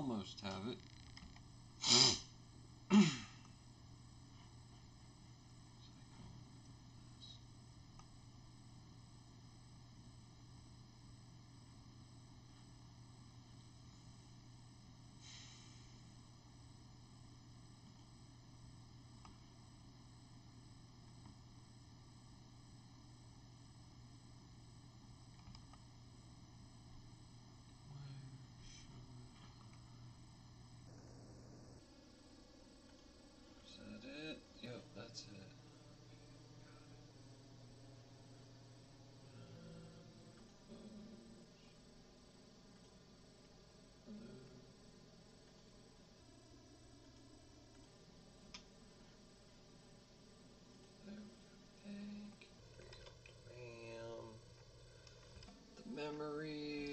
almost have it. Is that it? Yep, that's it. RAM, the memory.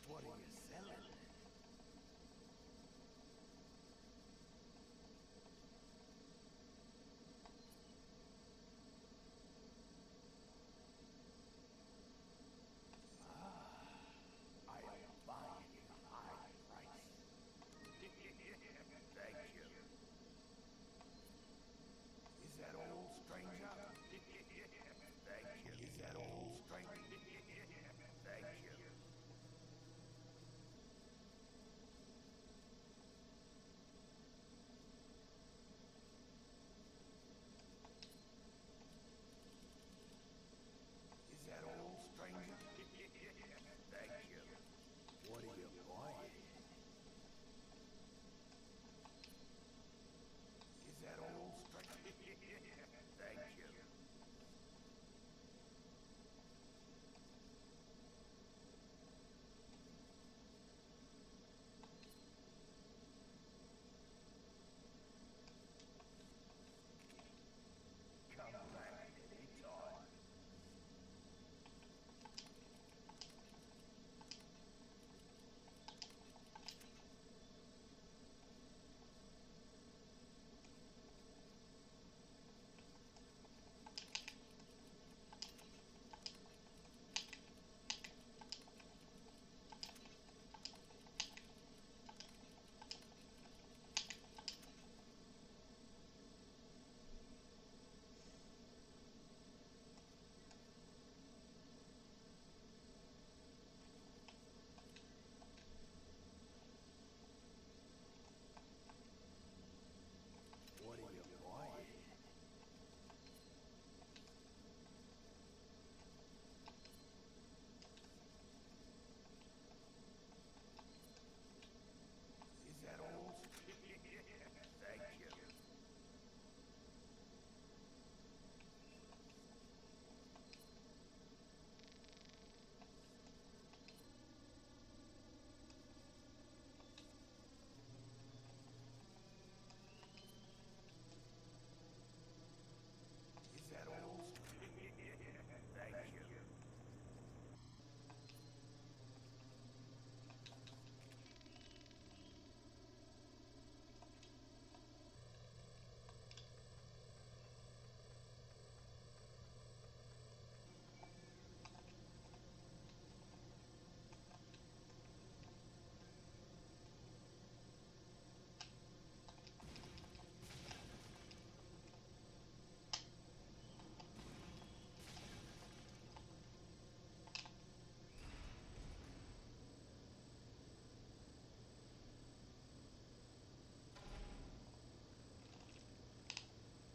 What are you selling? I am buying at a high price. Thank you. Is that all, stranger? Thank you. Is that all, stranger? Thank you. Is that all, stranger? Thank you. What are you buying? Is that all, stranger? Thank you. Come back anytime. What are you buying? Is that all? Thank you. Is that all? Thank you.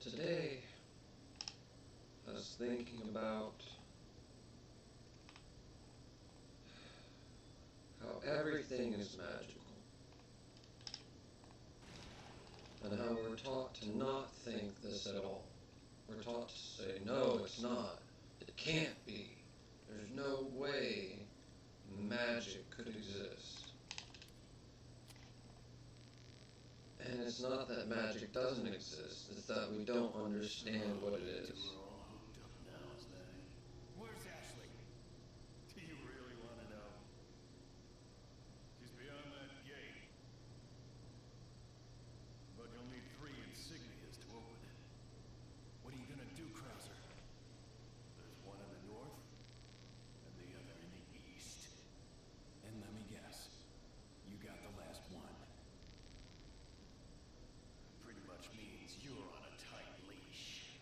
Today, I was thinking about how everything is magical. and how we're taught to not think this at all. We're taught to say, no, it's not. It can't be. There's no way magic could exist. And it's not that magic doesn't exist, it's that we don't understand what it is. We're all hooked up now, is that it? Where's Ashley? Do you really want to know? She's beyond that gate. But you'll need 3 insignias to open it. What are you gonna do, Krauser? There's one in the north, and the other in the east. And let me guess, you got the last one. Pretty much means you're on a tight leash.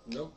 Nope.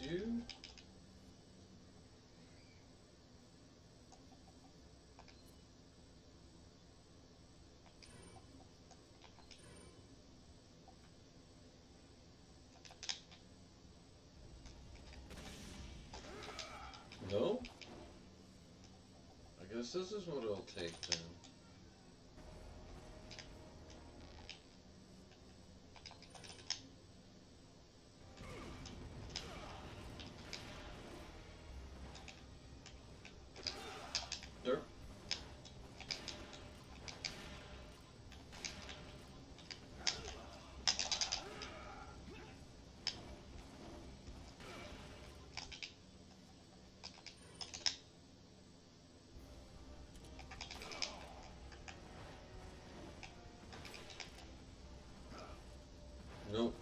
you? No? I guess this is what it'll take then. Derp. Nope.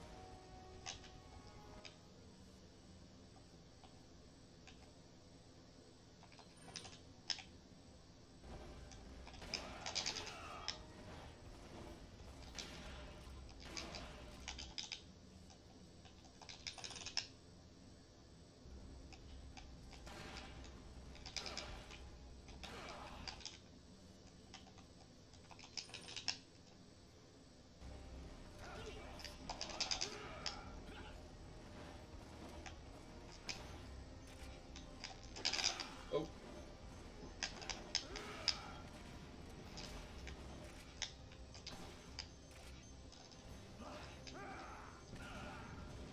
Oh.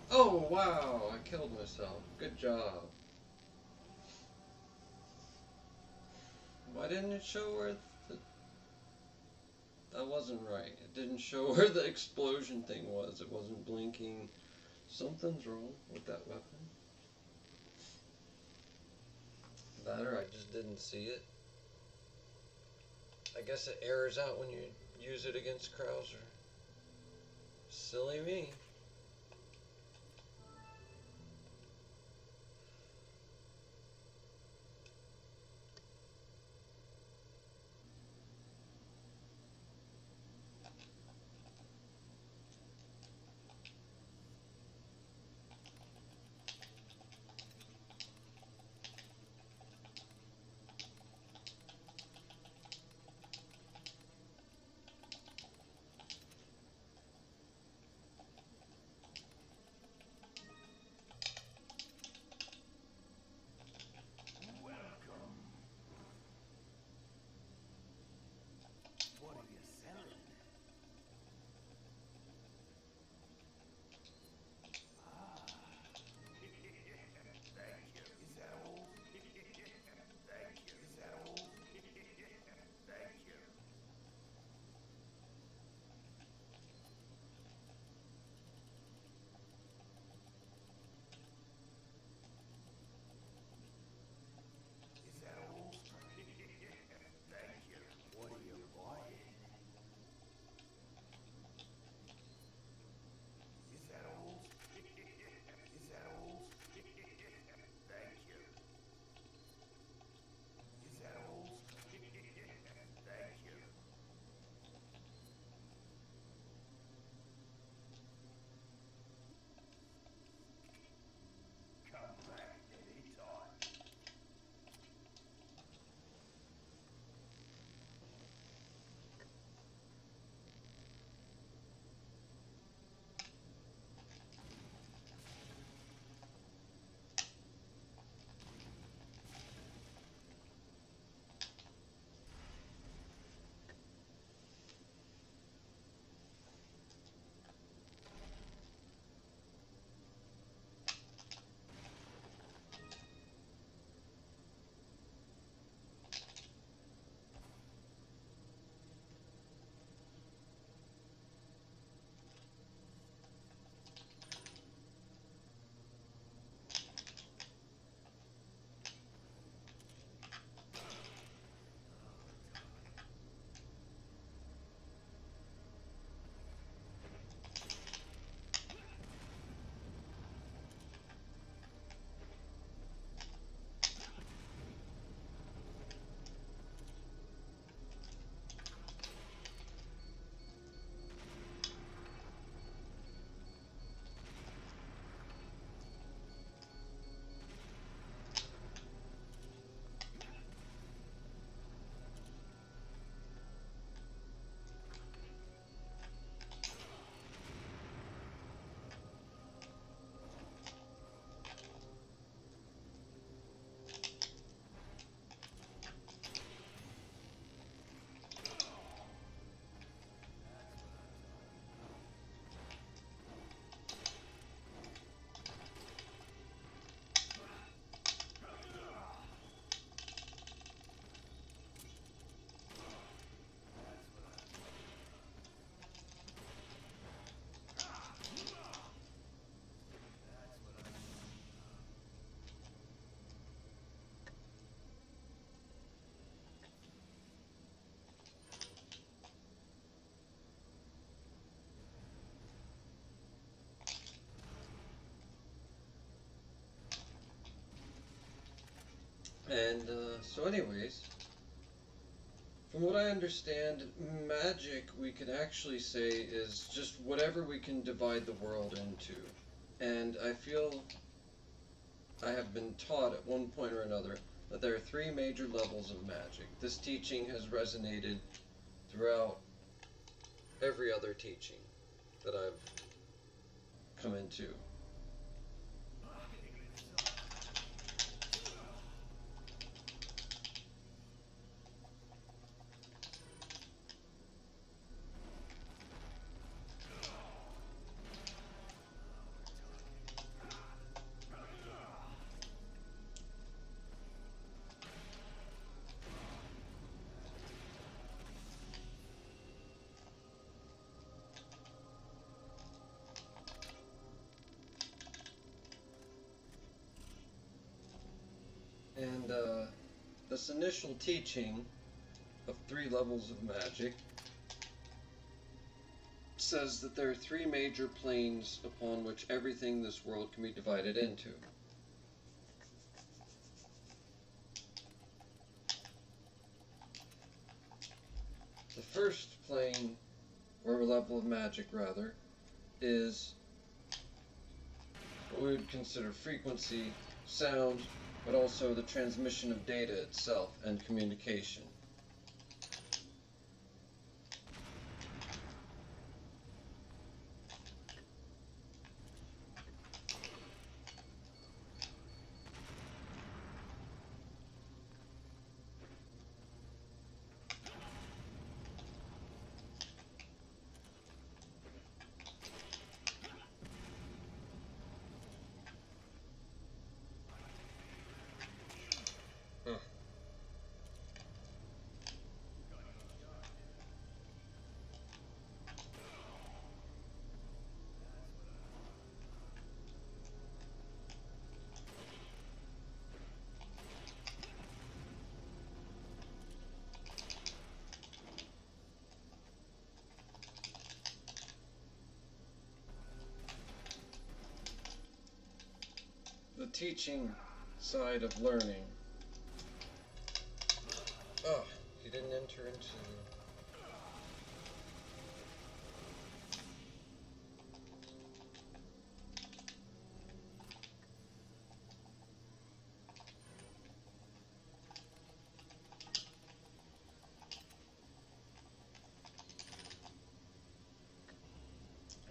Oh, wow, I killed myself. Good job. Why didn't it show where the... That wasn't right. It didn't show where the explosion thing was. It wasn't blinking. Something's wrong with that weapon. That or I just didn't see it. I guess it errors out when you use it against Krauser. Silly me. And so, anyways, from what I understand, magic we could actually say is just whatever we can divide the world into. And I feel I have been taught at one point or another that there are three major levels of magic. This teaching has resonated throughout every other teaching that I've come into. And this initial teaching of three levels of magic says that there are three major planes upon which everything in this world can be divided into. The first plane, or level of magic rather, is what we would consider frequency, sound, but also the transmission of data itself and communication. The teaching side of learning. Oh, he didn't enter into...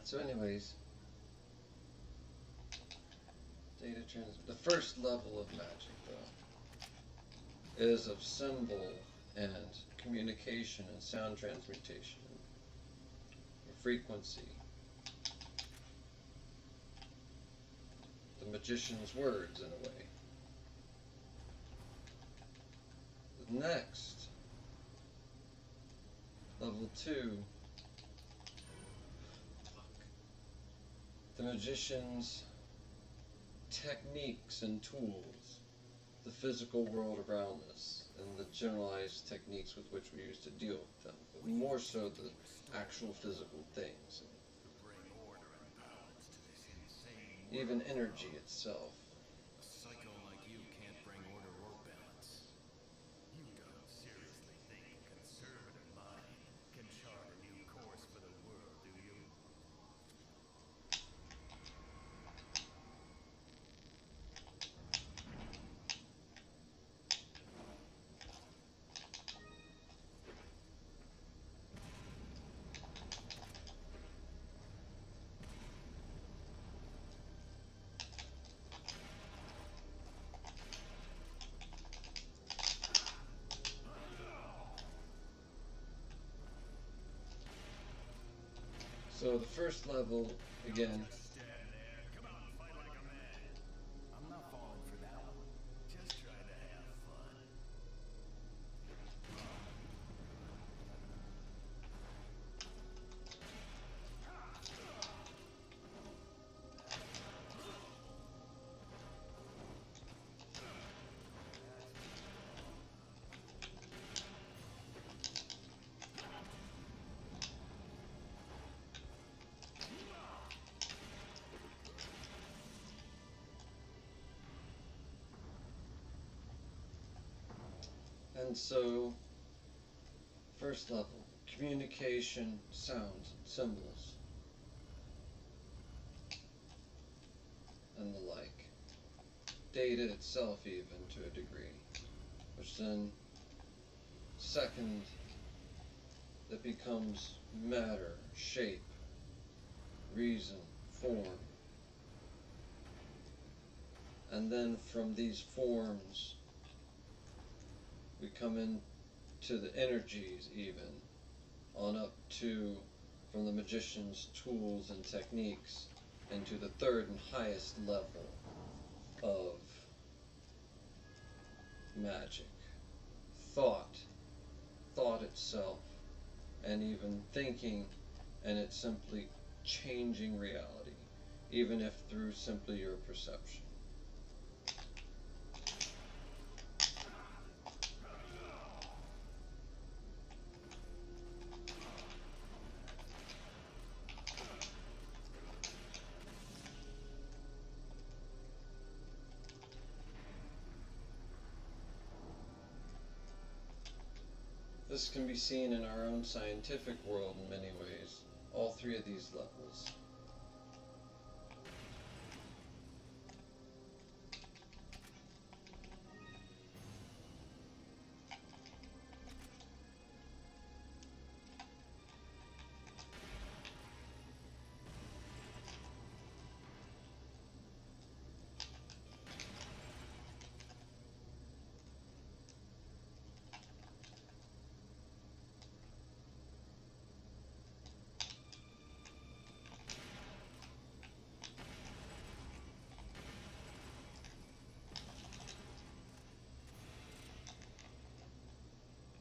So anyways, the first level of magic, though, is of symbol and communication and sound transmutation, frequency, the magician's words, in a way. The next, level 2, the magician's techniques and tools, the physical world around us, and the generalized techniques with which we use to deal with them, but more so the actual physical things. Even energy itself. A psycho like you can't bring order or balance. You don't seriously think a conservative mind can chart a new course for the world, do you? So the first level, again, Stand there. Come out and fight like a man. I'm not falling for that one. Just trying to have fun. And so, first level, communication, sounds, symbols, and the like. Data itself, even to a degree. Which then, second, that becomes matter, shape, reason, form. And then from these forms, we come into the energies, even, on up to, from the magician's tools and techniques, into the third and highest level of magic. Thought, thought itself, and even thinking, and it's simply changing reality, even if through simply your perception. This can be seen in our own scientific world in many ways, all three of these levels.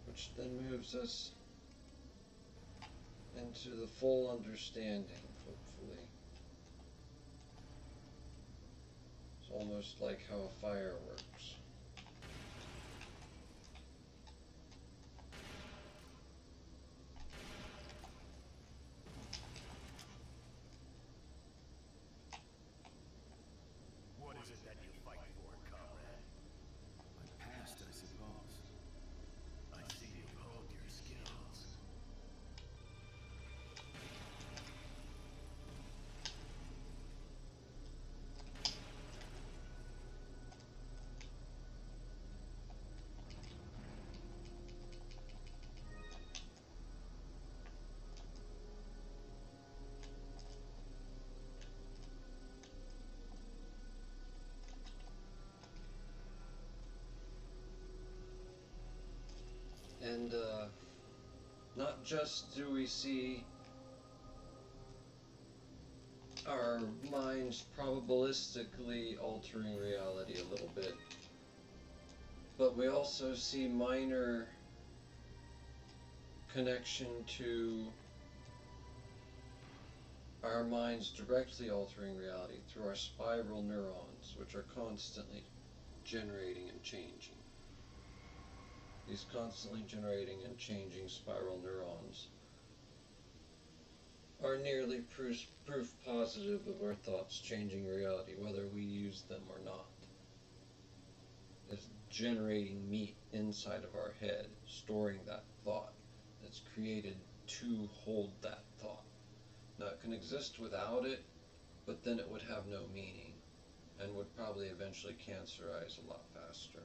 Which then moves us into the full understanding, hopefully. It's almost like how a fire works. What is it that you fight for, comrade? My past, I suppose. I see you've honed your skills. And not just do we see our minds probabilistically altering reality a little bit, but we also see minor connection to our minds directly altering reality through our spiral neurons, which are constantly generating and changing. These constantly generating and changing spiral neurons are nearly proof positive of our thoughts changing reality, whether we use them or not. It's generating meat inside of our head, storing that thought that's created to hold that thought. Now, it can exist without it, but then it would have no meaning and would probably eventually cancerize a lot faster.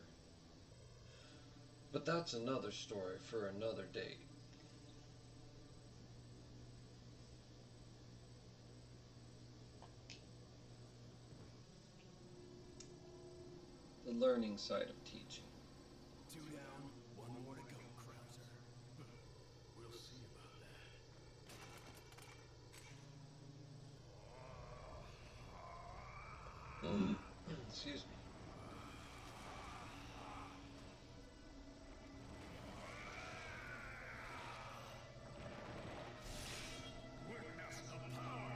But that's another story for another date. The learning side of teaching. 2 down, 1 more to go, Krauser. We'll see about that. Excuse me. Witness the power!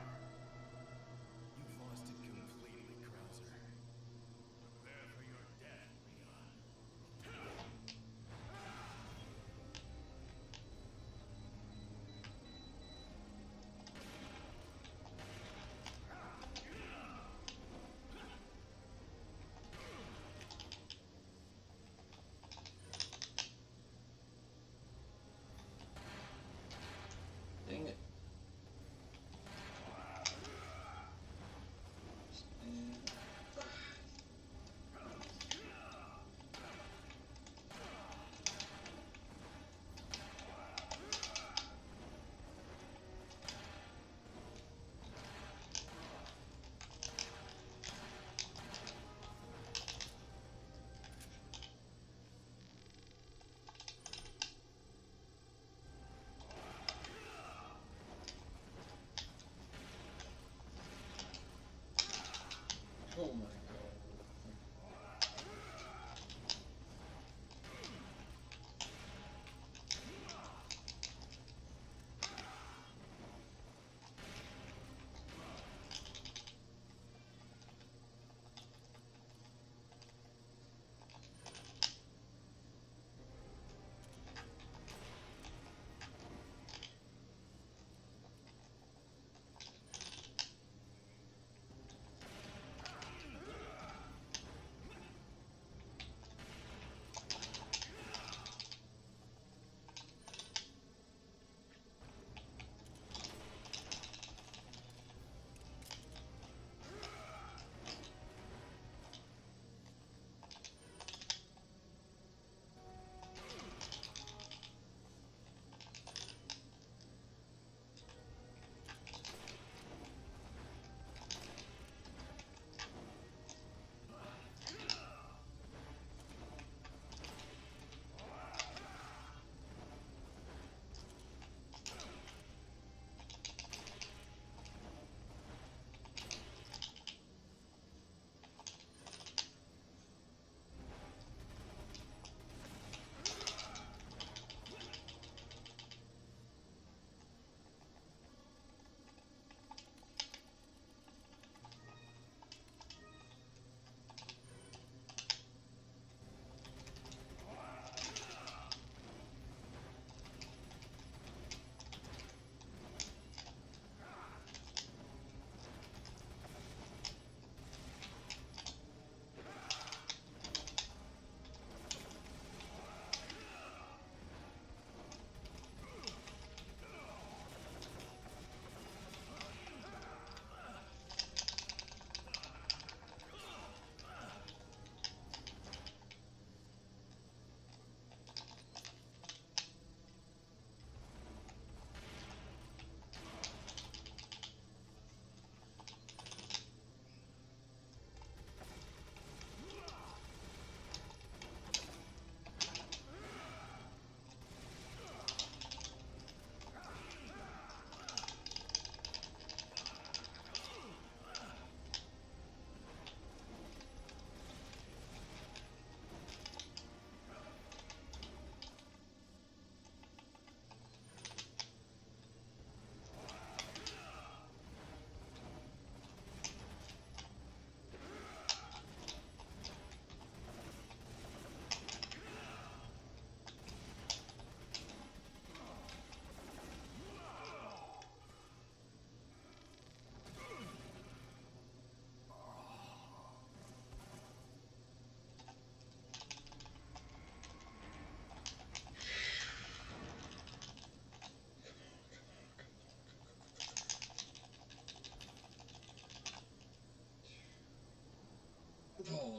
You've lost it completely, Krauser. Prepare for your death, Leon.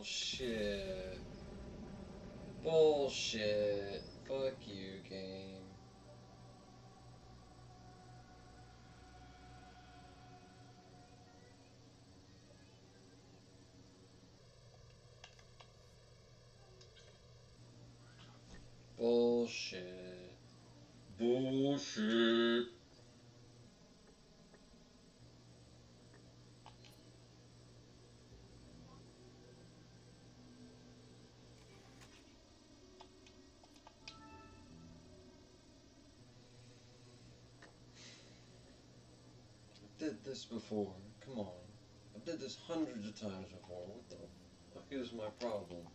Bullshit. Bullshit. Fuck you, game. Bullshit. Bullshit. Did this before. Come on. I did this hundreds of times before. What the fuck is my problem?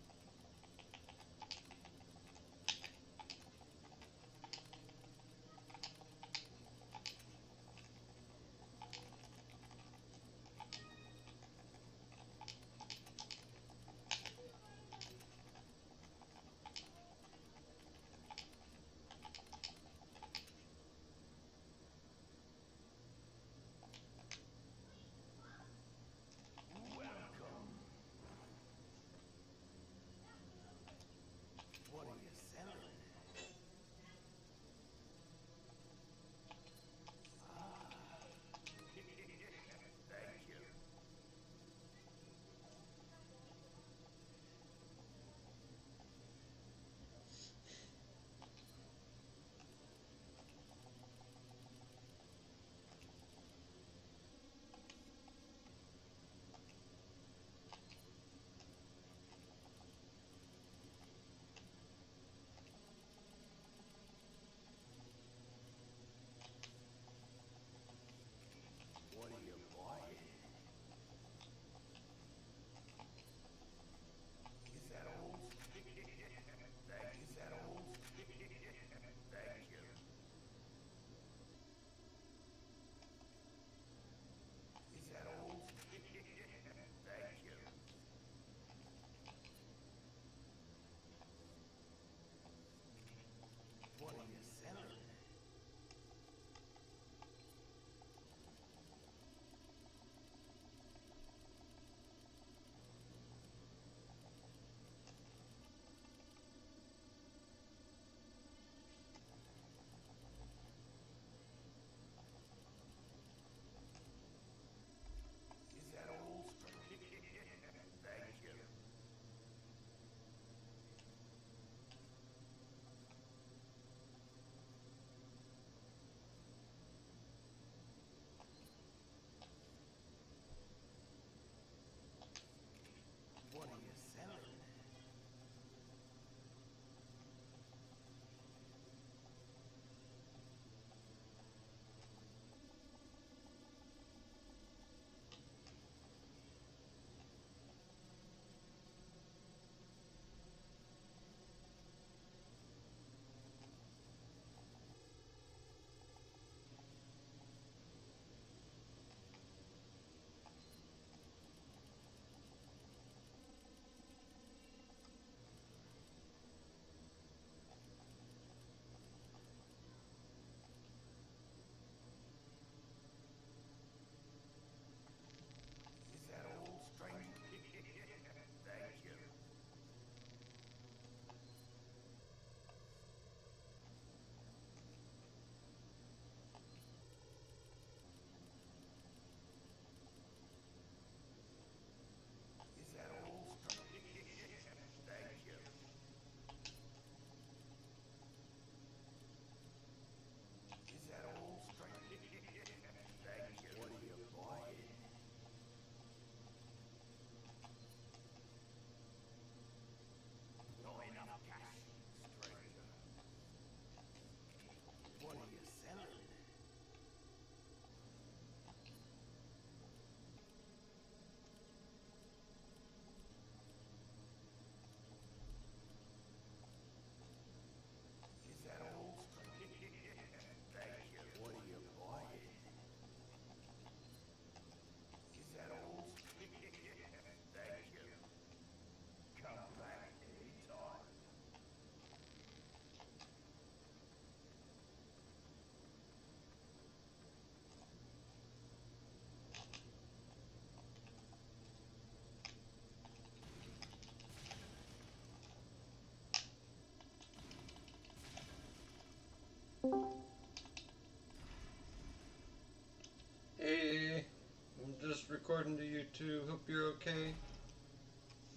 happened to you too? Hope you're okay.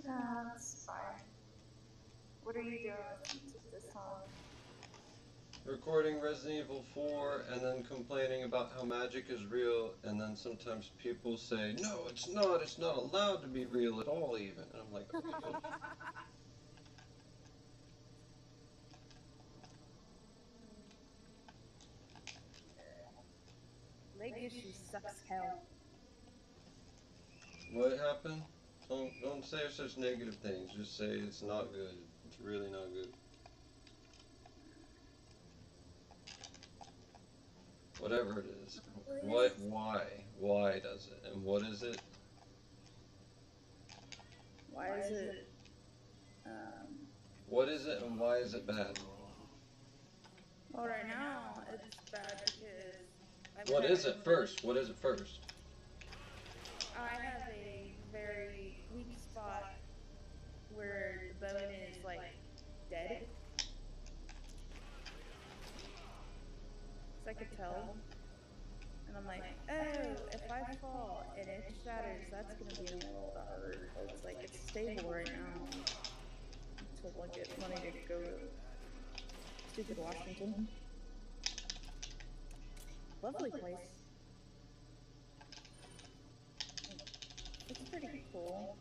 That's fine. What are you doing with me this time? Recording Resident Evil 4 and then complaining about how magic is real, and then sometimes people say, no, it's not allowed to be real at all even. And I'm like, okay. Leg issue sucks hell. What happened? Don't say such negative things. Just say it's not good. It's really not good. Whatever it is. What? Why? Why does it? And what is it? Why is it? What is it and why is it bad? Well, right now it's bad because. What is it first? What is it first? I have a very weak spot where the bone is like dead. So I could tell. And I'm like, oh, if I fall and it shatters, that's gonna be a little hurt. It's like it's stable right now. Until I get money to go to stupid Washington. Lovely place. It's pretty cool.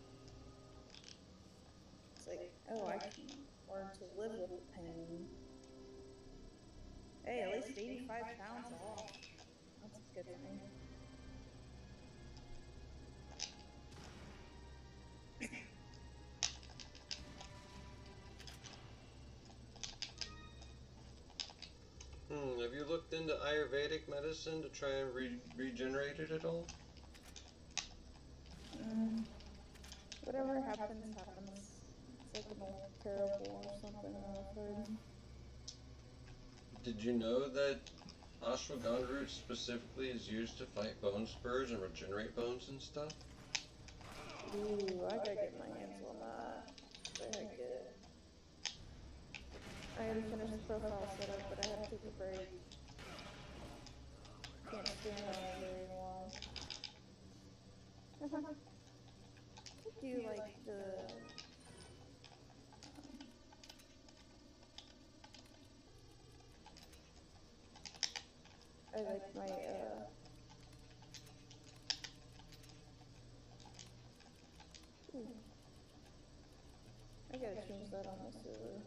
It's like, oh, I can learn to live with the pain. Hey, at least 85 pounds off. That's a good thing. Have you looked into Ayurvedic medicine to try and regenerate it at all? Whatever happens, happens. It's like an old parable or something I've heard. Did you know that ashwagandha root specifically is used to fight bone spurs and regenerate bones and stuff? Ooh, I gotta get my hands on that. Very good. I gotta finish the profile setup, but I have to take a break. Can't stand on it very long. I do like the... I like my, I gotta change that on the server.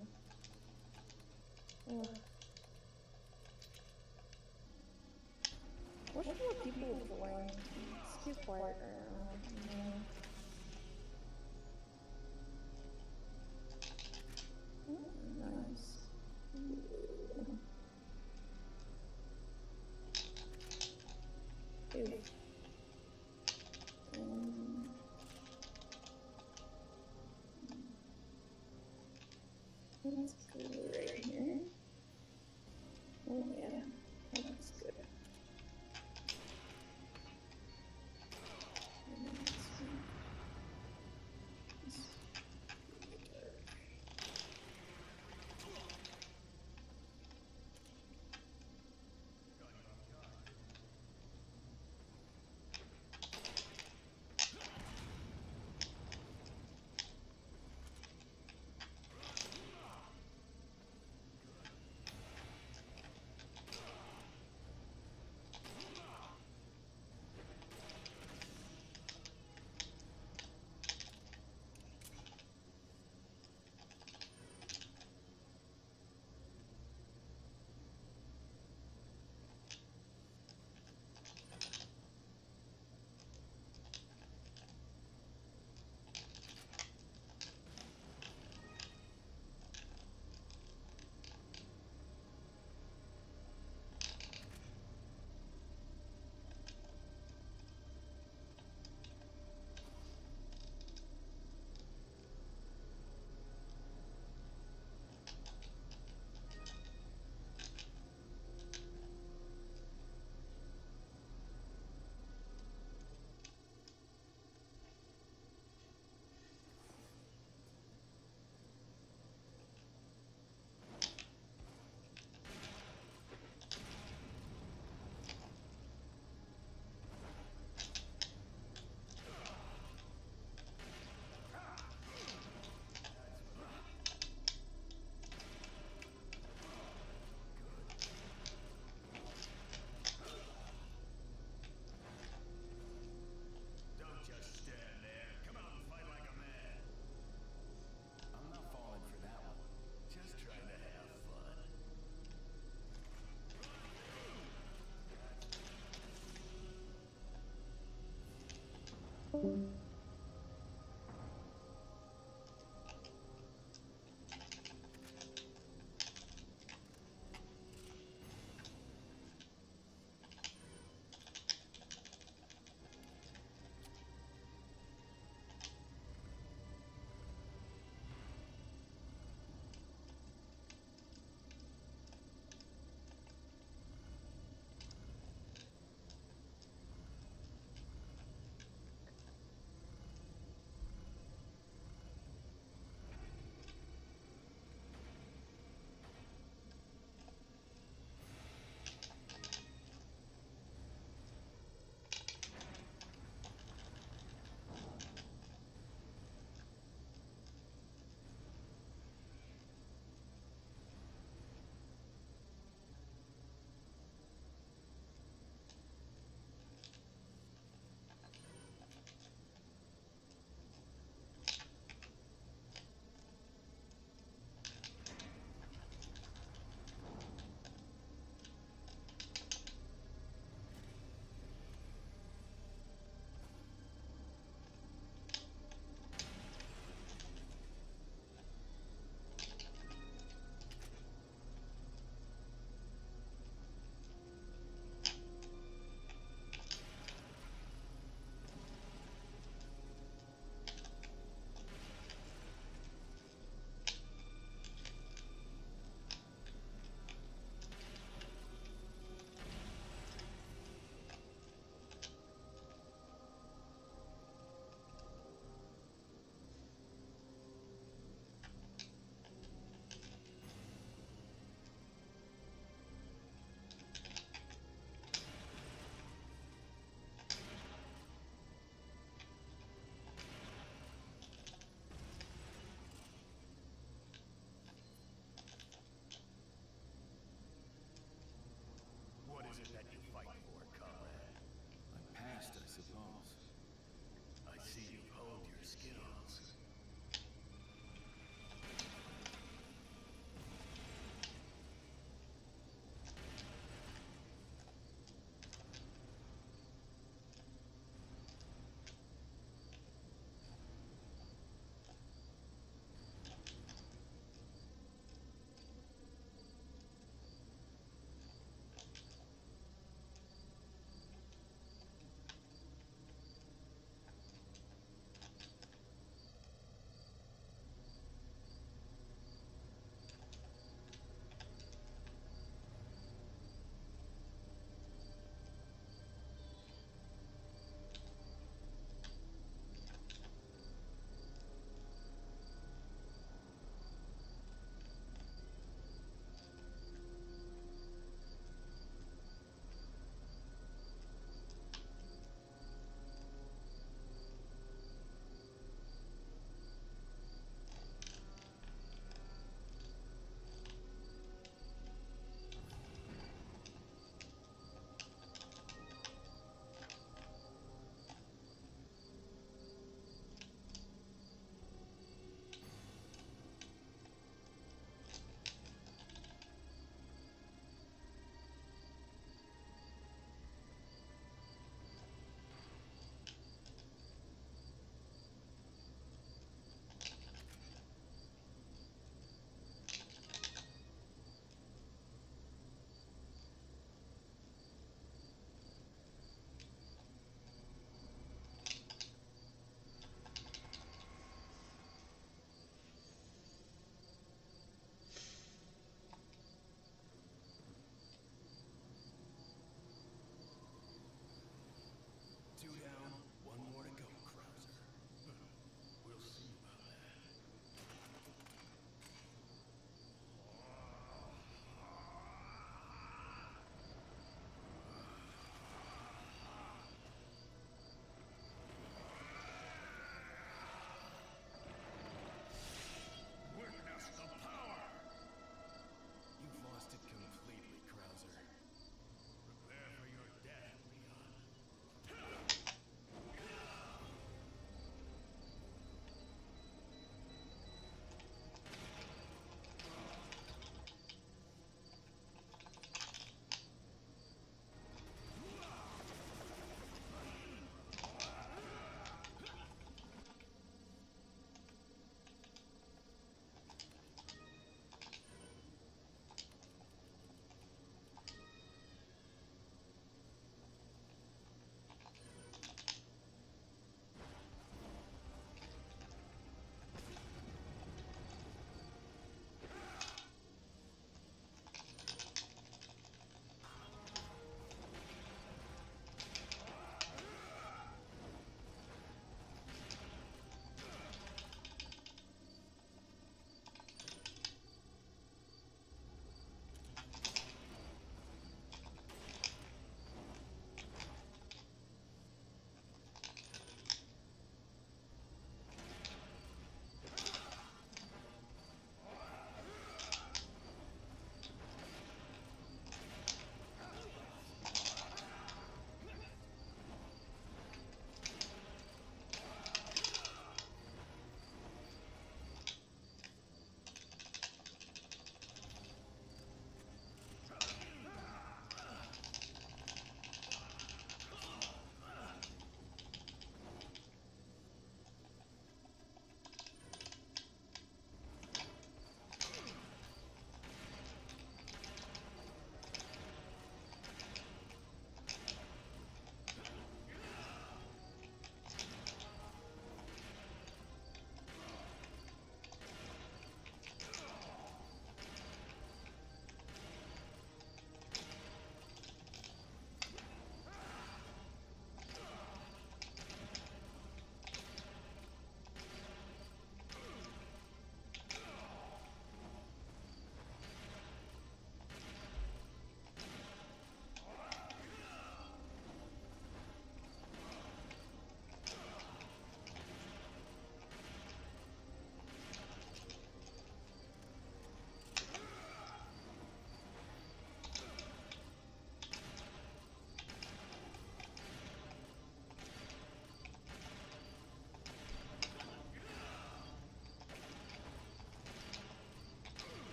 Wish more people would join. It's too quiet right now. Nice. Ew. Let's go right here. Oh yeah, that's good.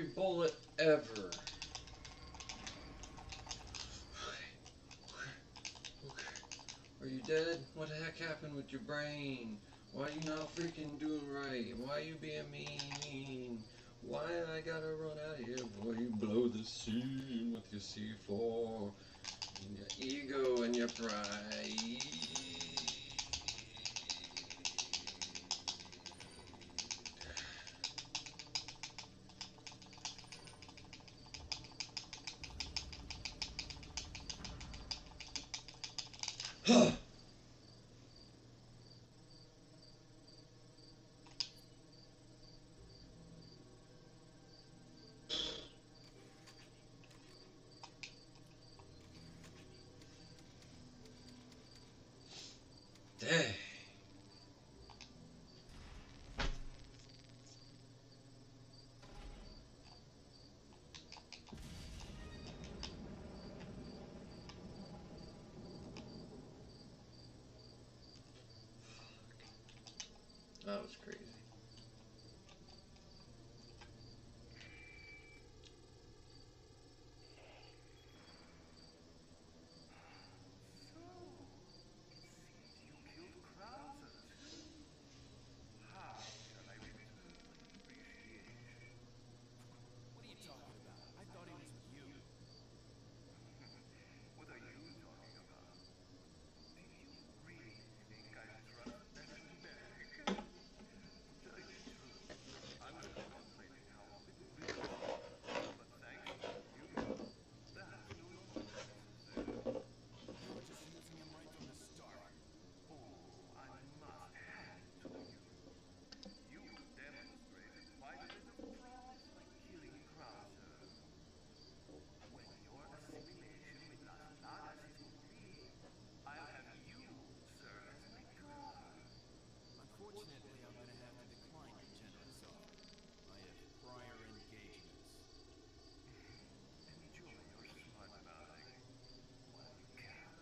bullet ever. Are you dead? What the heck happened with your brain? Why you not freaking doing right? Why you being mean? Why I gotta run out of here before you blow the scene with your C4 and your ego and your pride? Dang. That was crazy. What are you talking about? I thought he was with you. What are you talking about? Do you really think I trust that American? To tell you the truth, I was contemplating how BeetleBird was, but thanks to you, that's no longer necessary. You were just using him right from the start. Oh, I must hand it to you. You demonstrated quite a bit of promise by killing Krauser. When your assimilation with Las Plagas is complete, I'll have you serve as my tutor. Unfortunately, I'm gonna have to decline your generous offer. I have prior engagements. Enjoy your smart mouthing while you can.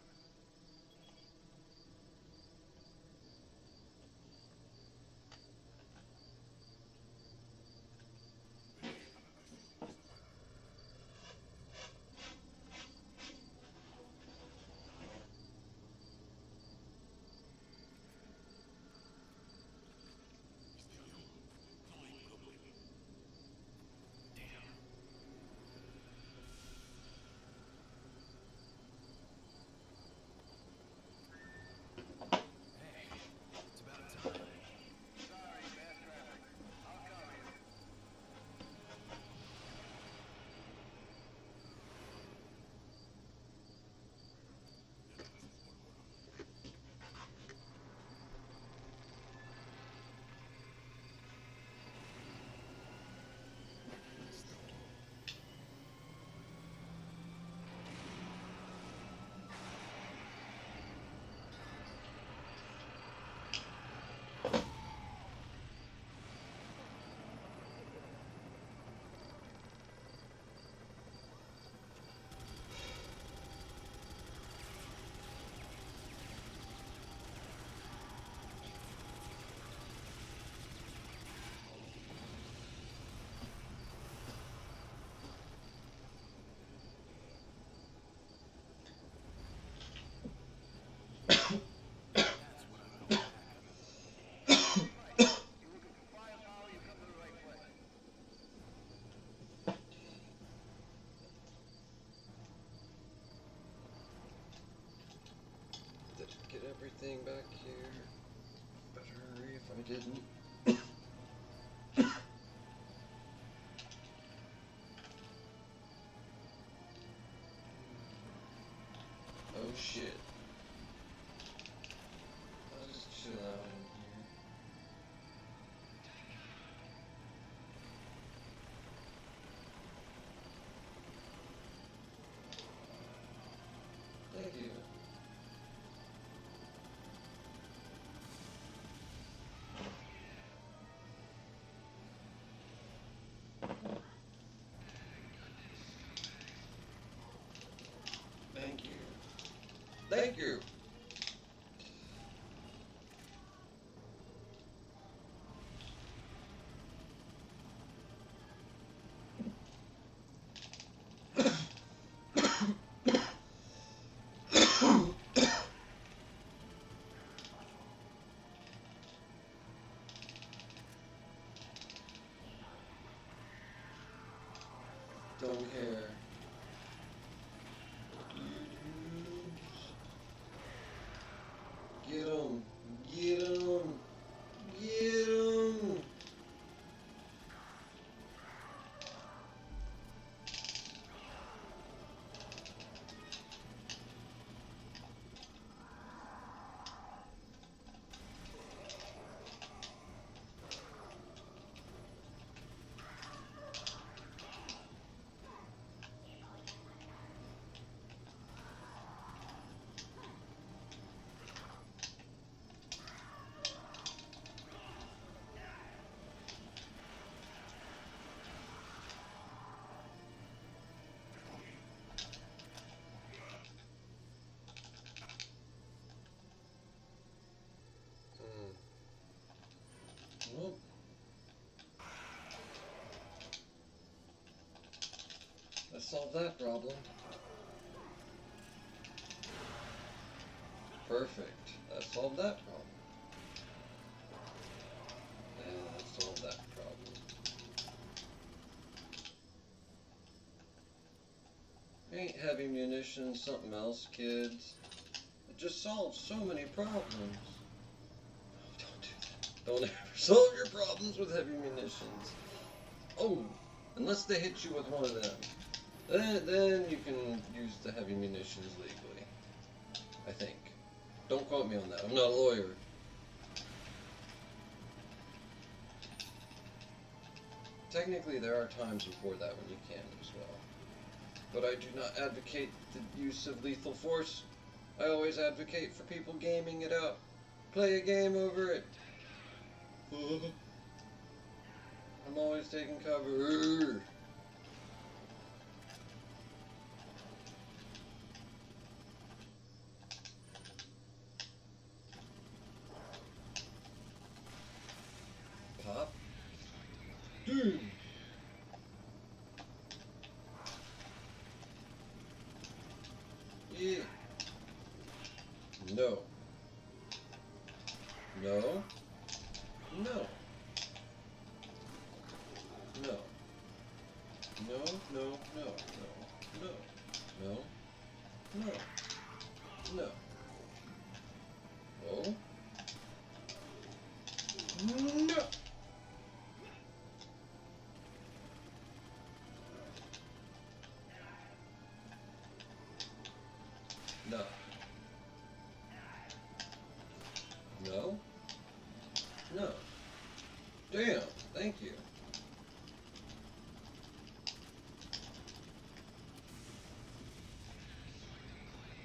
Hey, it's about time. Sorry, bad traffic. I'll cover you. That's what I call backup. You're looking for firepower, you come to the right place. Did I get everything back here? Better hurry if I didn't. Oh shit. I'll just chill out in here. Thank you. Thank you. Thank you. solve that problem. Perfect. That solved that problem. And that solved that problem. Ain't heavy munitions something else, kids? It just solves so many problems. Don't do that. Don't ever solve your problems with heavy munitions. Oh, unless they hit you with one of them. Then you can use the heavy munitions legally. I think. Don't quote me on that. I'm not a lawyer. Technically, there are times before that when you can as well. But I do not advocate the use of lethal force. I always advocate for people gaming it out. Play a game over it. I'm always taking cover. Pop. Dude. Yeah. No. No. No. No. No, no, no, no, no, no, no, no. Oh. No. No. No. No. Damn. Thank you.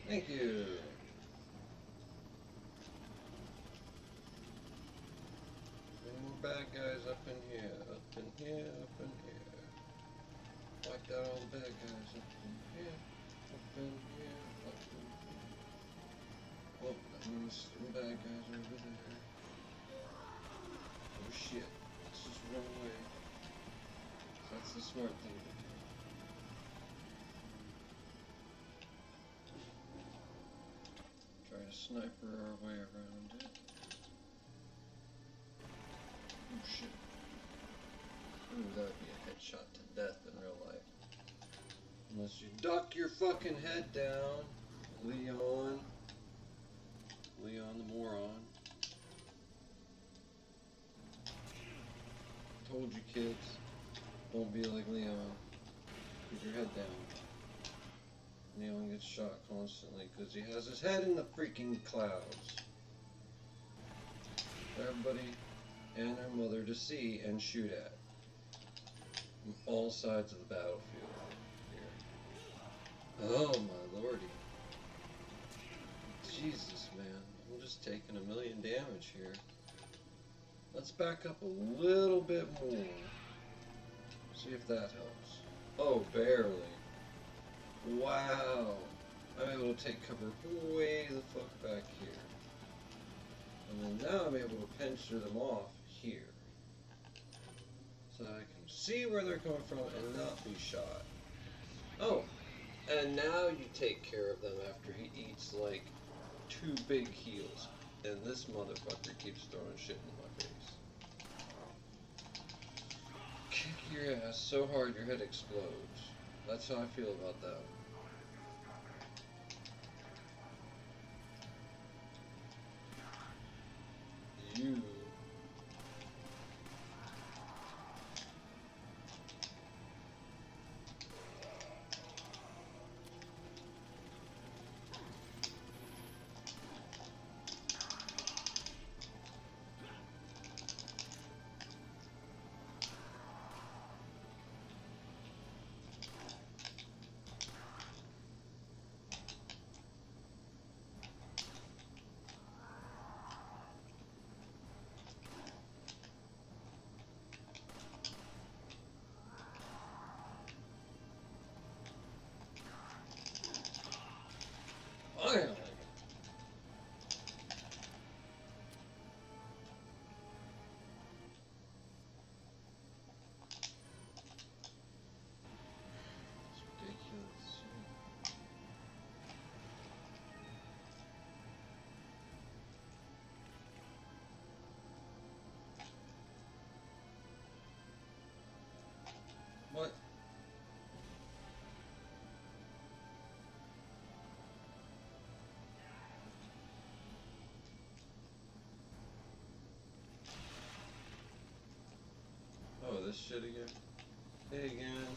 Thank you. Any more bad guys up in here, up in here, up in here. Wiped out all the bad guys up in here, up in here, up in here. Oh, that means some bad guys over there. Oh shit. Let's just run away. That's the smart thing to do. Try to sniper our way around it. Oh shit. Ooh, that would be a headshot to death in real life. Unless you duck your fucking head down, Leon. Leon the moron. Told you kids, don't be like Leon. Keep your head down. Leon gets shot constantly because he has his head in the freaking clouds. For everybody and their mother to see and shoot at. From all sides of the battlefield here. Oh my lordy. Jesus, man. I'm just taking a million damage here. Let's back up a little bit more. See if that helps. Oh, barely. Wow. I'm able to take cover way the fuck back here. And then now I'm able to pincer them off here. So I can see where they're coming from and not be shot. Oh, and now you take care of them after he eats like 2 big heals. And this motherfucker keeps throwing shit in my face. Kick your ass so hard your head explodes. That's how I feel about that. You. this shit again. Hey again.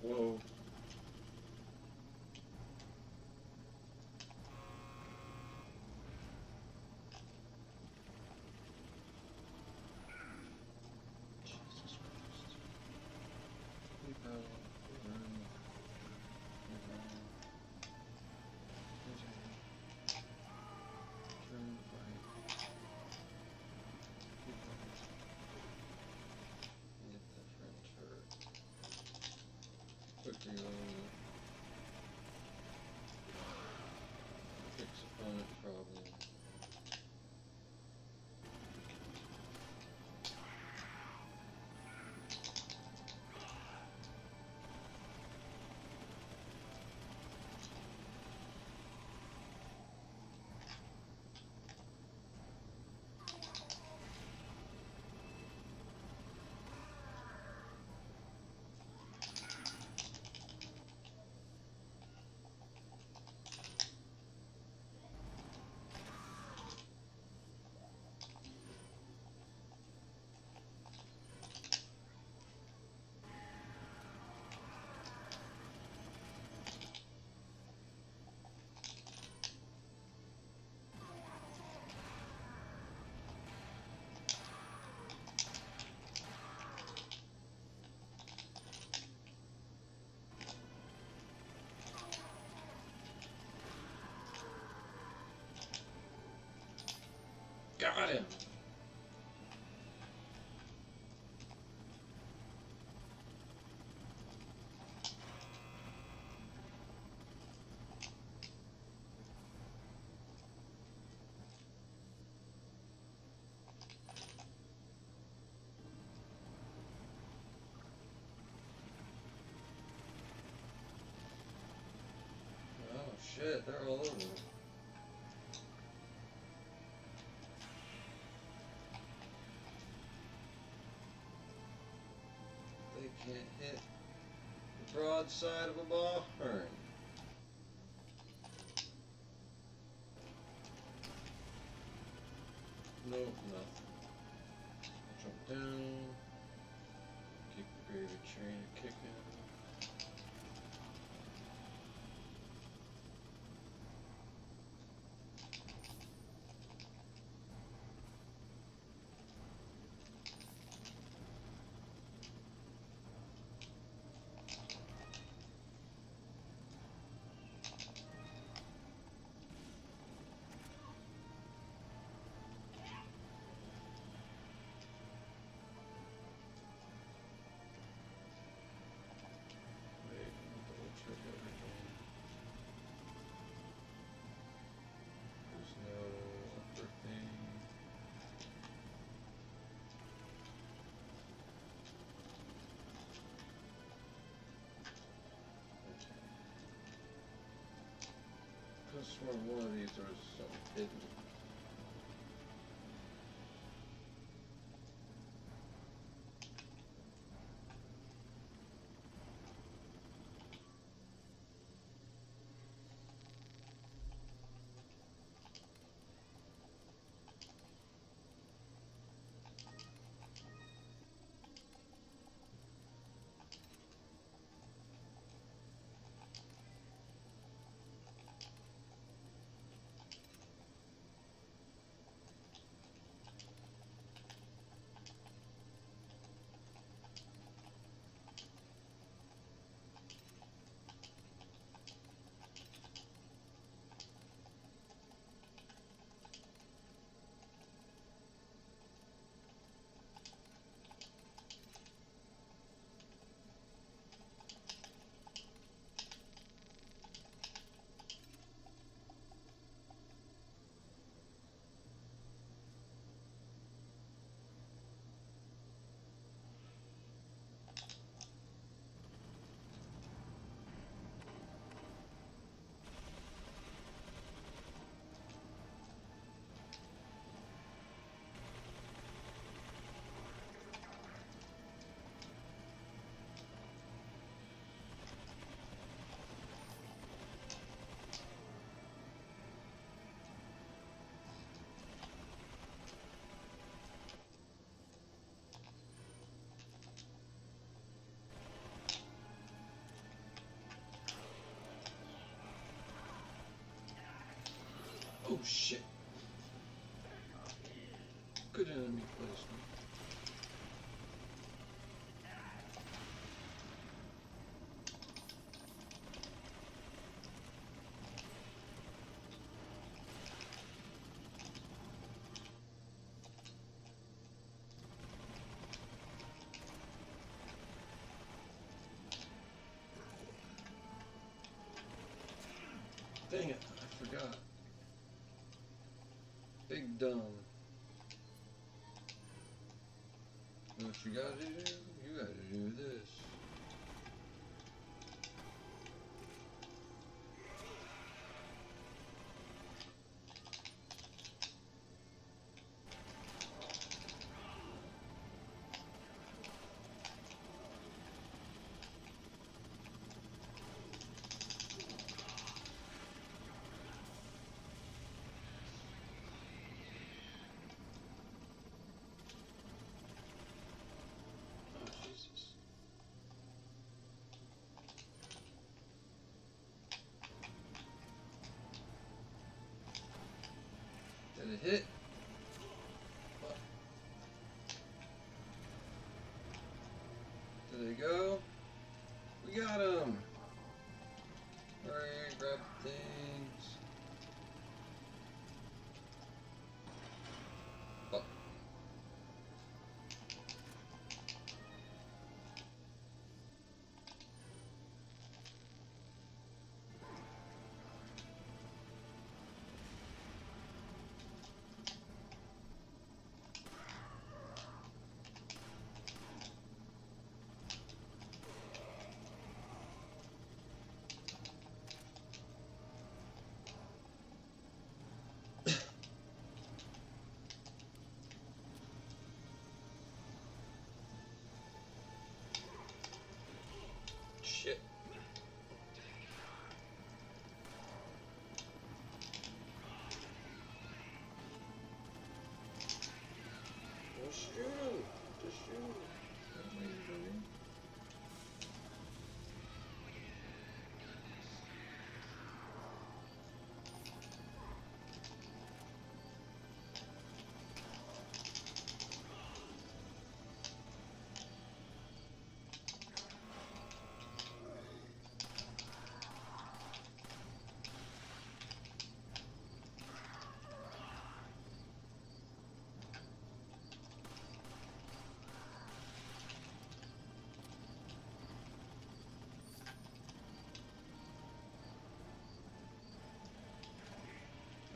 Whoa. Jesus Christ. Keep out. Turn right. Keep out. Get the front turret. Quick reload. Fix opponent problem. Got him! Oh shit, they're all over. They can't hit the broadside of a barn. Nope, nothing. Jump down. Keep the gravy train kicking. Wait, double check everything. There's no upper thing. Okay. Could have sworn one of these was something hidden. Oh shit. Good enemy placement. Dang it, I forgot. Big dumb. What you gotta do? You gotta do this. Oh, Jesus. Did it hit? What? Did it go? We got him! Hurry, grab things. Oh. Shit. Well, shoot him. Just shoot him. Don't wait for me.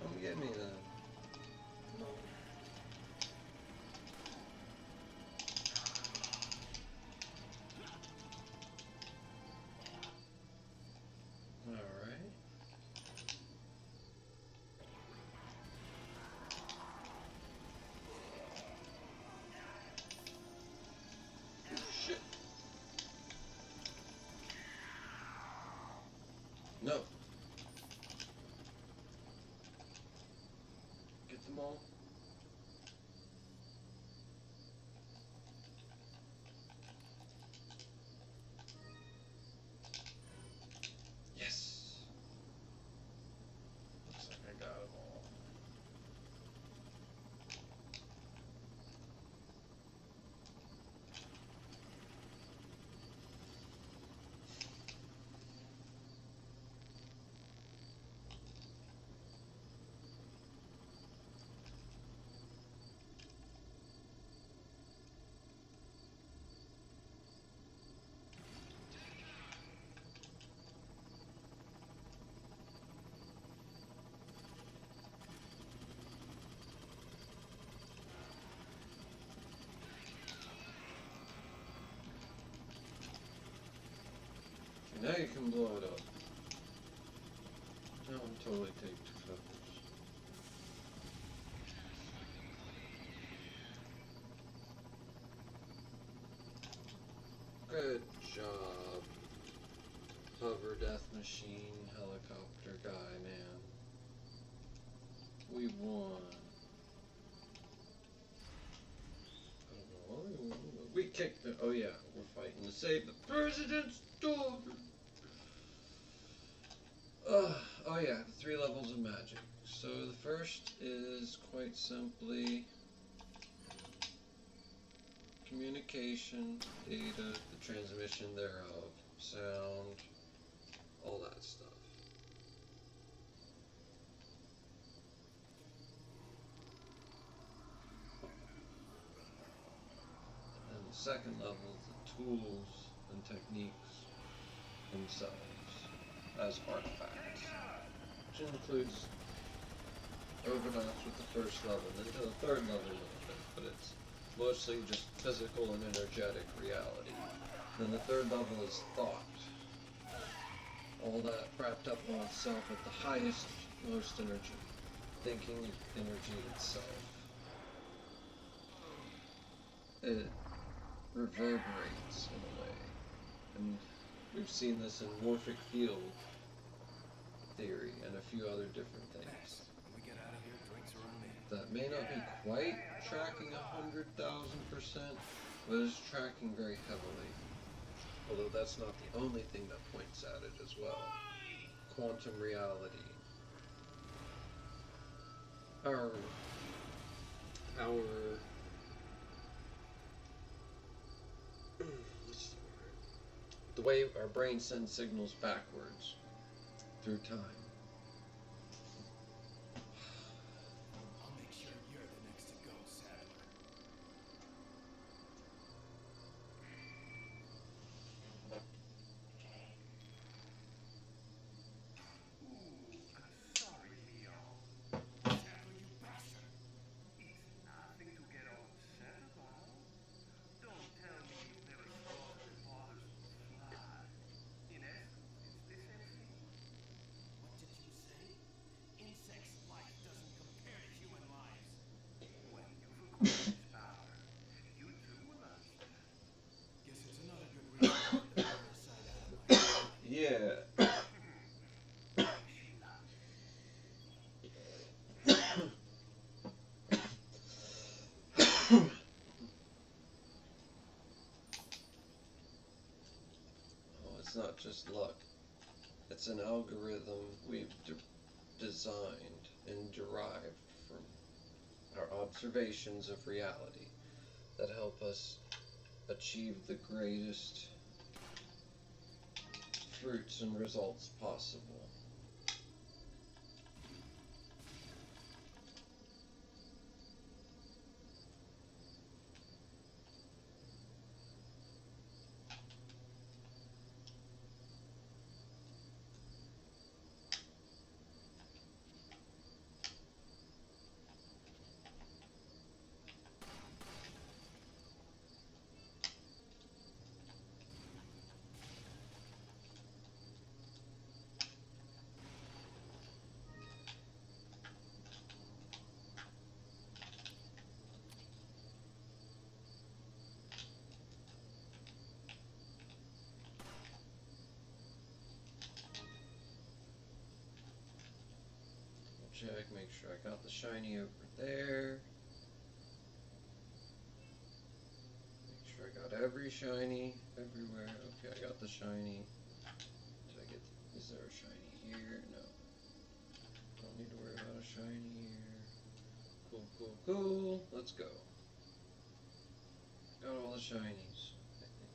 Come get me then. Alright. Oh, shit. No. Get them all. Yes. Looks like I got them all. Now you can blow it up. Now I'm totally take two feathers. Good job. Hover death machine helicopter guy, man. We won. I don't know why we won, but we kicked the. Oh yeah, we're fighting to save the president's daughter. oh yeah, the 3 levels of magic. So the first is quite simply communication, data, the transmission thereof, sound, all that stuff. And the second level is the tools and techniques themselves as artifacts, which includes overlaps with the first level and into the third level a little bit, but it's mostly just physical and energetic reality. Then the third level is thought. All that wrapped up in itself at the highest, most energy. Thinking energy itself. It reverberates in a way. And we've seen this in morphic field theory and a few other different things. When we get out of here, drinks are on me. That may not be quite tracking 100,000%, but it's tracking very heavily. Although that's not the only thing that points at it as well. Quantum reality. Our what's the way our brain sends signals backwards through time. I'll make sure you're the next to go, Saddler. I'm sorry, Leo. Saddler, you bastard! It's nothing to get all upset about. Don't tell me you've never spotted the bothers fly. In essence, it's the same thing. What did you say? Insects' life doesn't compare to human lives. When you've acquired this power, you too will understand. Guess it's another good reason to get the parasite out of my body. Yeah. Oh, it's not just luck. It's an algorithm we've designed and derived from our observations of reality that help us achieve the greatest fruits and results possible. Check, make sure I got the shiny over there. Make sure I got every shiny everywhere. Okay, I got the shiny. Did I get, is there a shiny here? No. Don't need to worry about a shiny here. Cool, cool, cool. Let's go. Got all the shinies, I think.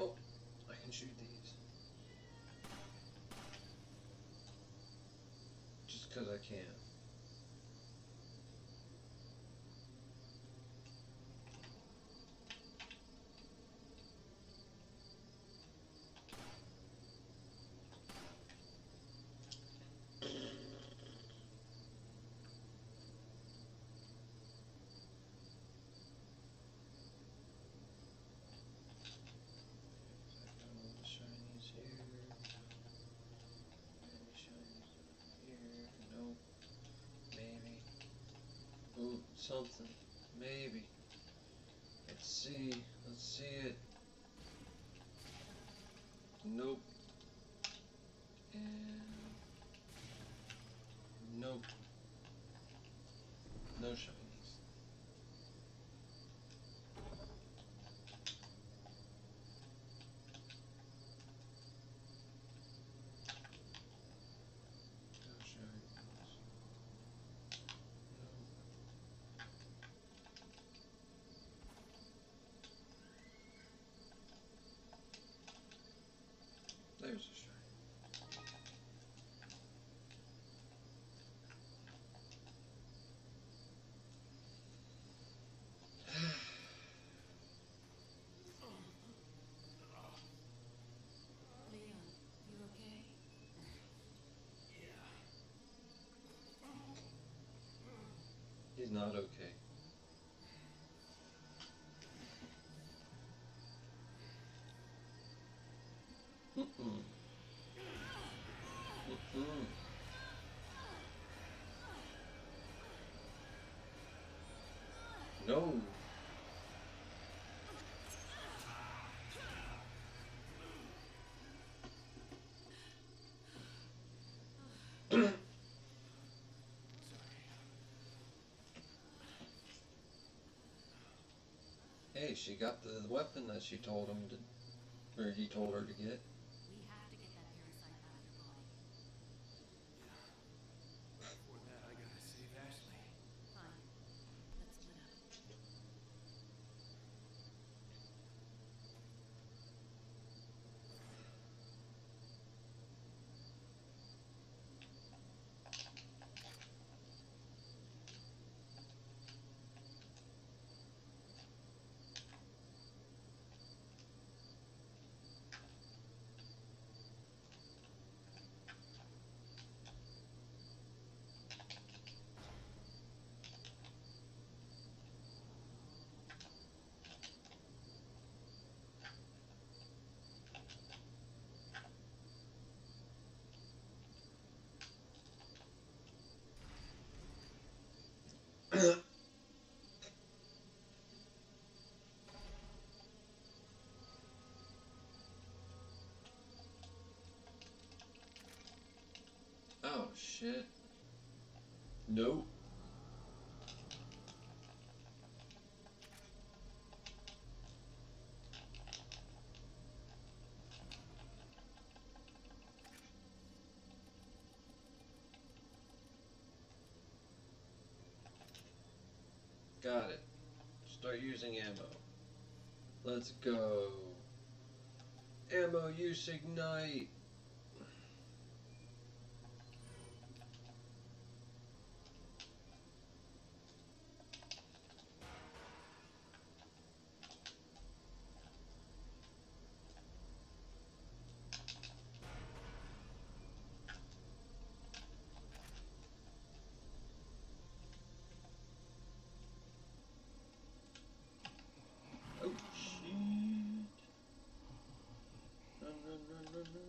Oh, I can shoot these. Just 'cause I can. Got all the shinies here. Any shinies here? Nope. Maybe. Ooh, something. Maybe. Let's see. Let's see it. Nope. And nope. No shinies. there's a shrine. Leon, you okay? He's not okay. Mm-mm. Mm-mm. No. Hey, she got the weapon that she told him to, or he told her to get. We have to get that parasite out of your body. But before that, I gotta save Ashley. Fine. Let's split up. Oh shit. Nope. Got it. Start using ammo. Let's go. Ammo use ignite. Oh shit. Run, run, run, run, run.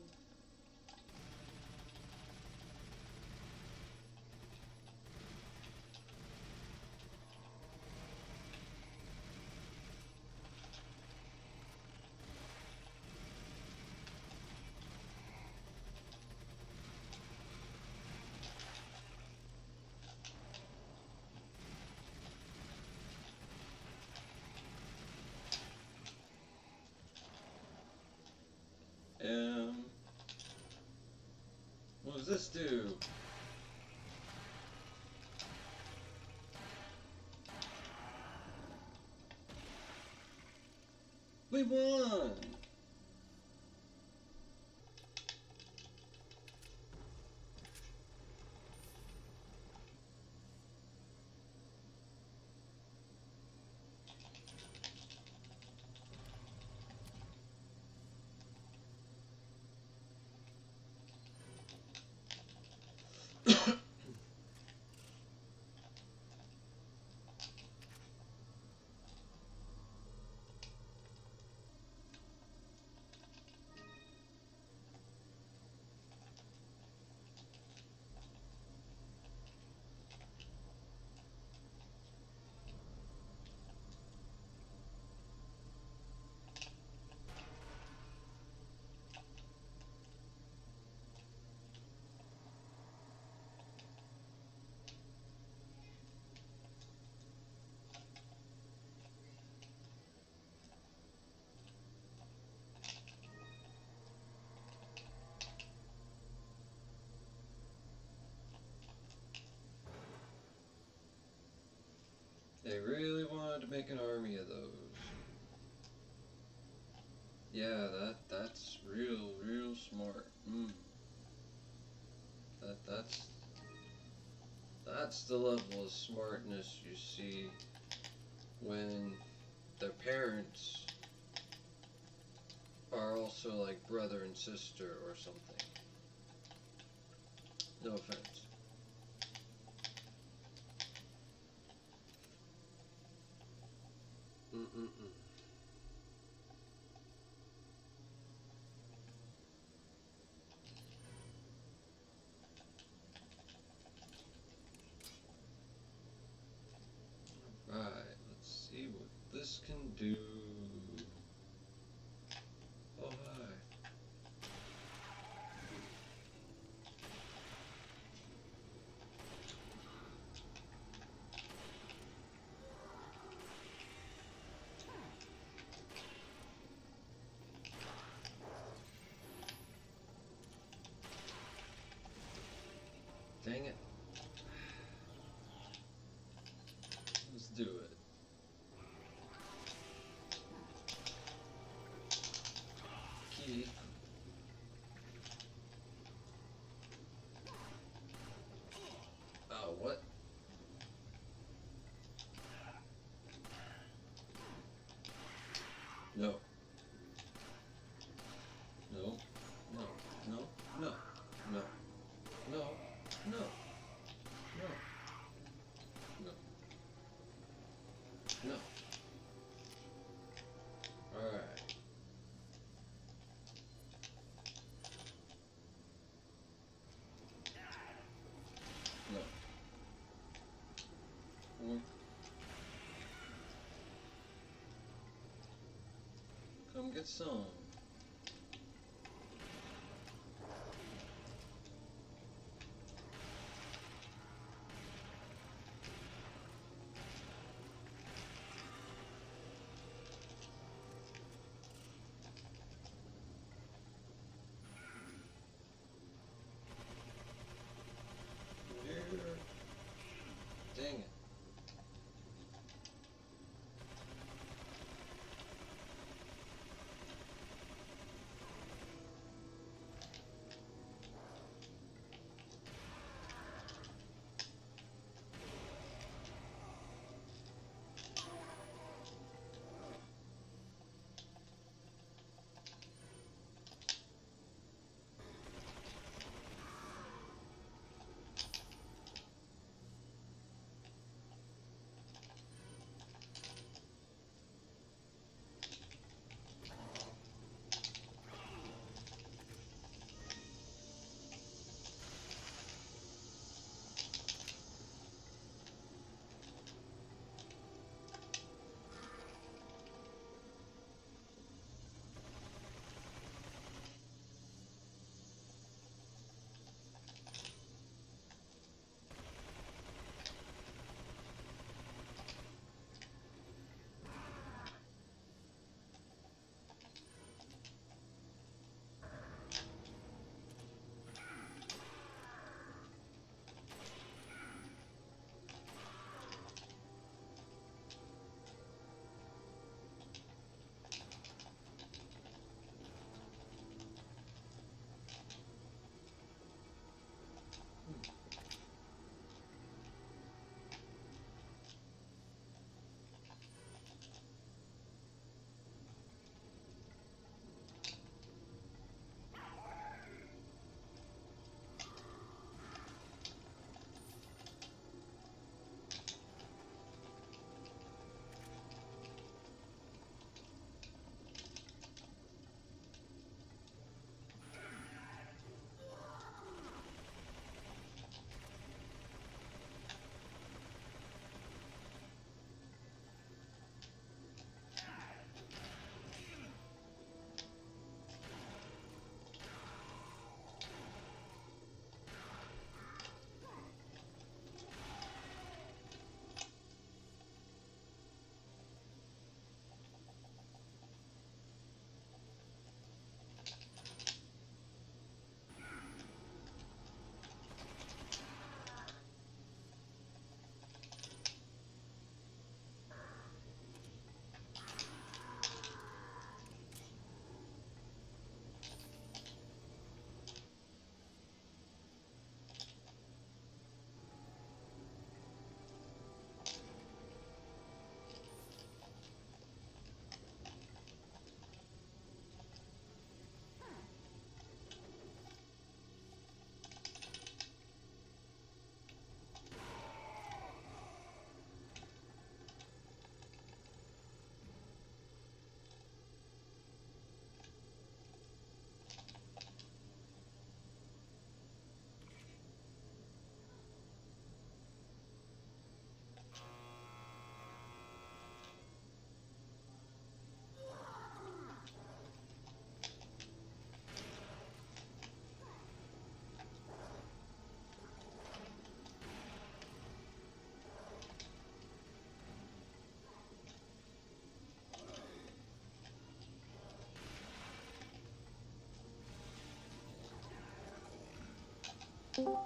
What does this do? We won! They really wanted to make an army of those. Yeah, that's really real smart. That's the level of smartness you see when their parents are also like brother and sister or something. No offense. Right, let's see what this can do. Oh, hi. Dang it. Let's do it. Key. Oh, what? No. No. No. No. No. No. No. No. No. No. No. Alright. No. Come get some. Here. Dang it. Eh,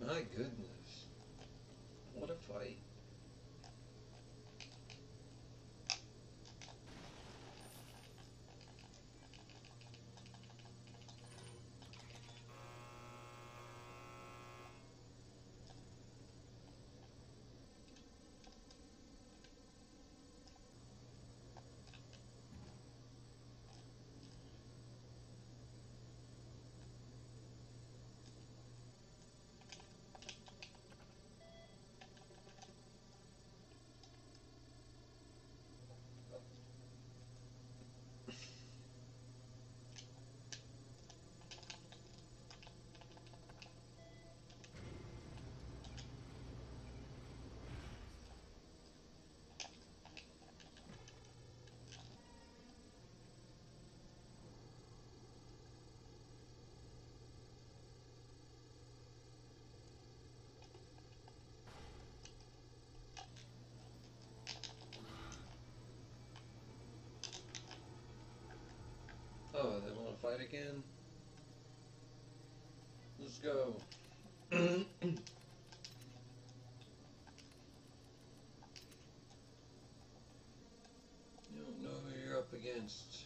my goodness. What a fight. Oh, they want to fight again? Let's go. You don't know who you're up against.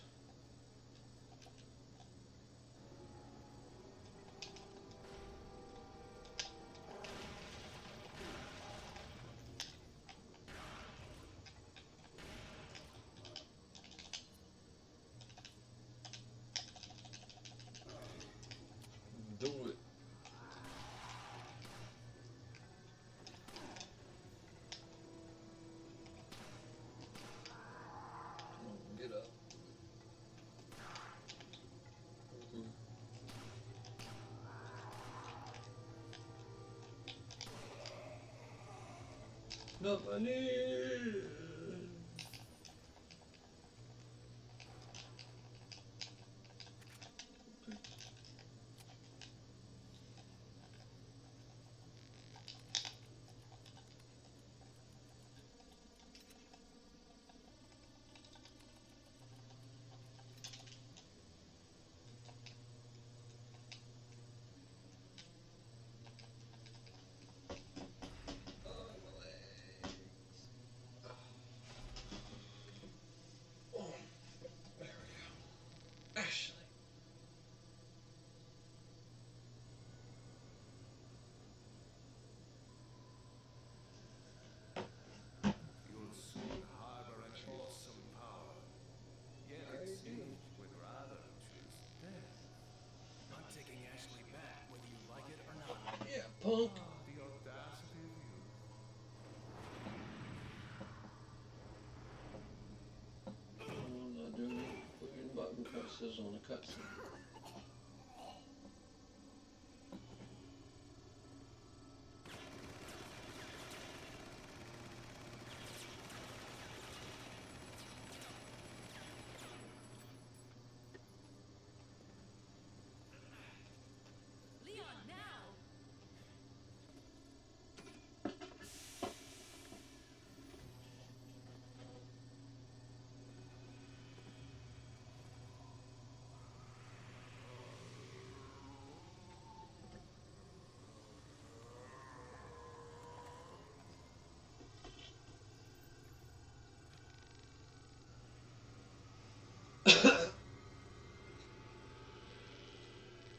Do Not money. Ashley. You'll soon harbor an awesome power. Yet it seems would rather choose death. I'm taking Ashley back, whether you like it or not. Yeah, punk. The audacity of you. I'm not doing it. Putting button presses on the cutscene. Leon, now!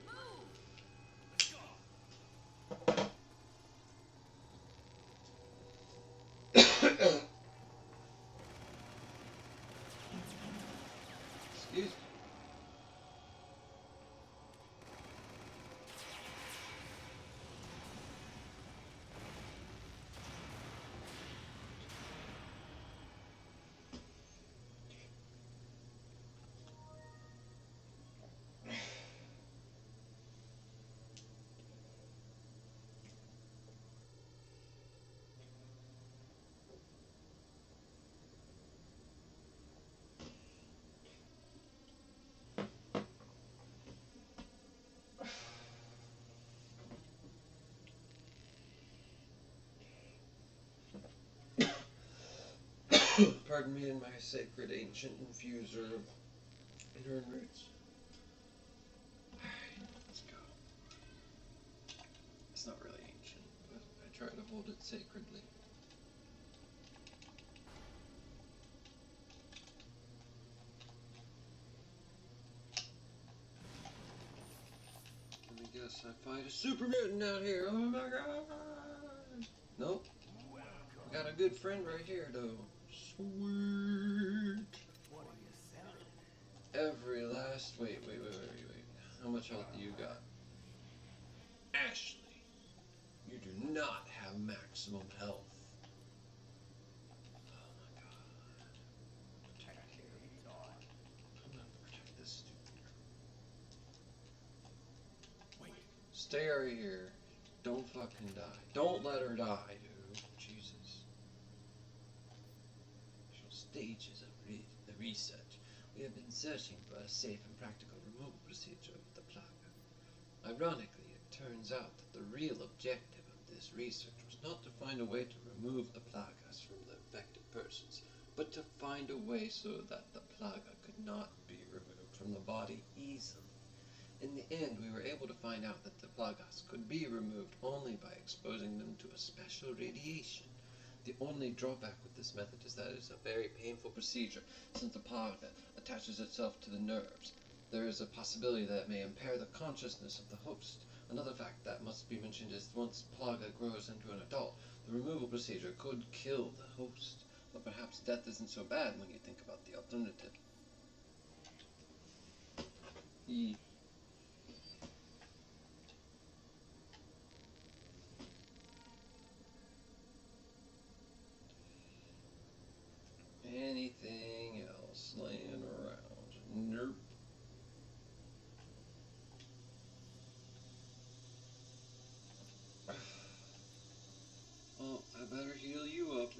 Move! Let's go. Excuse me. Pardon me and my sacred ancient infuser of inherent roots. Alright, let's go. It's not really ancient, but I try to hold it sacredly. Let me guess, I fight a super mutant out here. Oh my god! Nope. I got a good friend right here, though. Sweet. What are you selling? Every last. Wait. How much health do you got? Ashley, you do not have maximum health. Oh my god. Protect you. I'm gonna protect this stupid girl. Wait. Stay right here. Don't fucking die. Don't let her die, dude. Jesus. Initial stages of the research. We have been searching for a safe and practical removal procedure of the plaga. Ironically, it turns out that the real objective of this research was not to find a way to remove the plagas from the infected persons, but to find a way so that the plaga could not be removed from the body easily. In the end, we were able to find out that the plagas could be removed only by exposing them to a special radiation. The only drawback with this method is that it is a very painful procedure, since the plaga attaches itself to the nerves. There is a possibility that it may impair the consciousness of the host. Another fact that must be mentioned is once plaga grows into an adult, the removal procedure could kill the host. But perhaps death isn't so bad when you think about the alternative. Anything else laying around? Nope. Well, I better heal you up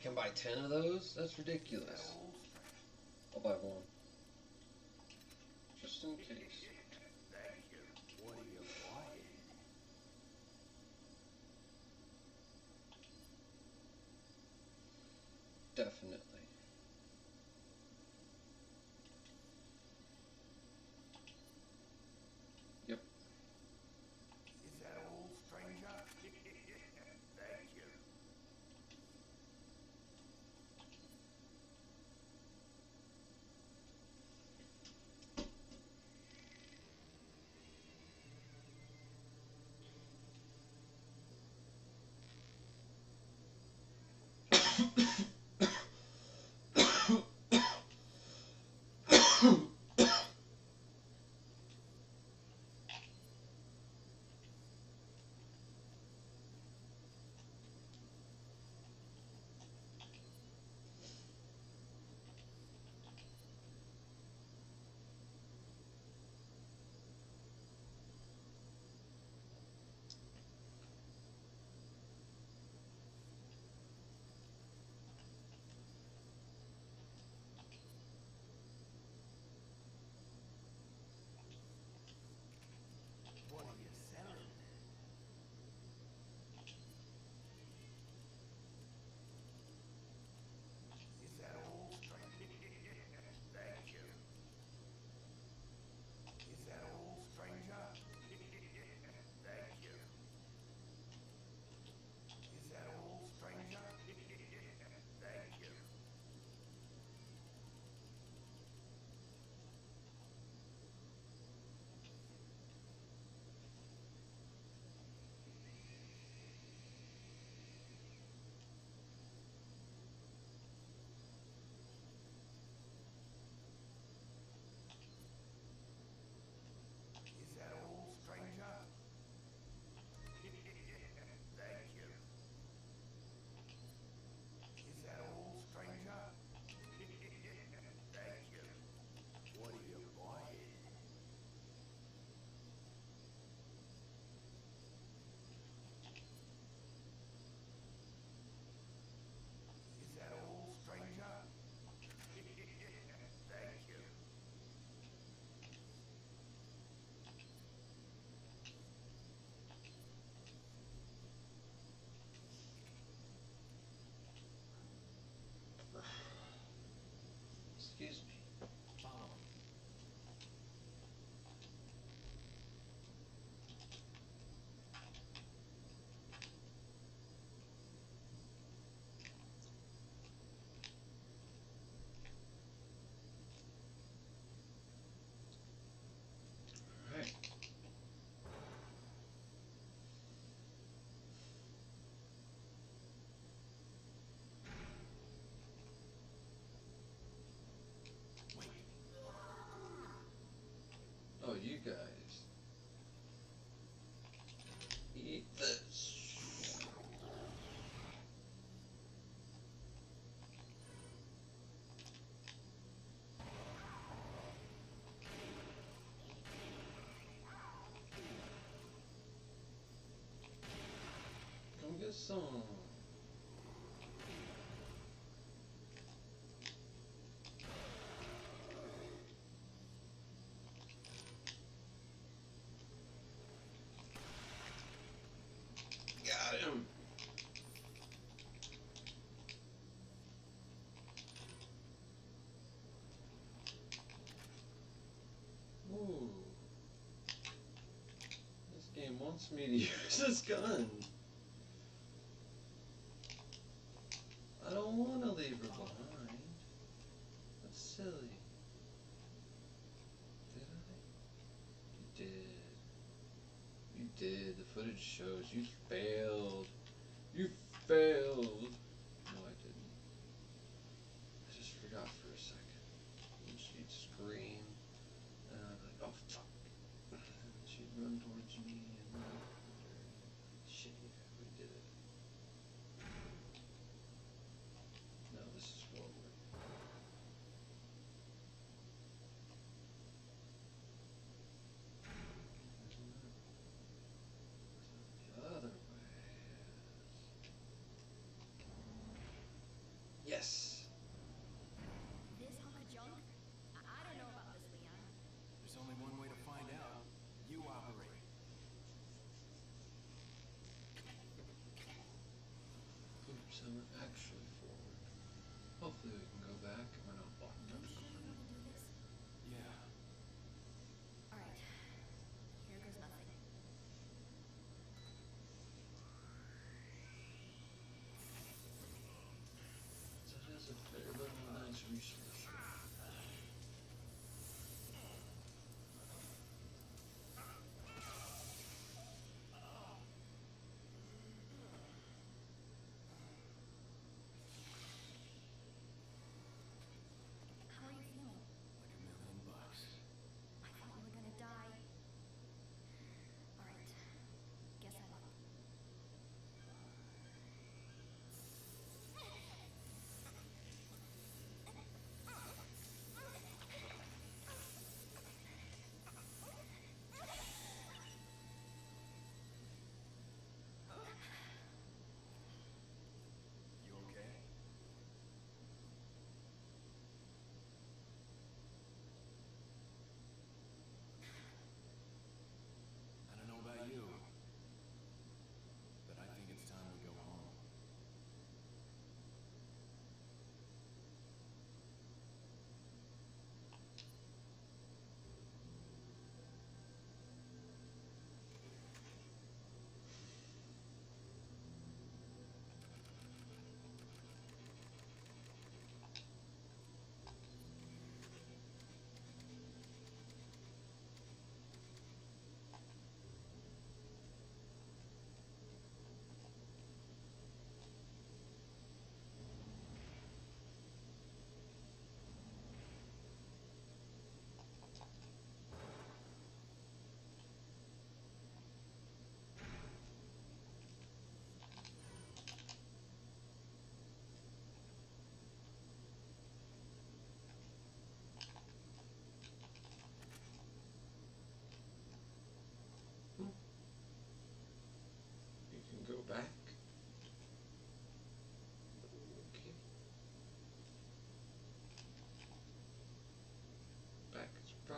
can buy 10 of those? That's ridiculous. I'll buy one. Just in case. Thank you. What are you buying? Definitely. Yep. Is that all, stranger? Thank you. What are you selling? Is that all, stranger? Thank you. Is that all, stranger? Thank you. Is that all, stranger? Thank you. Is that all, stranger? Thank you. Is that all, stranger? Thank you. What are you buying? Is that all, stranger? Thank you. Excuse me. Follow me. Alright. Wait. Oh, you guys. Eat this. Come get some. Got him. Ooh. This game wants me to use this gun. I don't want to leave her behind. That's silly. Did I? You did. You did. The footage shows you failed. You failed. No, I didn't. I just forgot for a second. And she'd scream. And I'd be like, oh, fuck. And she'd run towards me. And then shit, yeah, we did it. No, this is forward. The other way.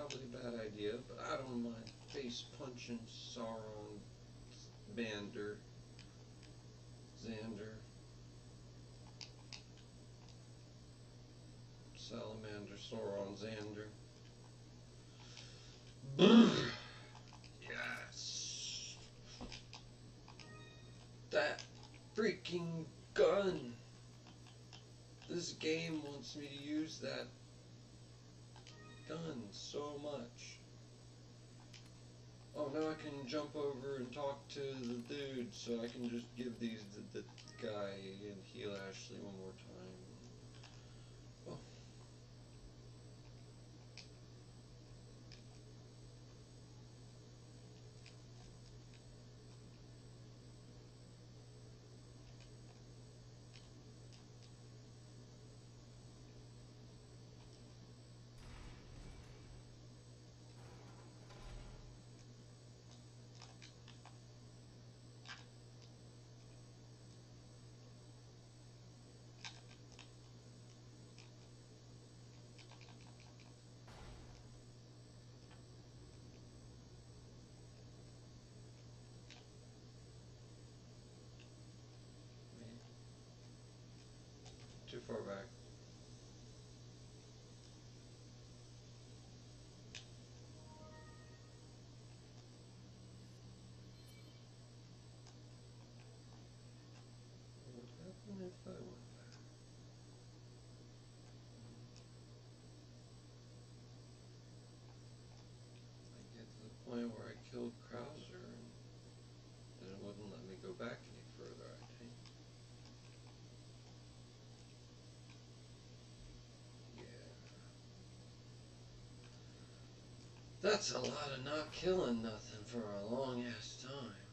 probably a bad idea, but I don't mind face punching Sauron, Xander, Salamander, Sauron, Xander. Yes! That freaking gun! This game wants me to use that gun so much. Oh, now I can jump over and talk to the dude, so I can just give these to the guy and heal Ashley one more time. Oh. Too far back. What would happen if I went back? I get to the point where I killed Krauser and it wouldn't let me go back any further, I think. Yeah. That's a lot of not killing nothing for a long ass time.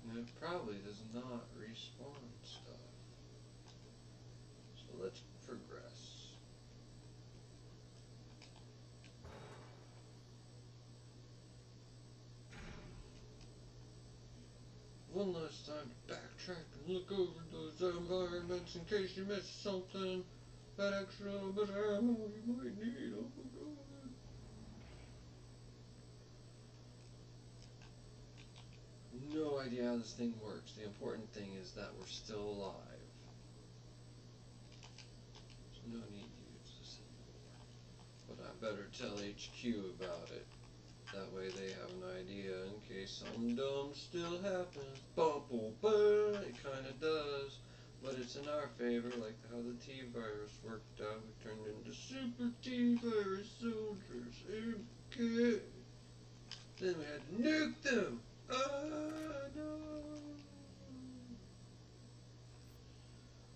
And it probably does not respawn stuff. So let's progress. One last time to backtrack and look over those environments in case you missed something. That extra little bit of ammo you might need. Oh my god. No idea how this thing works. The important thing is that we're still alive. There's no need to use this anymore. But I better tell HQ about it. That way they have an idea in case something dumb still happens. Bum, bum, bum. It kinda does. But it's in our favor, like how the T-virus worked out. We turned into super T-virus soldiers. Okay. Then we had to nuke them. No.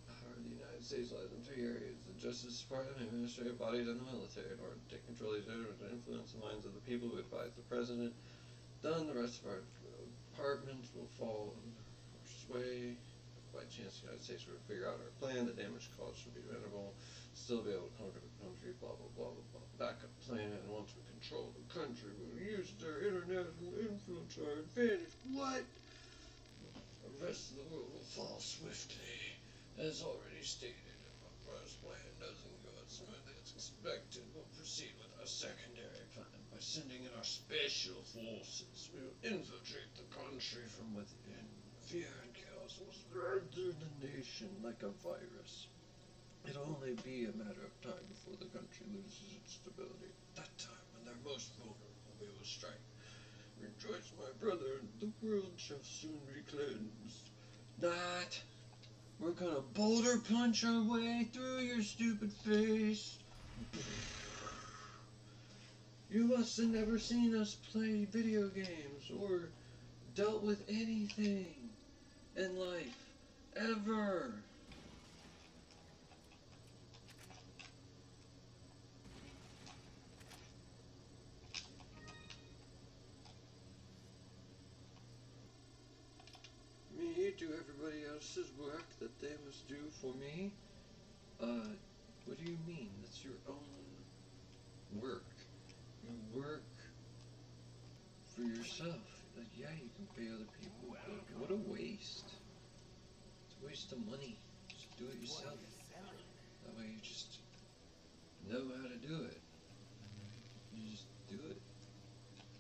Power of the United States lies in three areas: the Justice Department, administrative bodies, and the military. In order to take control of these areas and influence the minds of the people who advise the president, then the rest of our departments will fall under our sway. If by chance the United States were to figure out our plan, the damage caused should be minimal, still be able to conquer the country, blah blah blah blah blah. Backup plan, and once we control the country, we'll use their international influence to our advantage. What? The rest of the world will fall swiftly. As already stated, if our first plan doesn't go as smoothly as expected, we'll proceed with our secondary plan. By sending in our special forces, we will infiltrate the country from within. Fear and chaos will spread through the nation like a virus. It'll only be a matter of time before the country loses its stability. At that time, when they're most vulnerable, we will strike. Rejoice, my brother, the world shall soon be cleansed. Not. We're gonna boulder punch our way through your stupid face. You must have never seen us play video games or dealt with anything in life, ever. Me do everybody else's work that they must do for me? What do you mean? That's your own work. You work for yourself. Like, yeah, you can pay other people, but what a waste. It's a waste of money. Just do it What yourself. are you selling? That way you just know how to do it. You just do it,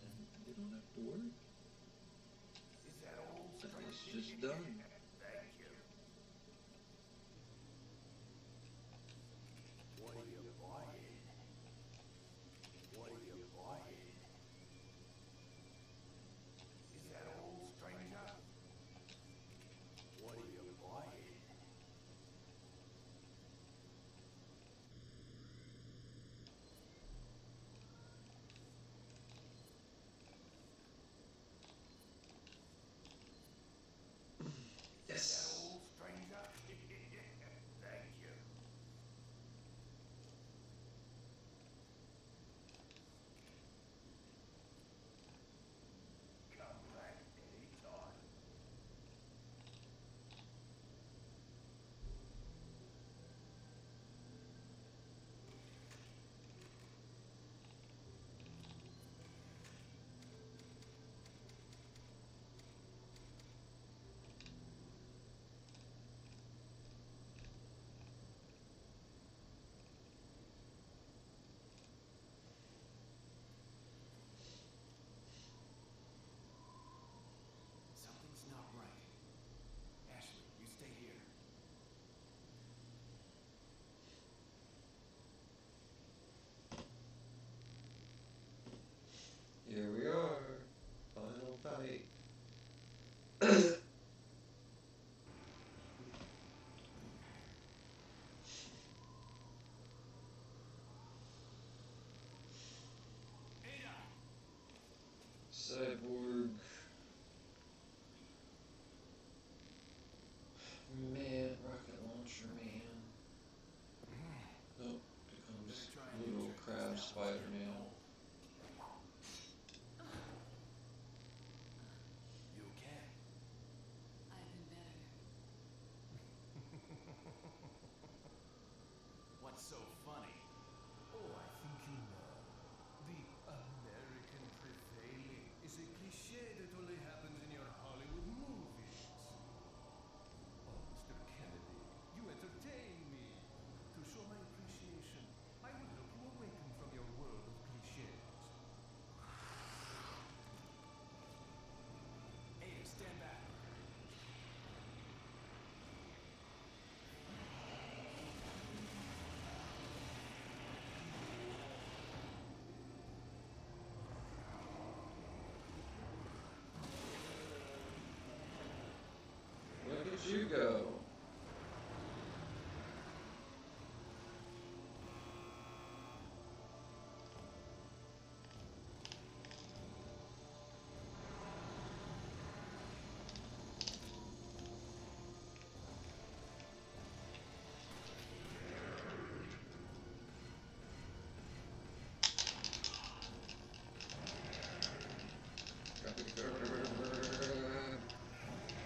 and you don't have to worry. Is that all, And stranger? it's just done. Thank you. What are you buying? What are you buying? Is that all, stranger? What are you buying? Is that Yes. all, stranger? Thank you. Come back anytime. Something's not right. Ashley, you stay here. Here we are. Final fight. Ada! Cyborg. Man, rocket launcher man. Oh, becomes little crab spider man. You okay? I've been better. What's so funny? Oh, I think you know. The American prevailing is a cliche that only happens in your Hollywood movies. Oh, Mr. Kennedy, you entertain me. To show my appreciation, I will help you awaken from your world of cliches. Ada, stand back. Look at you go.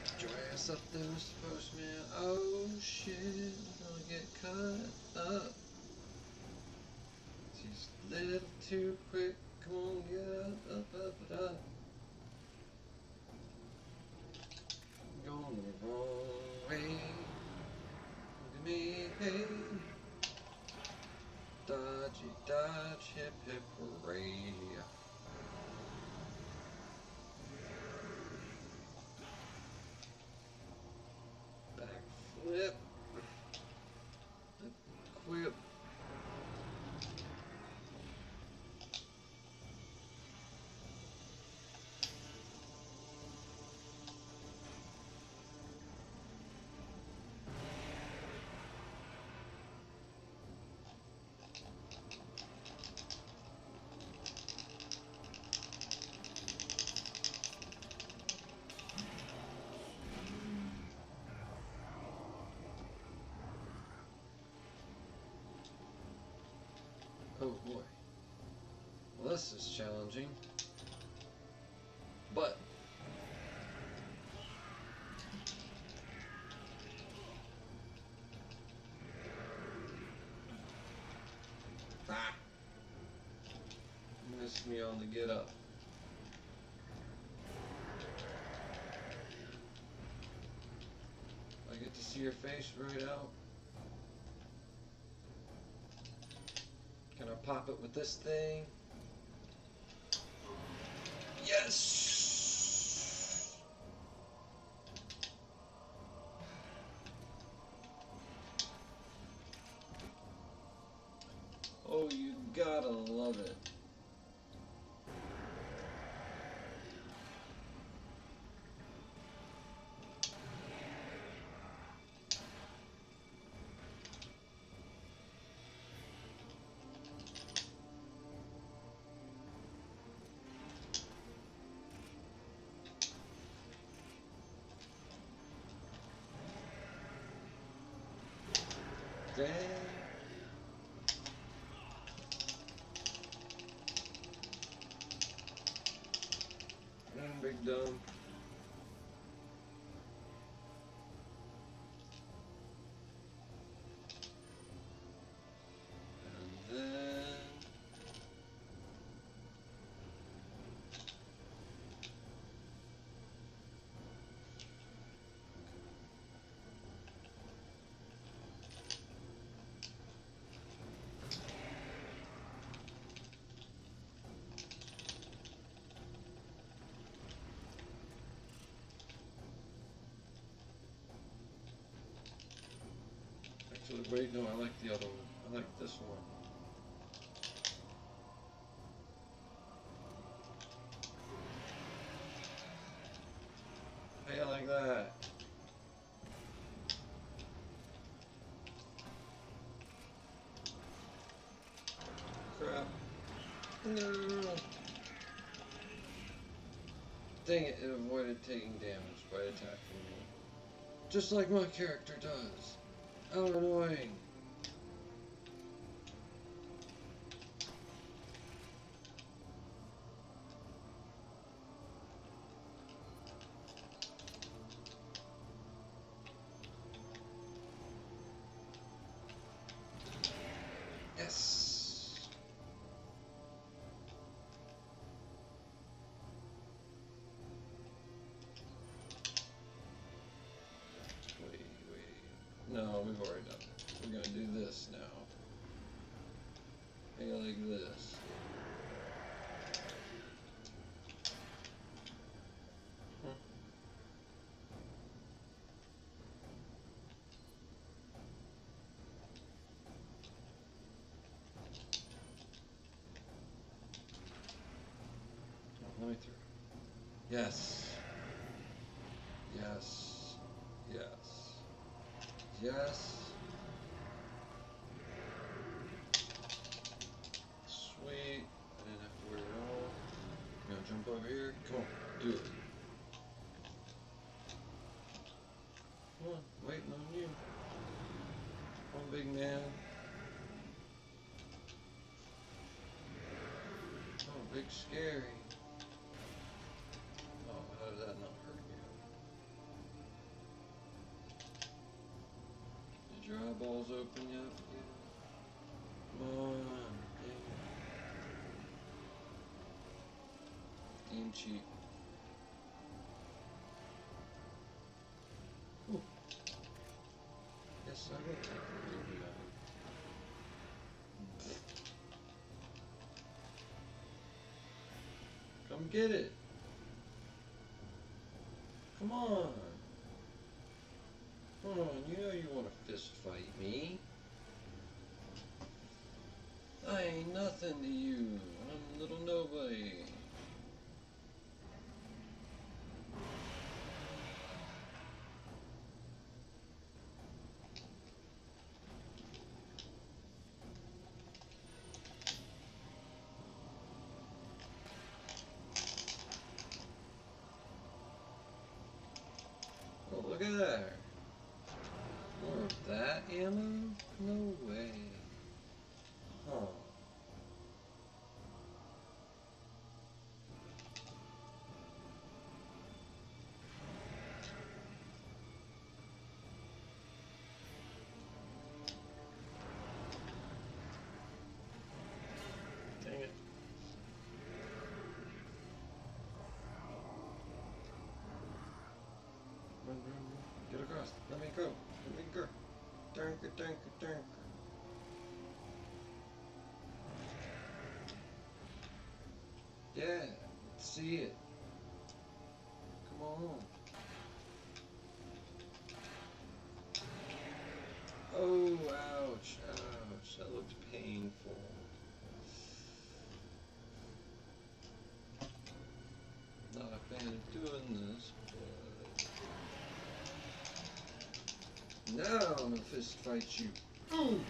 Get your ass up there, Mr. Postman. Oh shit, we're gonna get cut up. She's a little too quick. Come on, get up. Going the wrong way. Look at me, hey. Dodgy, dodge, hip, hip, hooray. Backflip. Quip. Oh boy. Well, this is challenging. But missed me on the get up. I get to see your face right out. pop it with this thing. Yes! Oh, you gotta love it. Dang. Big dumb. And then actually, wait, no, I like the other one. I like this one. Hey, I like that. Crap. No. Dang it, it avoided taking damage by attacking me. Just like my character does. How annoying. Yes. Wait. No, we've already done it. We're gonna do this now. Hey, like this. Let me through. Yes. Yes. Yes. Yes. Sweet. I didn't have to worry at all. I'm gonna jump over here. Come on, do it. Come on, waiting on you. Come on, big man. Oh, big scary. Oh, how did that not hurt you? Did your eyeballs open yet? Come on. Game cheat. Ooh. Yes, I will take the baby out. Come get it. Come on. Come on, you know you want to fist fight me. I ain't nothing to you. I'm little nobody. Oh, look at that. More of that ammo? No way. Huh. Dang it. Run. Get across. Let me go. Let me go. Dunk it. Yeah, let's see it. Come on. Oh, ouch, ouch. That looked painful. Not a fan of doing this, but now I'm gonna fist fight you. Ooh.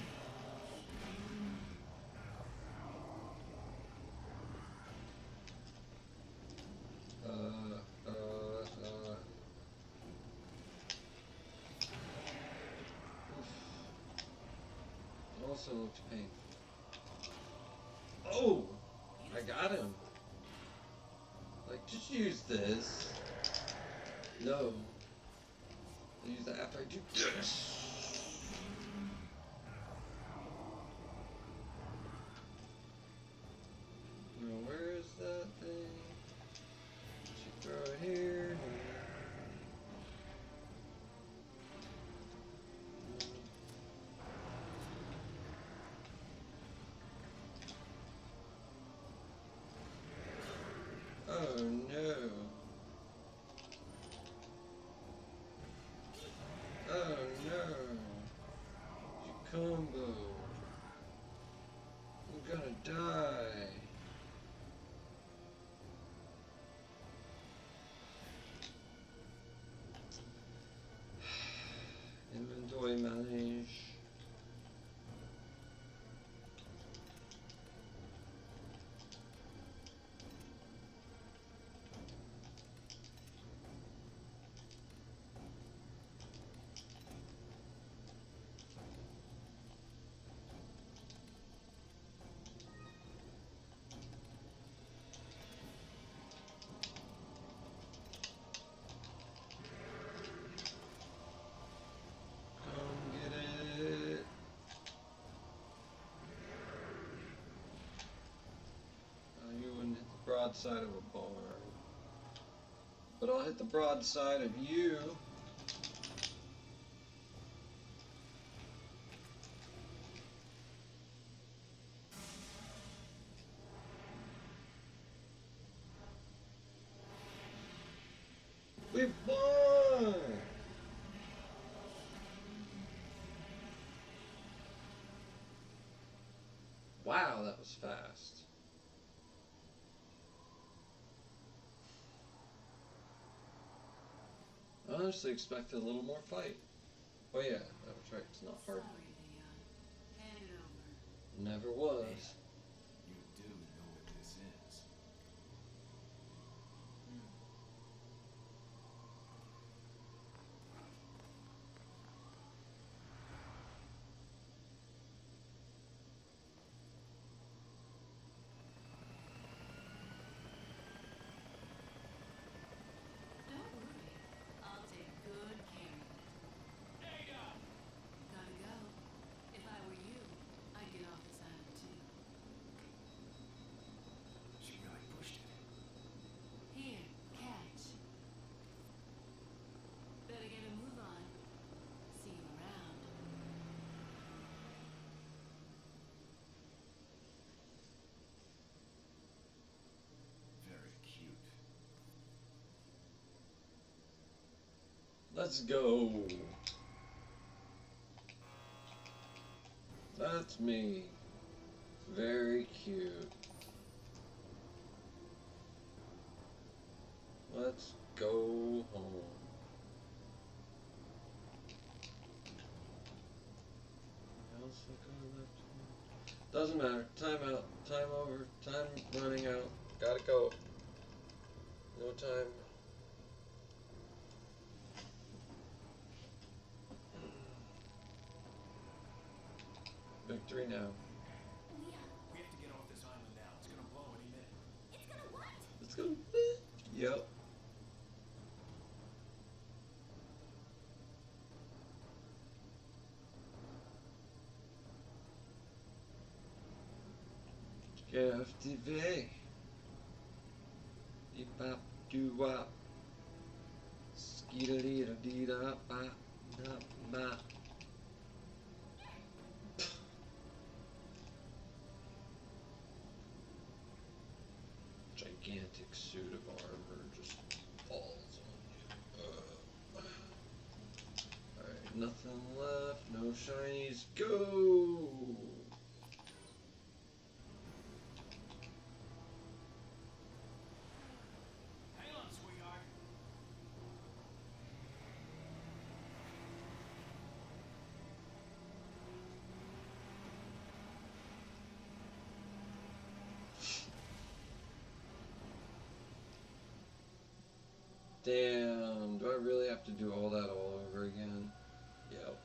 It also looked painful. Oh! I got him. Like, just use this. No. I use that after I do this. Now, where is that thing? Should throw it here. Oh no. Oh no. You combo. I'm gonna die. Inventory manage. Come get it. You wouldn't hit the broadside of a barn. But I'll hit the broadside of you. We won! Wow, that was fast. I honestly expected a little more fight. Oh yeah, that was right. It's not hard. Sorry, Leon. Hand it over. Never was. You do know what this is. Don't worry. I'll take good care of it. Ada! Gotta go. If I were you, I'd get off this island too. She really pushed it. Here, catch. Better get a move on. See you around. Very cute. Let's go. That's me. Very cute. Let's go home. Else I could have left. Doesn't matter. Time out. Time over. Time running out. Gotta go. No time. Victory now. We have to get off this island now. It's gonna blow any minute. It's gonna what? Let's go. Yep. KFTV. Dee bop doo wop. Skeedity da dee da bop da bop. Thank gigantic suit of armor just falls on you. Alright, nothing left, no shinies, go! Hang on, sweetheart. Damn, do I really have to do all that all over again? Yep.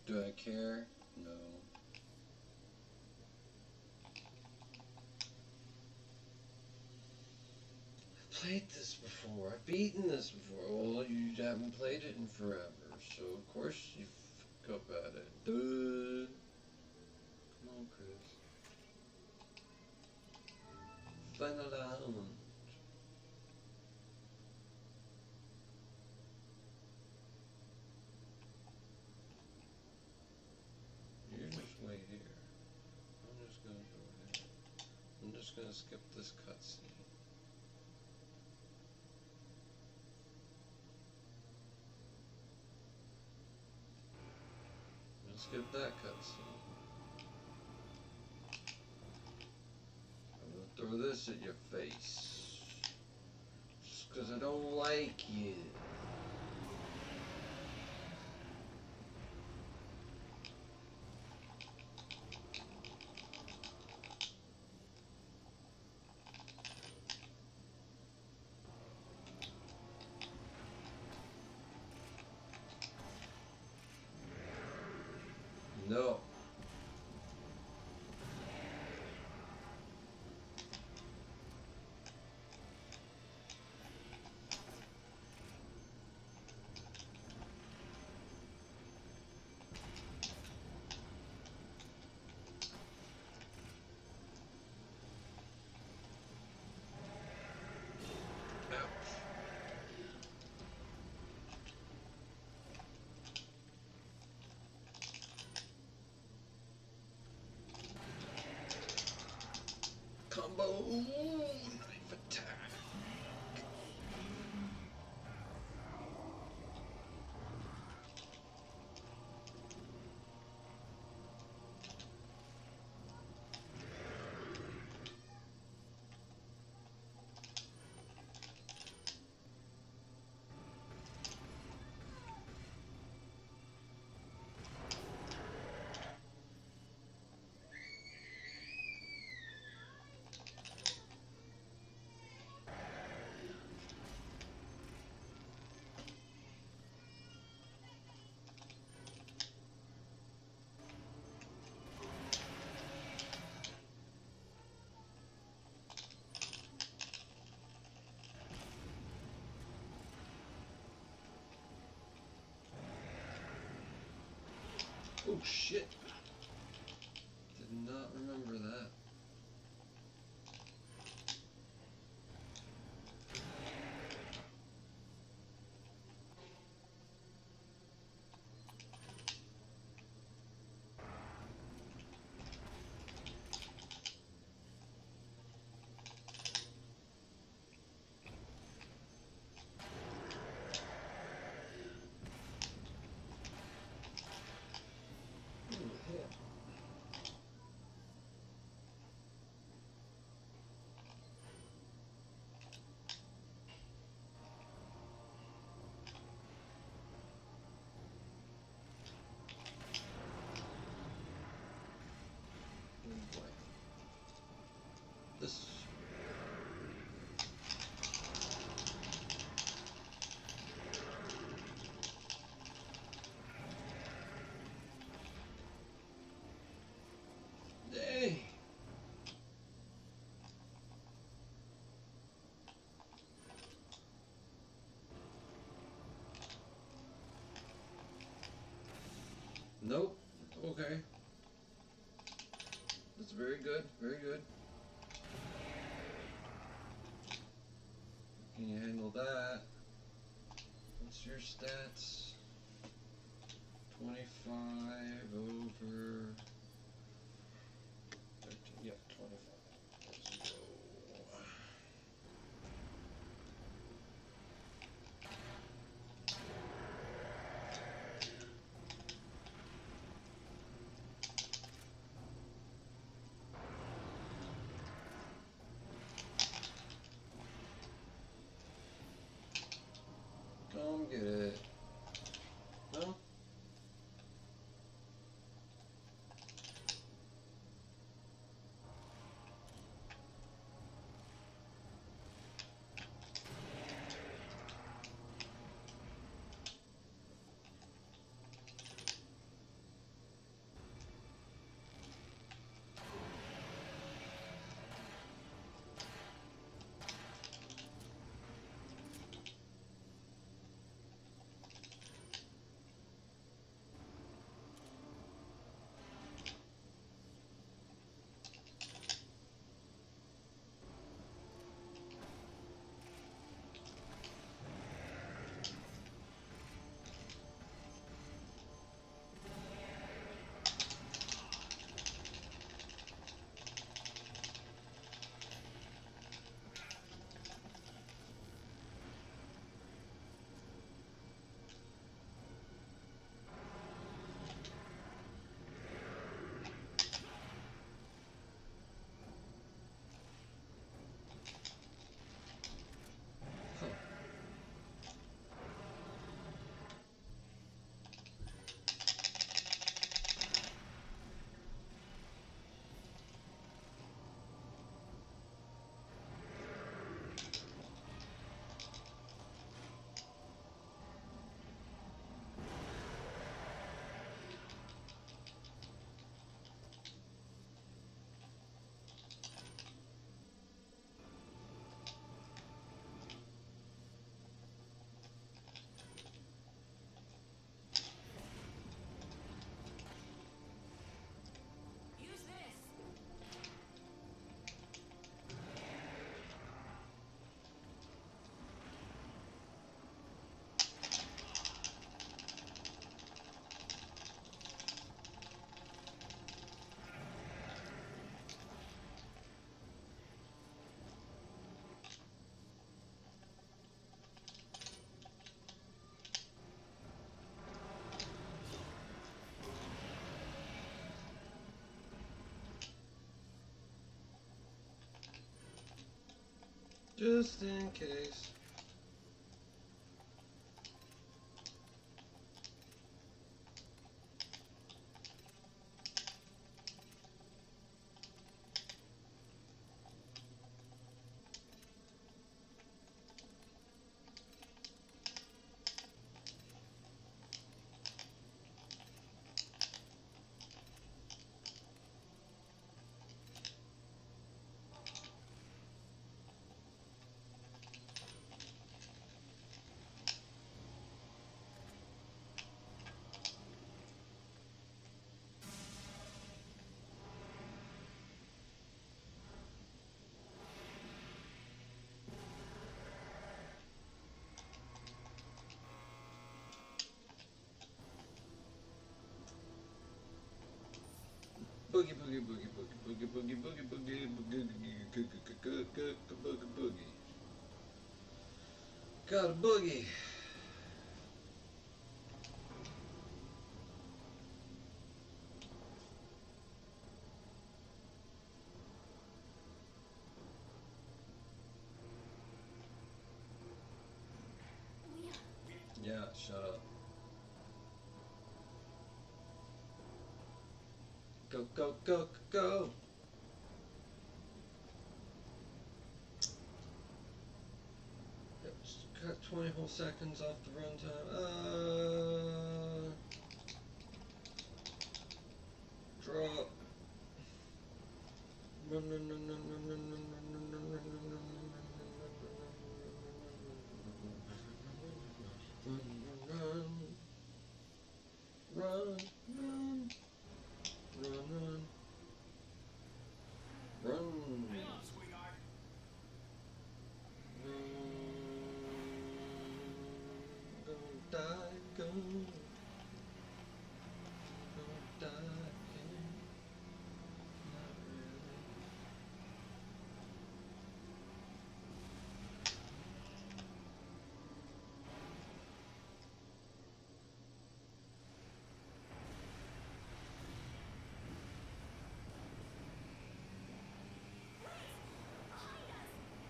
Do I care? No. I've played this before. I've beaten this before. Well, you haven't played it in forever, so of course you fuck up at it. Duh. Come on, Chris. Final island. You just wait here. I'm just gonna go ahead. I'm just gonna skip this cutscene. Let's skip that cutscene. I'm gonna throw this at your face. Just 'cause I don't like you. No. Ouch. Combo knife attack. Oh shit. Did not remember that. This. Dang. Nope. Okay. That's very good. Very good. Can you handle that? What's your stats? 25 over 13. Yep, 25. Let's go. don't get it. No? Use this. Just in case. Boogie boogie boogie boogie boogie boogie boogie boogie boogie boogie boogie. Got a boogie. Yeah, shut up. Go, go, go, go! Yep, just cut 20 whole seconds off the runtime. Drop. Run, run, run, run, run, run, run, run, run, run, run, run, run, run, run. Hang on, sweetheart. Go die, go die. Not really.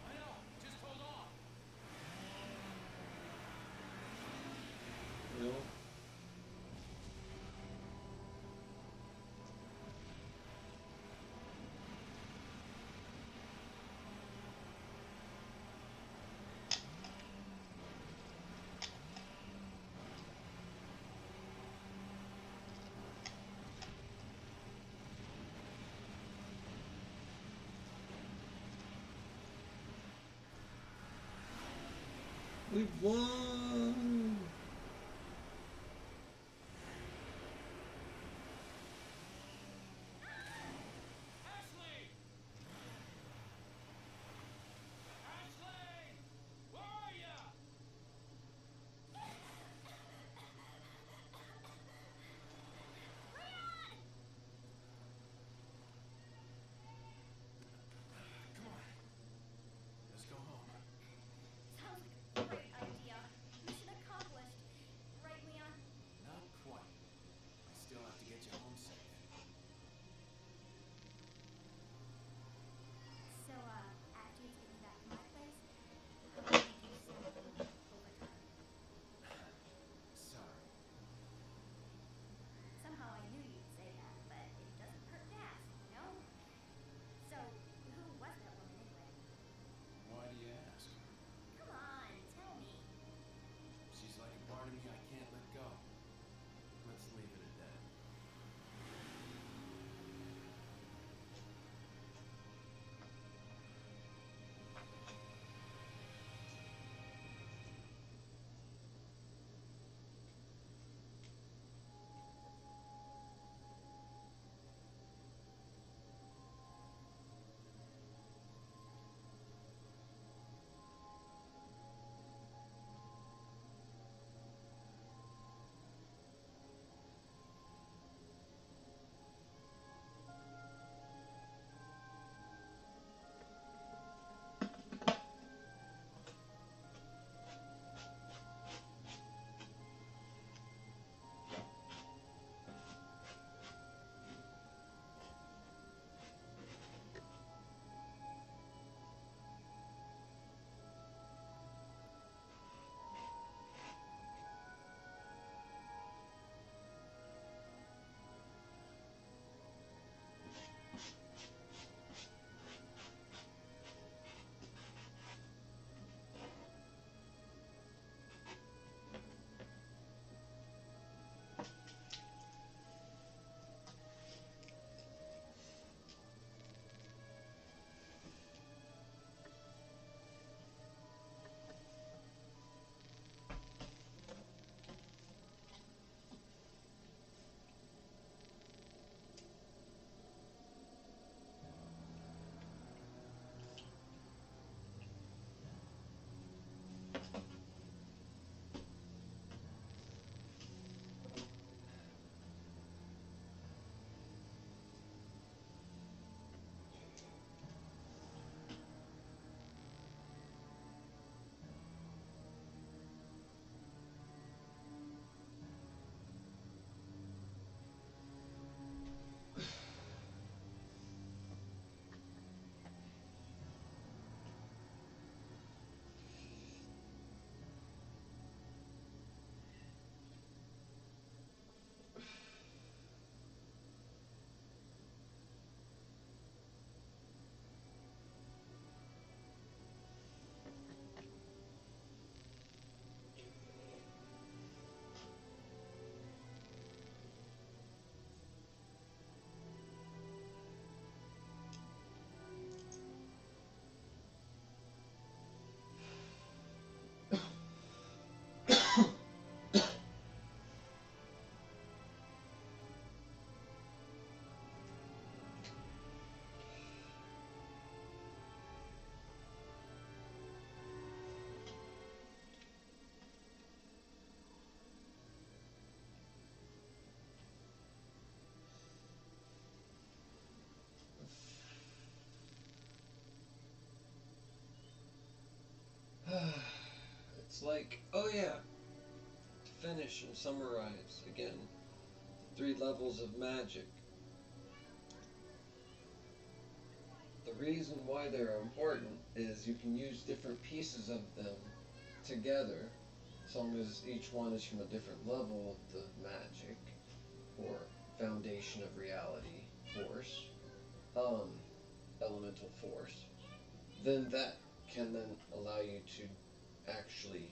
I know. Just hold on. We won! Ashley! Ashley! Where are ya? Come on. Let's go home. Sounds like a great idea. Mission accomplished. Right, Leon? Not quite. I still have to get you home safe. So, after you take me back to my place, I'll make you some overtime. Sorry. Somehow I knew you'd say that, but it doesn't hurt to ask, you know? So, who was that woman anyway? Why do you ask? Come on, tell me. She's like a part of me I can't let go. Let's leave it at that. It's like, oh yeah, to finish and summarize again, 3 levels of magic. The reason why they're important is you can use different pieces of them together, as long as each one is from a different level of the magic or foundation of reality force, um, elemental force. Then that can then allow you to actually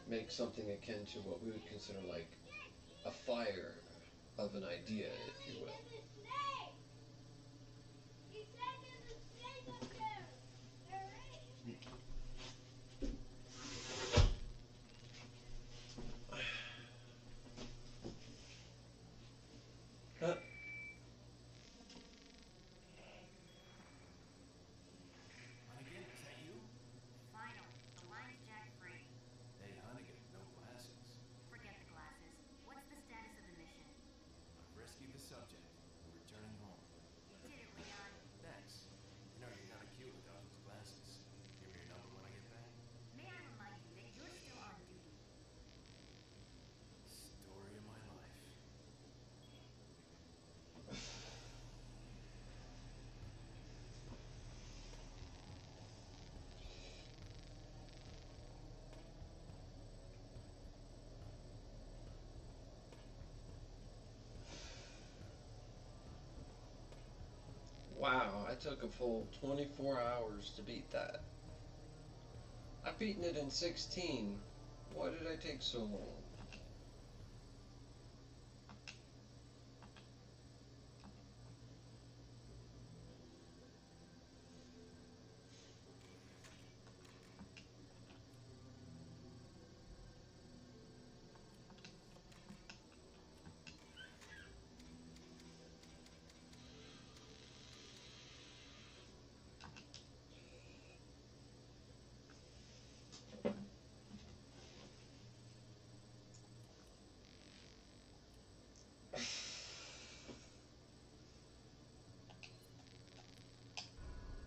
make something akin to what we would consider like a fire of an idea, if you will. took a full 24 hours to beat that. I've beaten it in 16. Why did I take so long?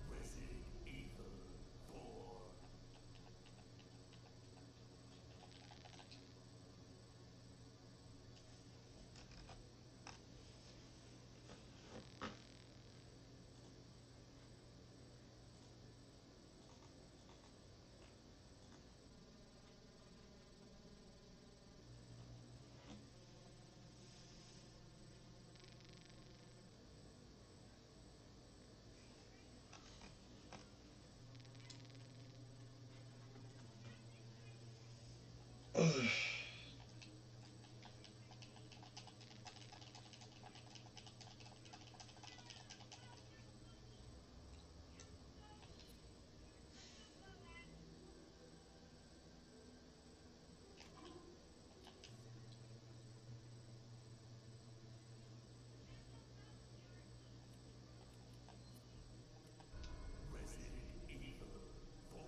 Resident Evil 4. Resident Evil 4.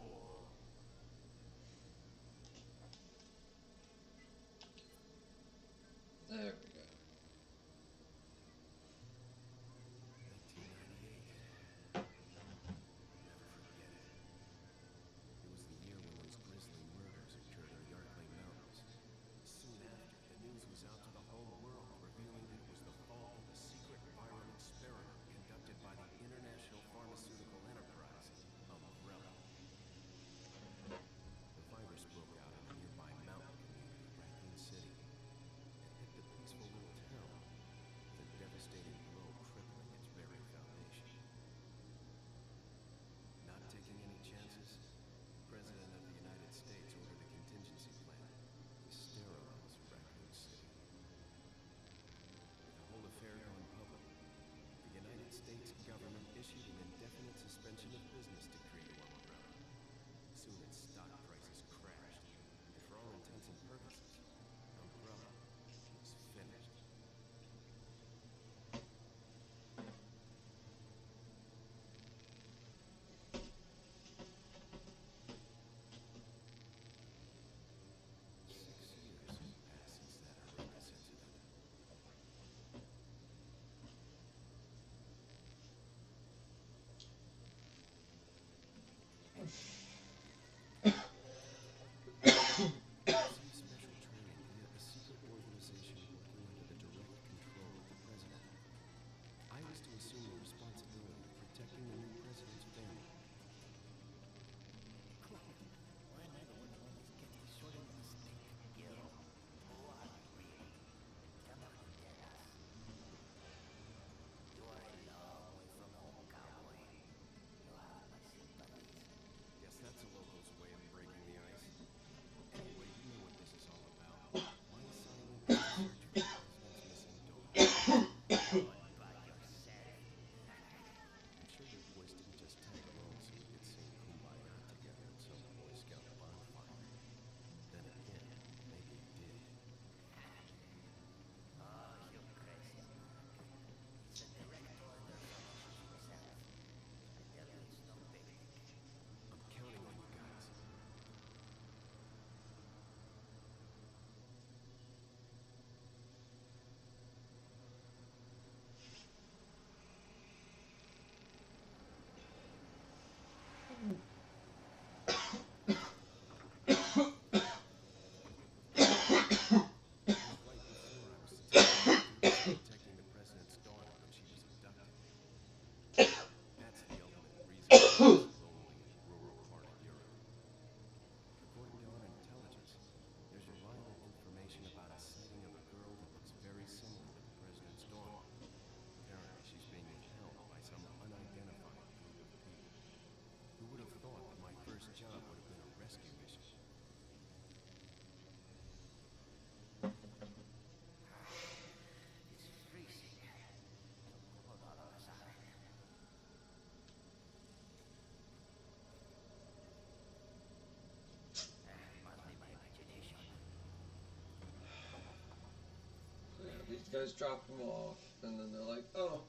guys drop them off, and then they're like, "Oh,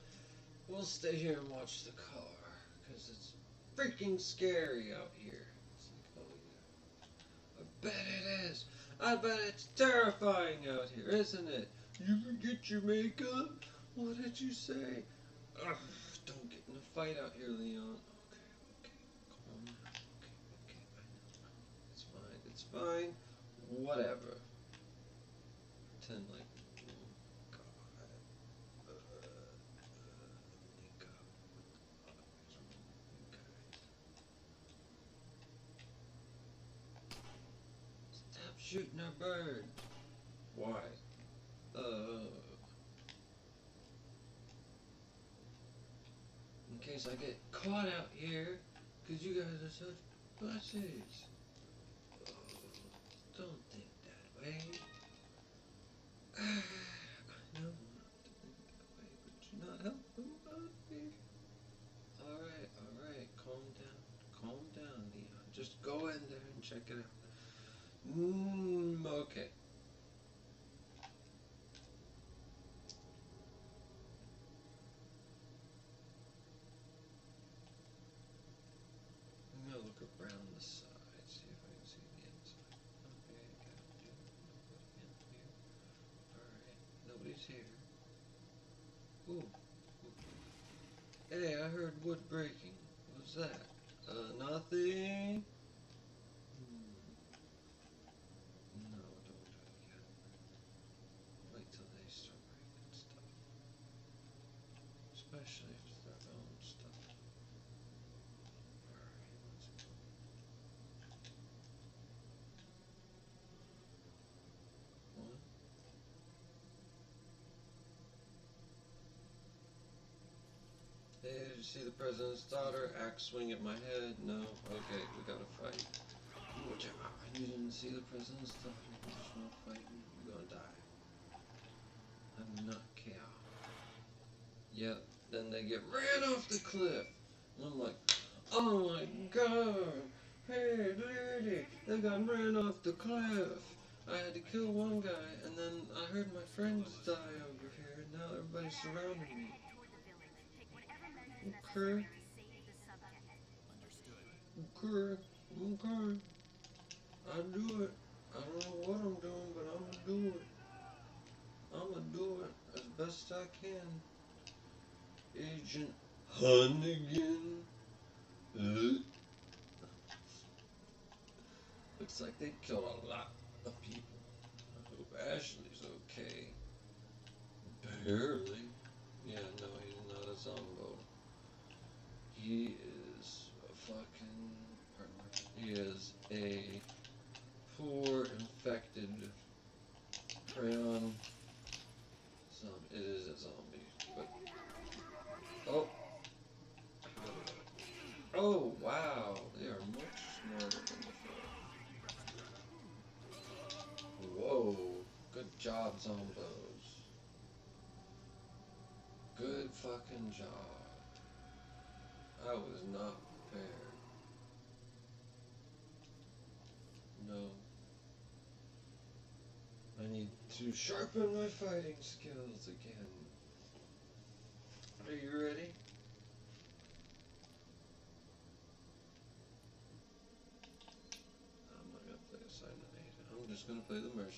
we'll stay here and watch the car, because it's freaking scary out here." It's like, oh yeah, I bet it is. I bet it's terrifying out here, isn't it? You forget your makeup? What did you say? Ugh, don't get in a fight out here, Leon. Okay, calm down. Okay, I know. It's fine, it's fine. Whatever. Pretend like, oh God. Makeup. What the fuck is wrong with you guys? Stop shooting our bird. Why? In case I get caught out here, because you guys are such buses. Oh, don't think that way. I know not to think that way, but you're not helping me. Alright, calm down, Leon. Just go in there and check it out. Okay. I'm gonna look around the side, see if I can see the inside. Okay, got nobody in here. Alright, nobody's here. Ooh. Hey, I heard wood breaking. What's that? Nothing? No, don't do it yet. Wait till they start breaking stuff. Especially if it's their own stuff. Alright, let's go. One. Hey, did you see the president's daughter? Axe swing at my head? No? Okay, we gotta fight. You didn't see the president's daughter. There's no fighting. You're gonna die. I'm not care. Yep, then they get ran off the cliff. And I'm like, oh my god. Hey, lady, they got ran off the cliff. I had to kill one guy, and then I heard my friends die over here, and now everybody's surrounding me. Okay. Understood. Okay. I do it. I don't know what I'm doing, but I'm gonna do it. I'm gonna do it as best I can. Agent Hunnigan. Looks like they killed a lot of people. I hope Ashley's okay. Barely. Yeah, no, he's not a zombo. He is a fucking... He is a poor, infected crayon zombie. It is a zombie, but... Oh! Oh, wow! They are much smarter than before. Whoa! Good job, zombos. Good fucking job. I was not prepared. No. I need to sharpen my fighting skills again. Are you ready? I'm not gonna play a silent agent. I'm just gonna play the mercenaries.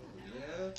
Oh, yeah?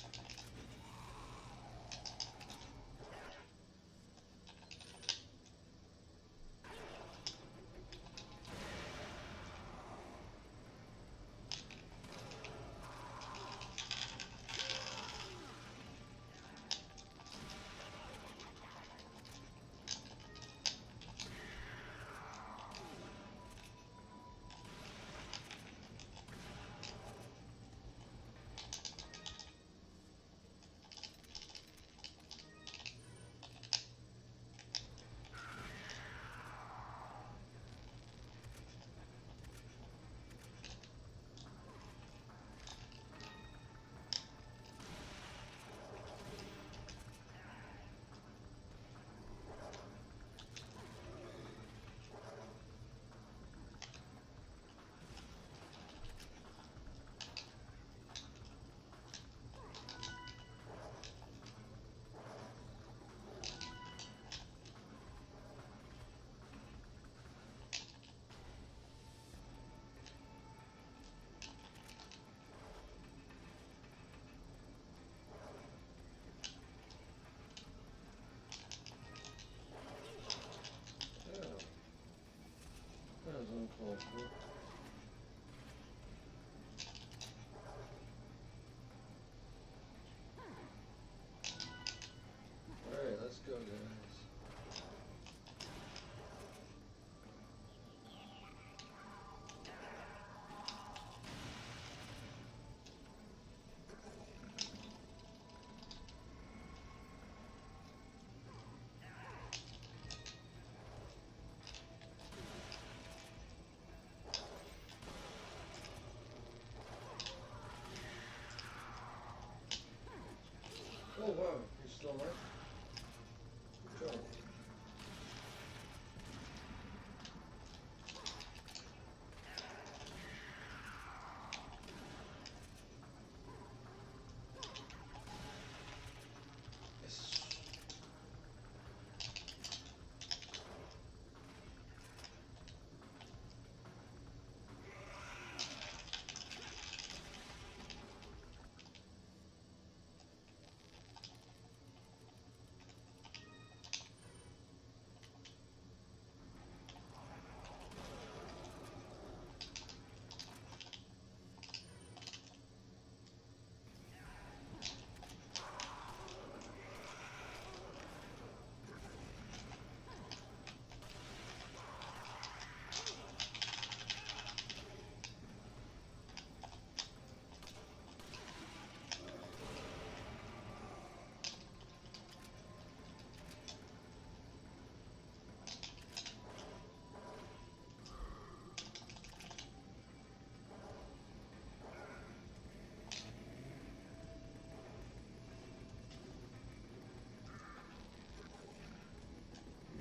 Oh wow, you're still alive? Good job. Yes.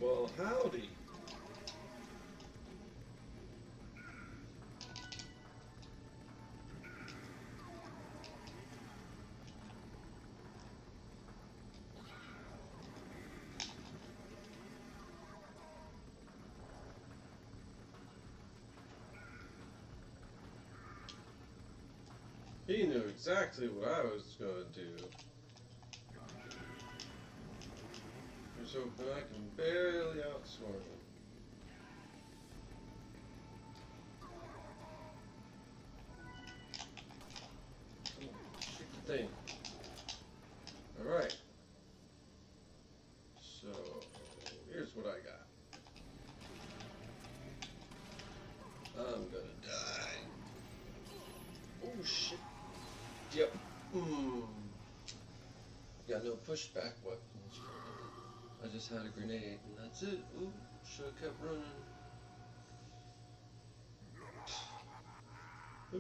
Well, howdy. He knew exactly what I was going to do. He's hoping I can barely outsmart him. Come on, shoot the thing. Alright. So, here's what I got. I'm gonna die. Oh shit. Yep. Got no pushback weapons. I just had a grenade and that's it. Ooh, should have kept running. No.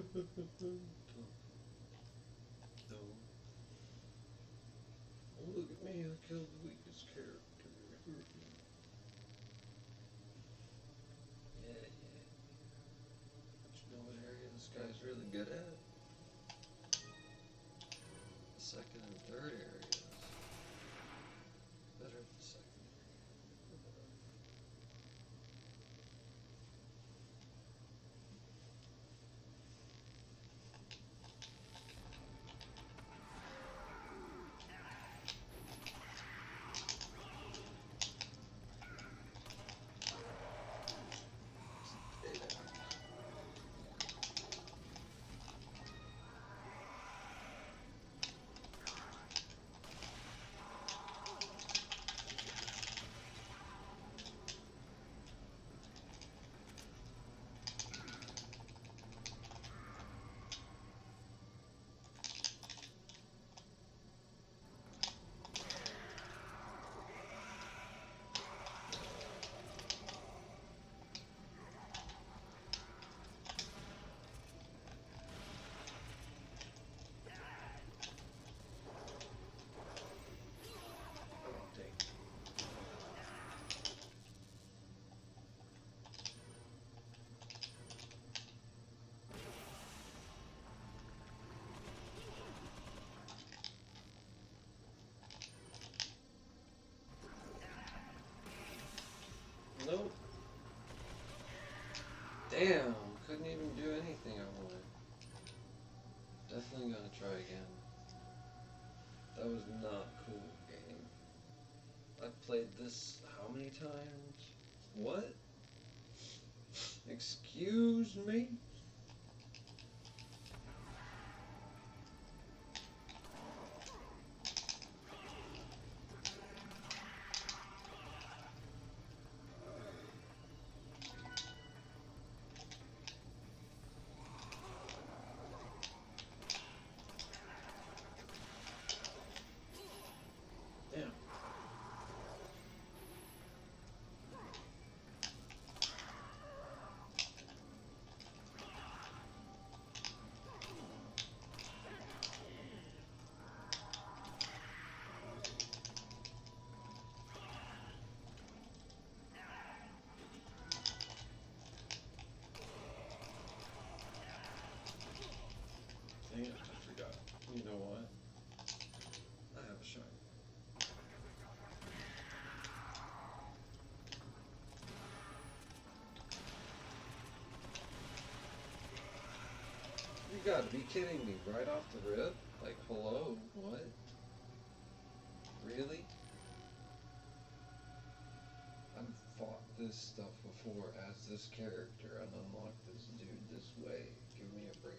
Oh, look at me, I killed the weakest character. Yeah. But you know what area this guy's really good at? The second and third areas. Better at the second area. Nope. Damn, couldn't even do anything I wanted. Definitely gonna try again. That was not cool, game. I've played this how many times? What? Excuse me? Damn. gotta be kidding me, right off the rip? Like, hello, what? Really? I've fought this stuff before as this character and unlocked this dude this way. Give me a break.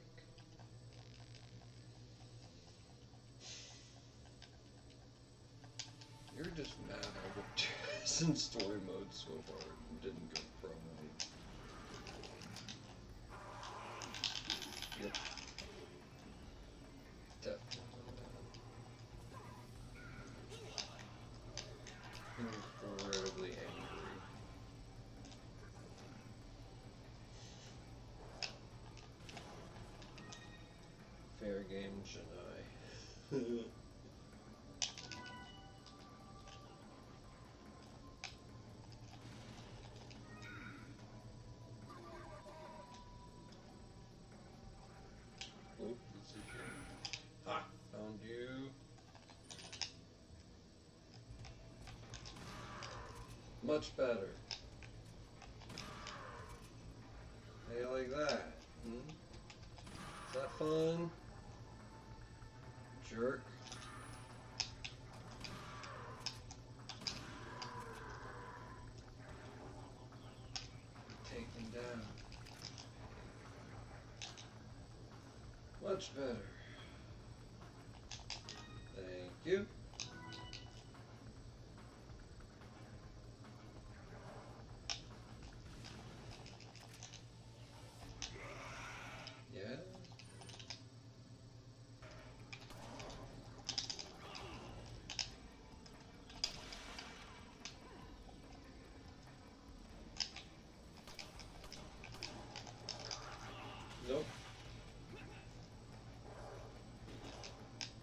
You're just mad I went in story mode so hard and didn't go pro mode. Yep. Definitely mad. Incredibly angry. Fair game, Janai. Oh, this is good. Ha! Found you. Much better. How you like that? Hmm? Is that fun? Jerk. Take them down. Much better. Thank you. Yeah. Nope.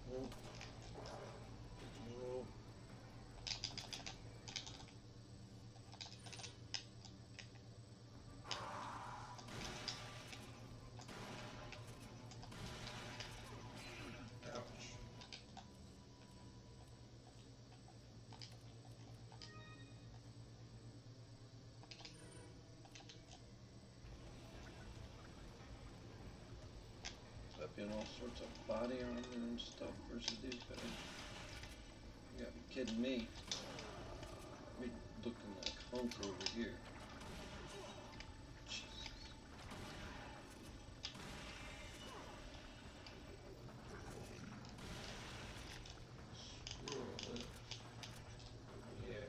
Nope. Nope. Ouch. Up in all sorts of body armor and stuff versus these guys. You gotta be kidding me. Me looking like hunk over here. Jesus. Swirl it. Yeah.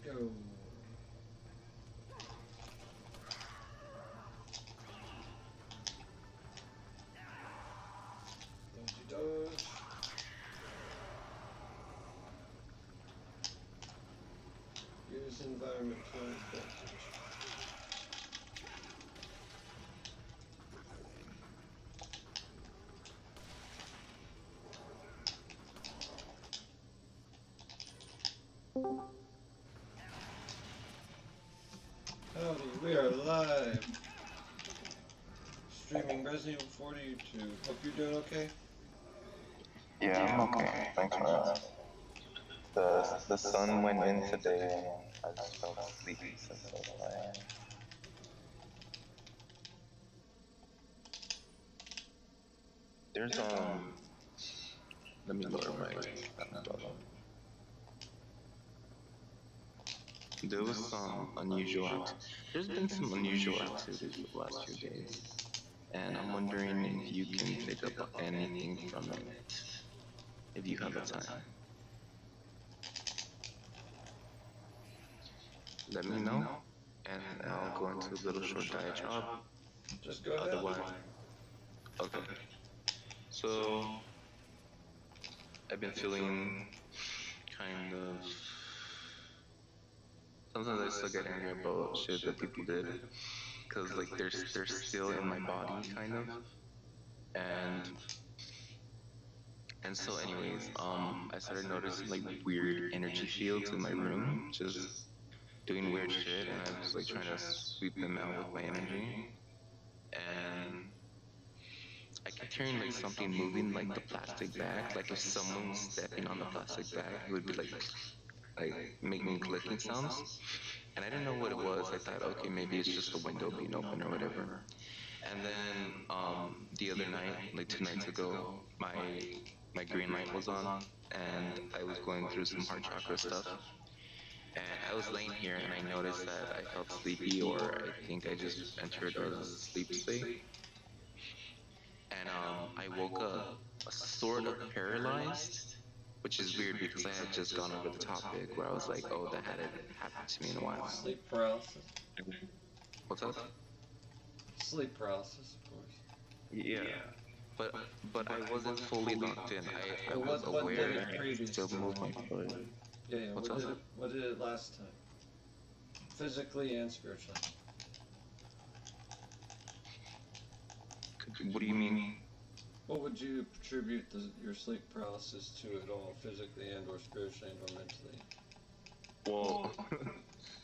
Go. Dodgy dodge. Use environment to our advantage. Howdy, we are live. Streaming Resident Evil 4 to YouTube. Hope you're doing okay. Yeah, I'm okay. Thanks for asking. The sun went in today and I just felt sleepy since I was playing. There's let me lower my sound level. There was some there's been some unusual activity for the last few days, and I'm wondering if you can pick up anything from it, if you have the time. Let me know, and I'll go into a little short diatribe. Just go ahead. Otherwise, okay. So, I've been feeling kind of. Sometimes I still get angry about shit that people did, cause like they're still in my body, kind of, and so anyways, I started noticing like weird energy fields in my room, just doing weird shit, and I was like trying to sweep them out with my energy, and I kept hearing like something moving, like the plastic bag, like if someone was stepping on the plastic bag, it would be like making clicking sounds, and I didn't know what it was. I thought, okay, maybe it's just the window being open or whatever. And then the other night, like 2 nights ago, my green light was on, and I was going through some heart chakra stuff. And I was laying here, and I noticed that I felt sleepy, or I think I just entered a sleep state. And I woke up sort of paralyzed, which is weird because I had just gone over the topic where I was like, oh, that hadn't happened to me in a while. Sleep paralysis. What's up? Sleep paralysis, of course. Yeah. But I wasn't fully locked in. I was what aware did that it I previous still moved my foot. Yeah, What's what up? did it last time? Physically and spiritually. What do you mean? What would you attribute your sleep paralysis to at all, physically and or spiritually and or mentally? Well,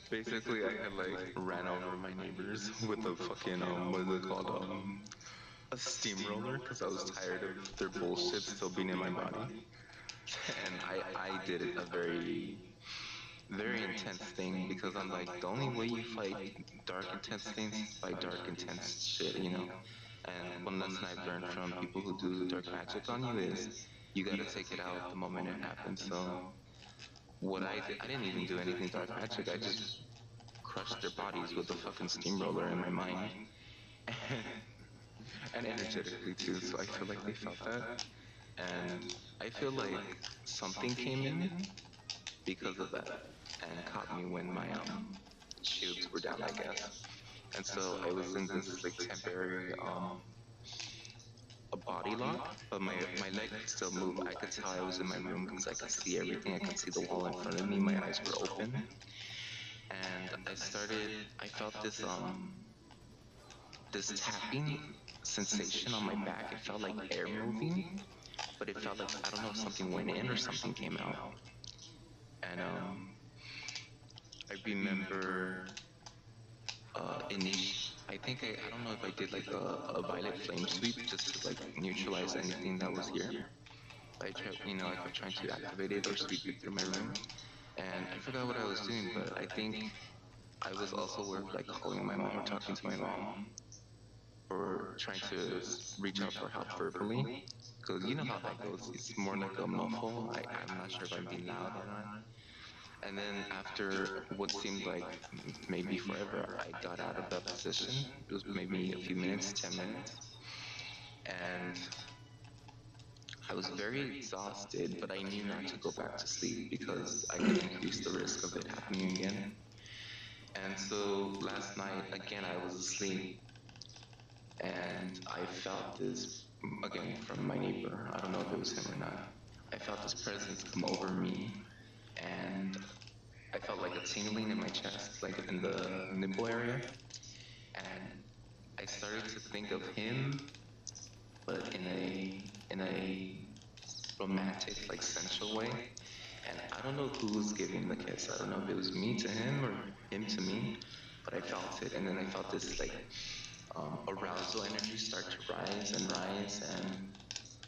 basically I had like ran over my neighbors with a fucking what is it called, a steamroller, because I was tired of their bullshit still being in my body. And I did a very intense thing, because I'm like, the only way you fight dark intense things is by dark intense shit, you know. And one lesson I've learned from people who do dark magic on you is you gotta take it out the moment it happens. So what I didn't even do anything dark magic. I just crushed their bodies with a fucking steamroller in my mind, and energetically too. So I feel like they felt that, and I feel like something came in because of that and caught me when my shields were down, I guess. And so I was in this like temporary a body lock, but my leg could still move. I could tell I was in my room because I could see everything. I could see the wall in front of me. My eyes were open, and I felt this tapping sensation on my back. It felt like air moving, but it felt like, I don't know if something went in or something came out. And I remember I think I don't know if I did like a violet flame sweep just to like neutralize anything that was here. I tried, I kept trying to activate it or sweep it through my room, and I forgot what I was doing, but I think I was also like calling my mom or talking to my mom, or trying to reach out for help verbally, because you know how that goes. It's more like a muffle. I'm not sure if I'm being loud or not. And then after what seemed like maybe forever, I got out of that position. It was maybe a few minutes, 10 minutes. And I was very exhausted, but I knew not to go back to sleep because I could increase the risk of it happening again. And so last night, again, I was asleep and I felt this, again, from my neighbor. I don't know if it was him or not. I felt this presence come over me and I felt like a tingling in my chest, like in the nipple area. And I started to think of him, but in a romantic, like sensual way. And I don't know who was giving the kiss. I don't know if it was me to him or him to me, but I felt it. And then I felt this like arousal energy start to rise, and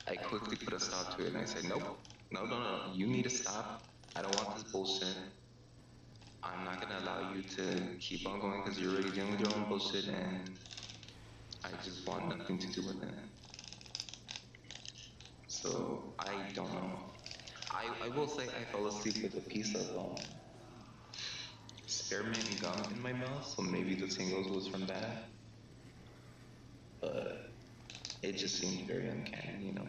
I quickly put a stop to it. And I said, nope, no, you need to stop. I don't want this bullshit. I'm not gonna allow you to keep on going because you're already dealing with your own bullshit, and I just want nothing to do with it. So I don't know. I will say I fell asleep with a piece of spearmint gum in my mouth, so maybe the tingles was from that. But it just seemed very uncanny, you know.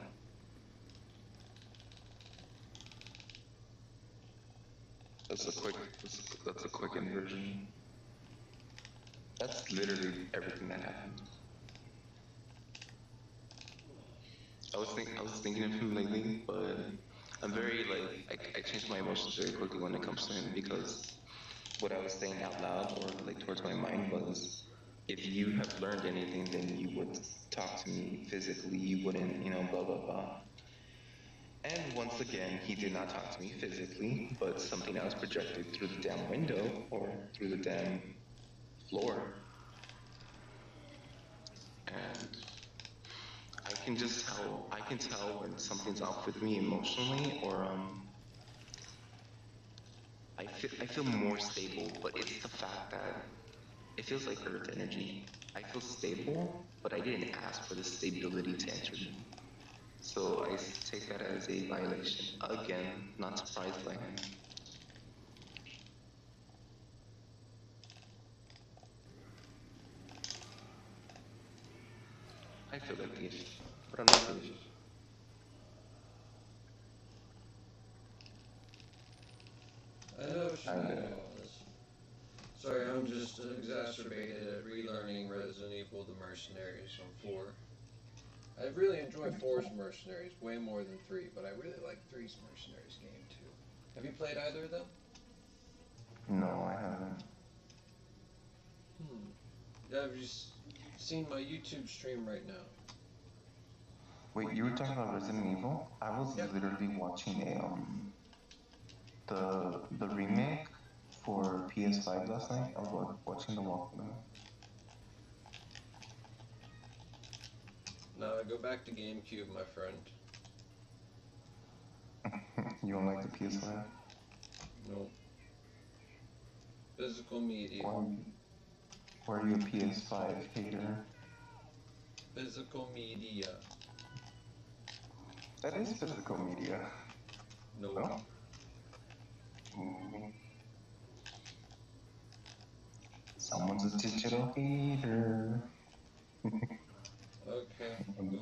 That's a quick inversion. That's literally everything that happened. I was thinking of him lately, but I'm very like I change my emotions very quickly when it comes to him because what I was saying out loud or like towards my mind was, if you have learned anything, then you would talk to me physically. You wouldn't, blah blah blah. And once again, he did not talk to me physically, but something else projected through the damn window or through the damn floor. And I can tell when something's off with me emotionally, or I feel more stable, but it's the fact that it feels like earth energy. I feel stable, but I didn't ask for the stability to enter me. So I take that as a violation. Again, not surprised by him. I feel like the ish, but I'm not the ish. I know what you mean, Wallace. Sorry, I'm just exacerbated at relearning Resident Evil The Mercenaries on 4. I really enjoy 4's Mercenaries way more than 3, but I really like 3's Mercenaries game too. Have you played either of them? No, I haven't. Have you seen my YouTube stream right now? Wait, you were talking about Resident Evil? I was literally watching the remake for PS5 last night. I was watching the walkthrough. No, I go back to GameCube, my friend. You don't like the PS5? Nope. Physical media. Or are you a PS5 hater? Physical media. That is physical media. No. No? Someone's a digital hater. Okay,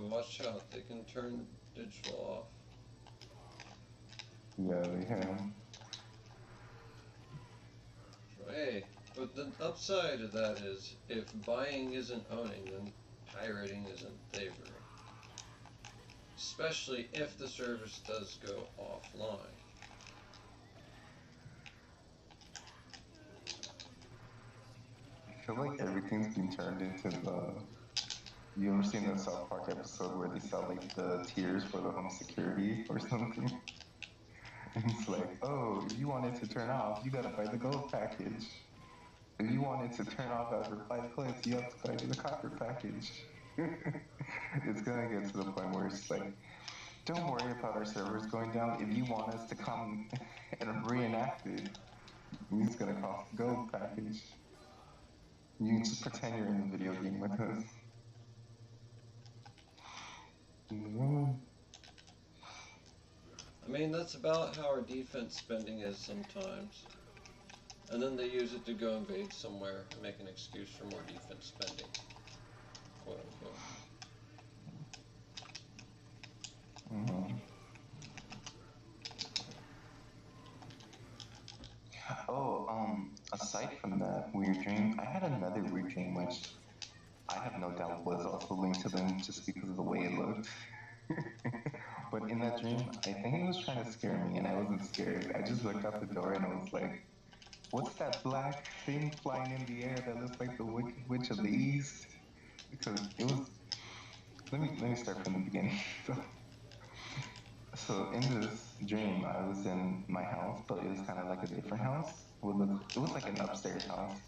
watch out. They can turn digital off. Yeah, they can. Hey, but the upside of that is, if buying isn't owning, then pirating isn't favoring. Especially if the service does go offline. I feel like everything's been turned into the... You ever seen the South Park episode where they sell like the tiers for the home security or something? And it's like, oh, if you want it to turn off, you gotta buy the gold package. If you want it to turn off after 5 clicks, you have to buy the copper package. It's gonna get to the point where it's like, don't worry about our servers going down. If you want us to come and reenact it, it's gonna cost the gold package. You can just pretend you're in the video game with us. I mean, that's about how our defense spending is sometimes. And then they use it to go invade somewhere and make an excuse for more defense spending. Quote unquote. Oh, aside from that weird dream, I had another weird dream, which I have no doubt was also linked to them just because of the way it looked. But in that dream, I think it was trying to scare me, and I wasn't scared. I just looked out the door and I was like, "What's that black thing flying in the air that looks like the Wicked Witch of the East?" Because it was. Let me start from the beginning. So in this dream, I was in my house, but it was kind of like a different house. It was like an upstairs house.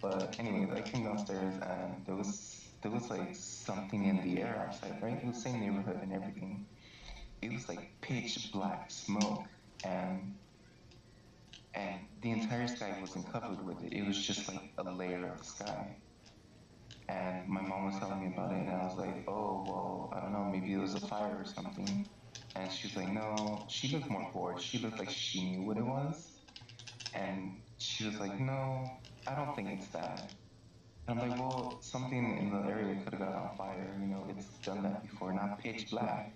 But anyways, I came downstairs and there was like something in the air outside, right? It was the same neighborhood and everything. It was like pitch black smoke, and the entire sky wasn't covered with it. It was just like a layer of the sky. And my mom was telling me about it, and I was like, "Oh, well, I don't know, maybe it was a fire or something." And she was like, "No." She looked more bored. She looked like she knew what it was, and she was like, "No, I don't think it's that." And I'm like, "Well, something in the area could have got on fire. You know, it's done that before, not pitch black."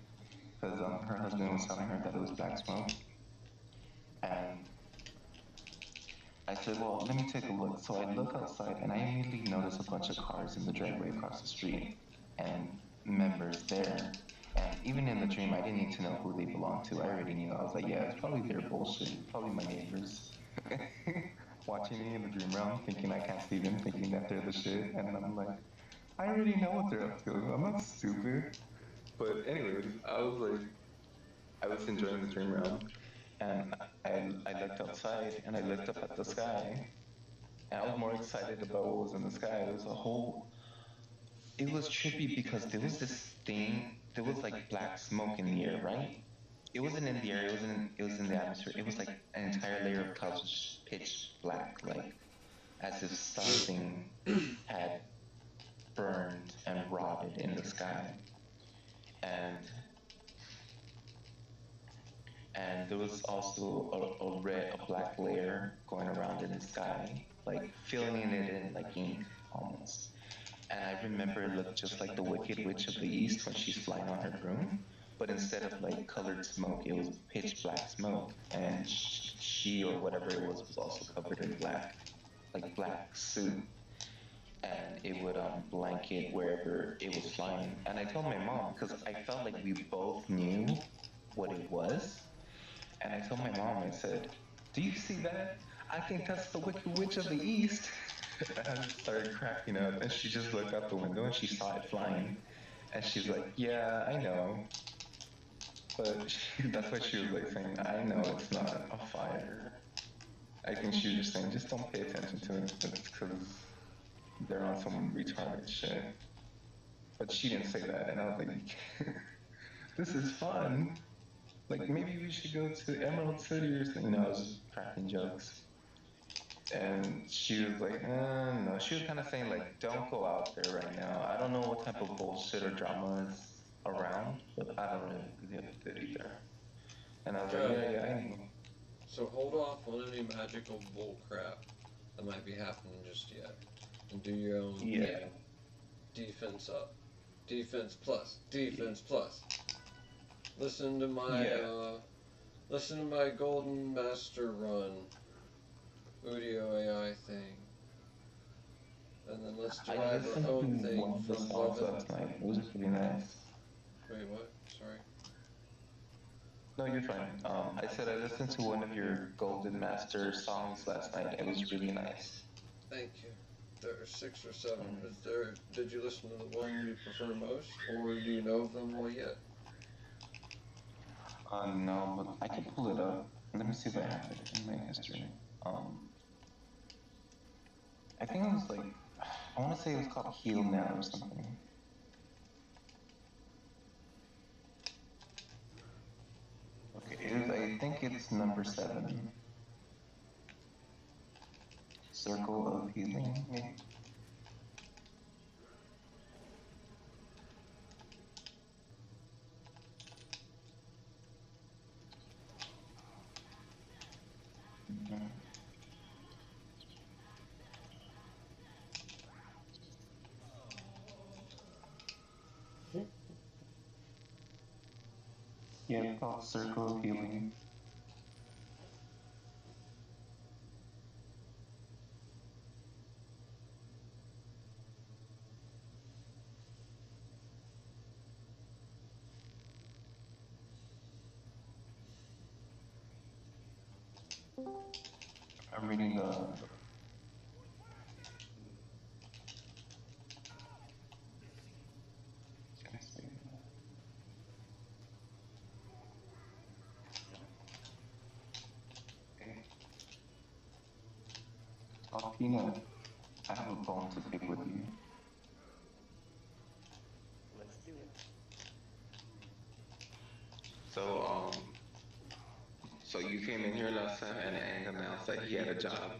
Because her husband was telling her that it was black smoke. And I said, "Well, let me take a look." So I look outside, and I immediately notice a bunch of cars in the driveway across the street, and members there. And even in the dream, I didn't need to know who they belonged to. I already knew. I was like, "Yeah, it's probably their bullshit. It's probably my neighbors." Watching me in the dream realm, thinking I can't see them, thinking that they're the shit. And I'm like, I already know what they're up to. I'm not stupid. But anyways, I was enjoying the dream realm, and I looked outside and I looked up at the sky, and I was more excited about what was in the sky. It was trippy because there was this thing, there was like black smoke in the air, right? It wasn't in the air, it was in the atmosphere. It was like an entire layer of clouds, just pitch black, like as if something had burned and rotted in the sky. And and there was also a black layer going around in the sky, like filling it in like ink almost. And I remember it looked just like the Wicked Witch of the East when she's flying on her broom, but instead of like colored smoke, it was pitch black smoke, and she or whatever it was also covered in black, like black suit, and it would blanket wherever it was flying. And I told my mom because I felt like we both knew what it was, and I told my mom, I said, "Do you see that? I think that's the Wicked Witch of the East." And I just started cracking up, and she just looked out the window and she saw it flying. And she's like, "Yeah, I know." But that's why she was like saying, "I know it's not a fire." I think she was just saying, "Just don't pay attention to it. It's because they're on some retarded shit." But she didn't say that. And I was like, "This is fun. Like, maybe we should go to Emerald City or something." You know, I was just cracking jokes. And she was like, no. She was kind of saying, like, "Don't go out there right now. I don't know what type of bullshit or drama is around, but I don't really give a shit either." And I was like, Got "Yeah, it. yeah, I know." So hold off on any magical bull crap that might be happening just yet. And do your own Yeah. thing. Defense up. Defense plus. Defense plus. Listen to my Yeah. listen to my Golden Master Run Udio AI thing. And then let's I derive listened our own to thing one of the from songs loving. last night. It was pretty nice. Wait, what? Sorry. No, you're fine. I said I listened to one of your Golden Master songs last night. It was really nice. Thank you. There are 6 or 7. Is there? Did you listen to the one you prefer most, or do you know of them all yet? No, but I can pull it up. Let me see if I have it in my history. Um, I think it was like, I want to say it was called Heal Now or something. Okay, I think it's number 7. Circle of Healing, maybe? Mhm. Yeah, it's called Circle of Healing. I'm reading the. Oh, Peanut, I have a bone to pick with you. Let's do it. So, so you came in here last time and Aang announced that he had a job,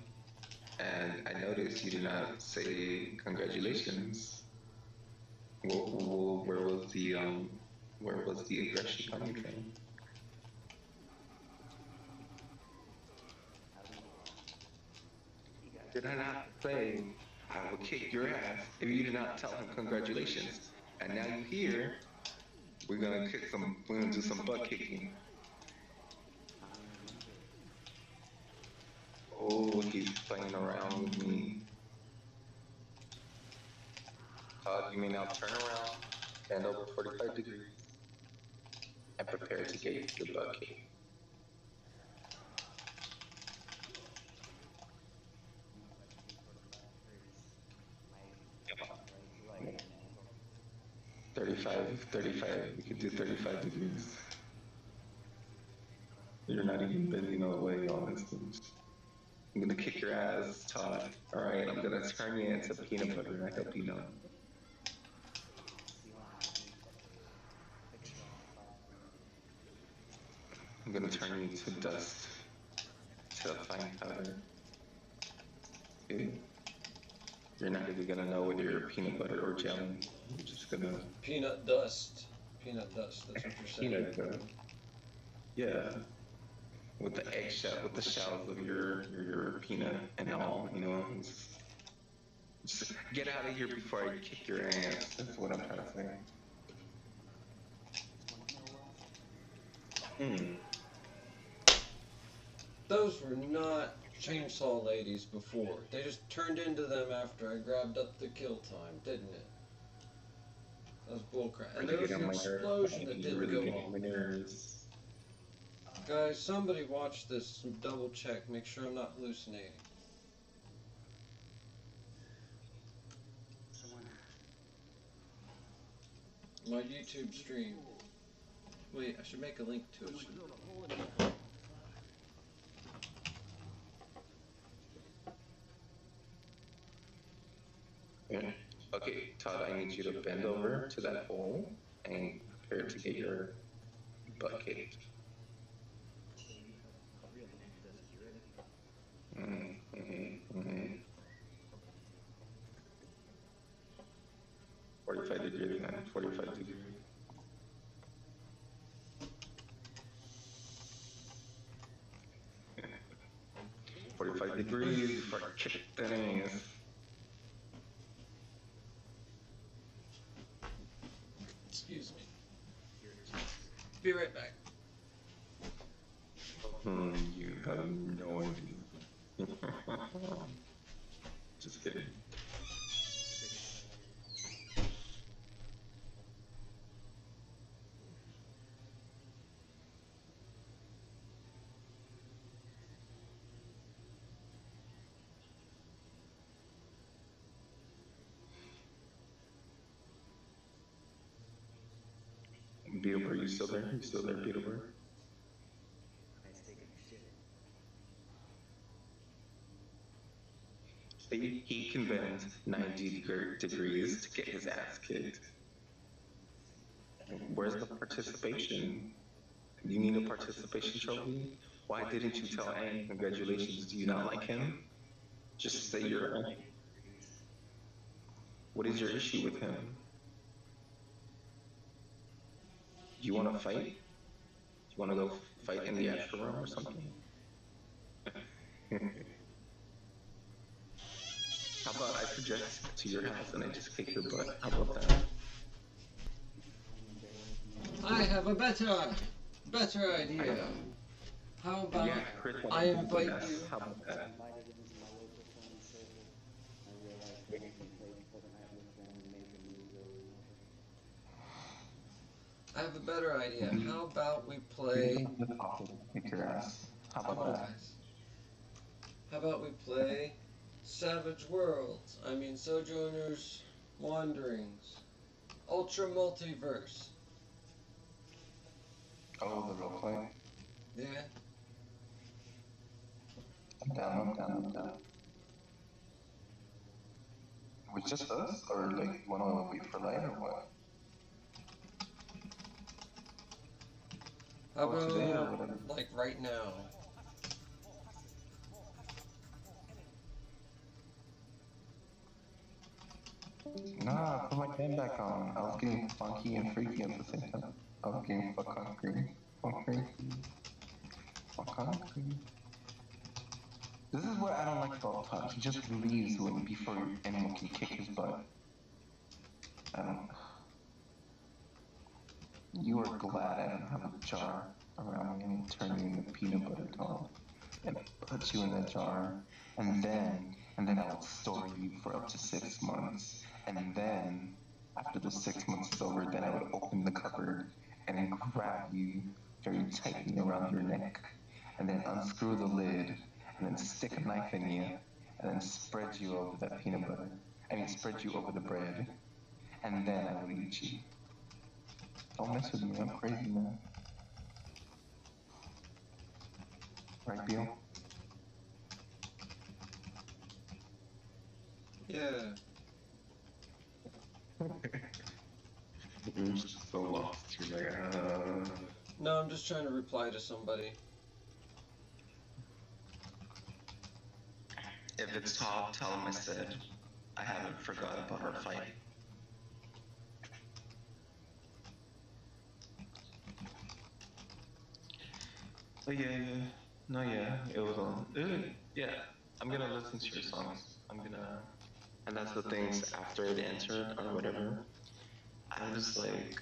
and I noticed you did not say congratulations. Where was the aggression coming from? Did I not say I will kick your ass if you did not tell him congratulations? And now you here, we're gonna do some butt kicking. Oh, he's playing around with me. Todd, you may now turn around, stand over 45 degrees, and prepare to get the butt kick. Come on. 35, we could do 35 degrees. You're not even bending all the way, all this things. I'm gonna kick your ass, Todd. Alright, I'm gonna turn you into peanut butter, I hope you know. I'm gonna turn you to dust, to a fine powder. Okay. You're not even gonna know whether you're peanut butter or jelly. You're just gonna... Peanut dust. Peanut dust, that's what you're saying. Peanut butter. Yeah. With the eggshell, with the shells of your peanut and all, you know. Just get out of here before I kick your ass. That's what I'm trying to say. Those were not chainsaw ladies before. They just turned into them after I grabbed up the kill time, didn't it? That was bullcrap. And there was an explosion that didn't go off. Guys, somebody watch this, double check, make sure I'm not hallucinating. My YouTube stream. Wait, I should make a link to it. Yeah. Okay, Todd, I need you to bend over to that hole and prepare to get your butt kicked. 45 degrees, man. 45 degrees. Yeah. 45 degrees before I kick that ass. Excuse me. Be right back. You have no idea. Just kidding. BeetleBird, you still there? You still there, BeetleBird? See, he can bend 90 degrees to get his ass kicked. Where's the participation? You need a participation trophy? Why didn't you tell Aang congratulations? Do you not like him? Just say you're Aang. What is your issue with him? Do you want to fight? Do you want to go fight in the astral realm or something? How about I project to your house and I just kick your butt? How about that? I have a better idea. How about I invite you? How about that? I have a better idea. How about we play? Kick your ass. How Come about on, that? guys. How about we play Savage Worlds? I mean, Sojourner's Wanderings. Ultra Multiverse. Oh, the role play. Yeah. I'm down, I'm down, I'm down. With just us? Or like, wanna wait for light or what? How Or today or about, whatever. like, right now? Nah, put my band back on. I was getting funky and freaky at the same time. I was getting fuck concrete. Fuck crazy. Fuck concrete. This is what I don't like about Todd. He just leaves when before anyone can kick his butt. I don't. You are glad I don't have a jar around me and turn you into peanut butter doll and put you in that jar, and then I would store you for up to 6 months, and then after the 6 months is over, then I would open the cupboard and then grab you very tightly around your neck, and then unscrew the lid, and then stick a knife in you, and then spread you over that peanut butter. I mean, spread you over the bread, and then I would eat you. Don't mess with me, I'm crazy, man. Right, Beal? Yeah. I'm just so lost. You're like, No, I'm just trying to reply to somebody. If it's Todd, tell him I said I haven't forgot about our fight. Oh yeah, no, yeah, it was on. Yeah, I'm gonna listen to your songs. And that's the things after it entered or whatever. I was like,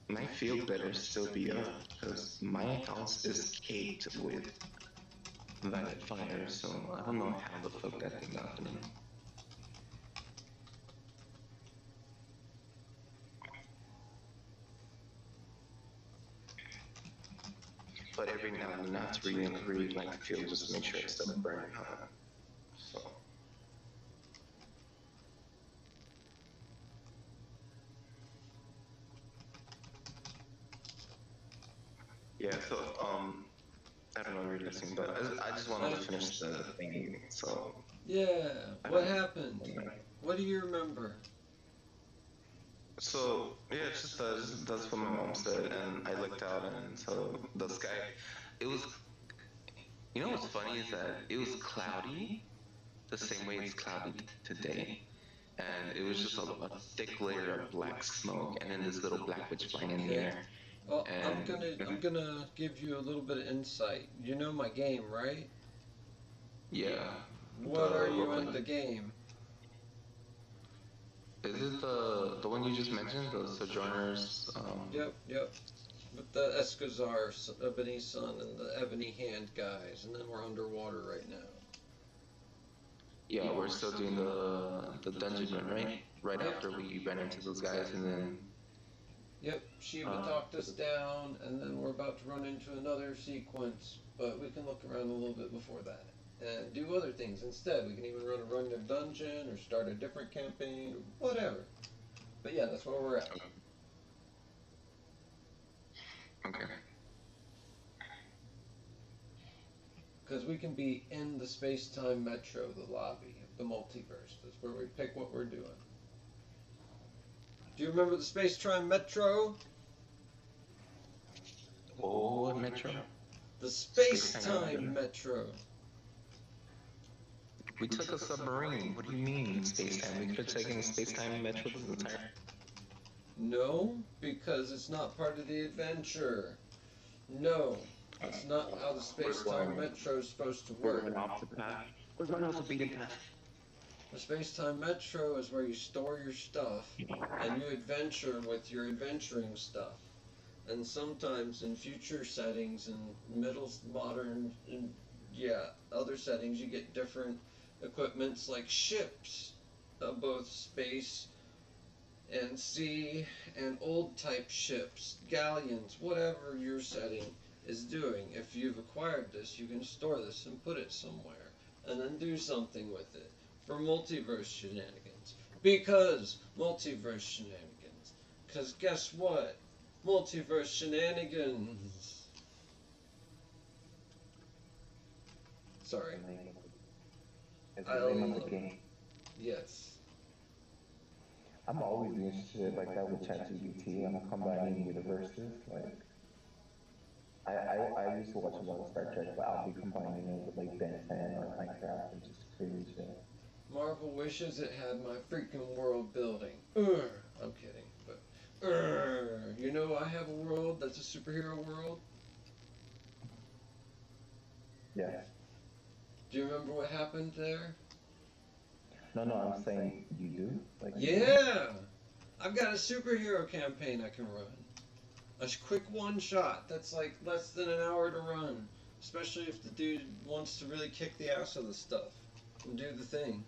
my feel better still be up because my house is caked with violet fire, so I don't know how the fuck that thing happening. But every now and then after read like the feel just to make sure it's still burning hot. So yeah, so I don't know if you're listening, but I just wanted to finish the thing. So Yeah. What happened? What do you remember? so yeah, it's just that's what my mom said, and I looked out, and so the sky, it was. You know what's funny is that it was cloudy, the same way it's cloudy today, and it was just a thick layer of black smoke, and then this little black witch flying in the Okay. air. Well, And I'm gonna give you a little bit of insight. You know my game, right? yeah, What the are you in roleplay. the game? Is it the one you just mentioned, the Sojourners? Yep. With the Escazar, Ebony Sun, and the Ebony Hand guys, and then we're underwater right now. Yeah, we're still doing the dungeon run, right? Right Yep. after we ran into those guys, and then Yep, Shiva talked us down, and then we're about to run into another sequence, but we can look around a little bit before that. And do other things instead. We can even run a random dungeon, or start a different campaign, or whatever. But yeah, that's where we're at. okay. Because we can be in the space-time metro, the lobby of the multiverse. That's where we pick what we're doing. Do you remember the space-time metro? Oh, Metro. The space-time metro. We took a submarine. What do you mean space time? We could have taken a space time metro this entire. No, because it's not part of the adventure. No, that's not how the space-time metro is supposed to work. We're going off the path. We're going off the beaten path. The space-time metro is where you store your stuff and you adventure with your adventuring stuff. And sometimes in future settings and middle modern and other settings you get different equipments like ships, both space and sea and old type ships, galleons, whatever your setting is doing. If you've acquired this, you can store this and put it somewhere, and then do something with it for multiverse shenanigans. Because multiverse shenanigans. Because guess what? Multiverse shenanigans. Sorry. It's I the name of the love- game. Yes. I'm always doing shit like that with ChatGPT. I'm combining universes. Like, I used to watch a lot of Star Trek, but I'll be combining it with like Ben 10 or Minecraft and just crazy shit. Marvel wishes it had my freaking world building. I'm kidding, but you know I have a world that's a superhero world. Yeah. Do you remember what happened there? No, I'm saying you do. Like, Yeah, I've got a superhero campaign I can run. A quick one shot that's like less than an hour to run, especially if the dude wants to really kick the ass of the stuff and do the thing.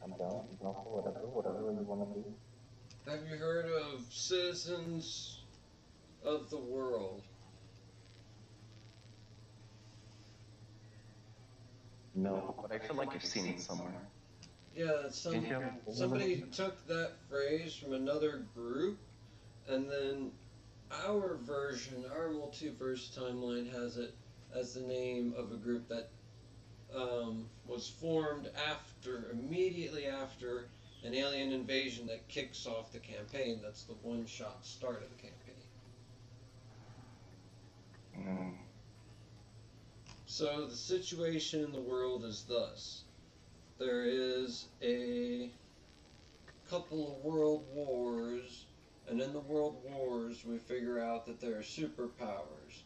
I'm down. I'm down for whatever you want to do. Have you heard of Citizens of the World? No, but I feel like I've seen it somewhere. Yeah, Didn't you? somebody took that phrase from another group, and then our version, our multiverse timeline has it as the name of a group that was formed immediately after an alien invasion that kicks off the campaign. That's the one-shot start of the campaign. Mm. So the situation in the world is thus. There is a couple of world wars, and in the world wars we figure out that there are superpowers.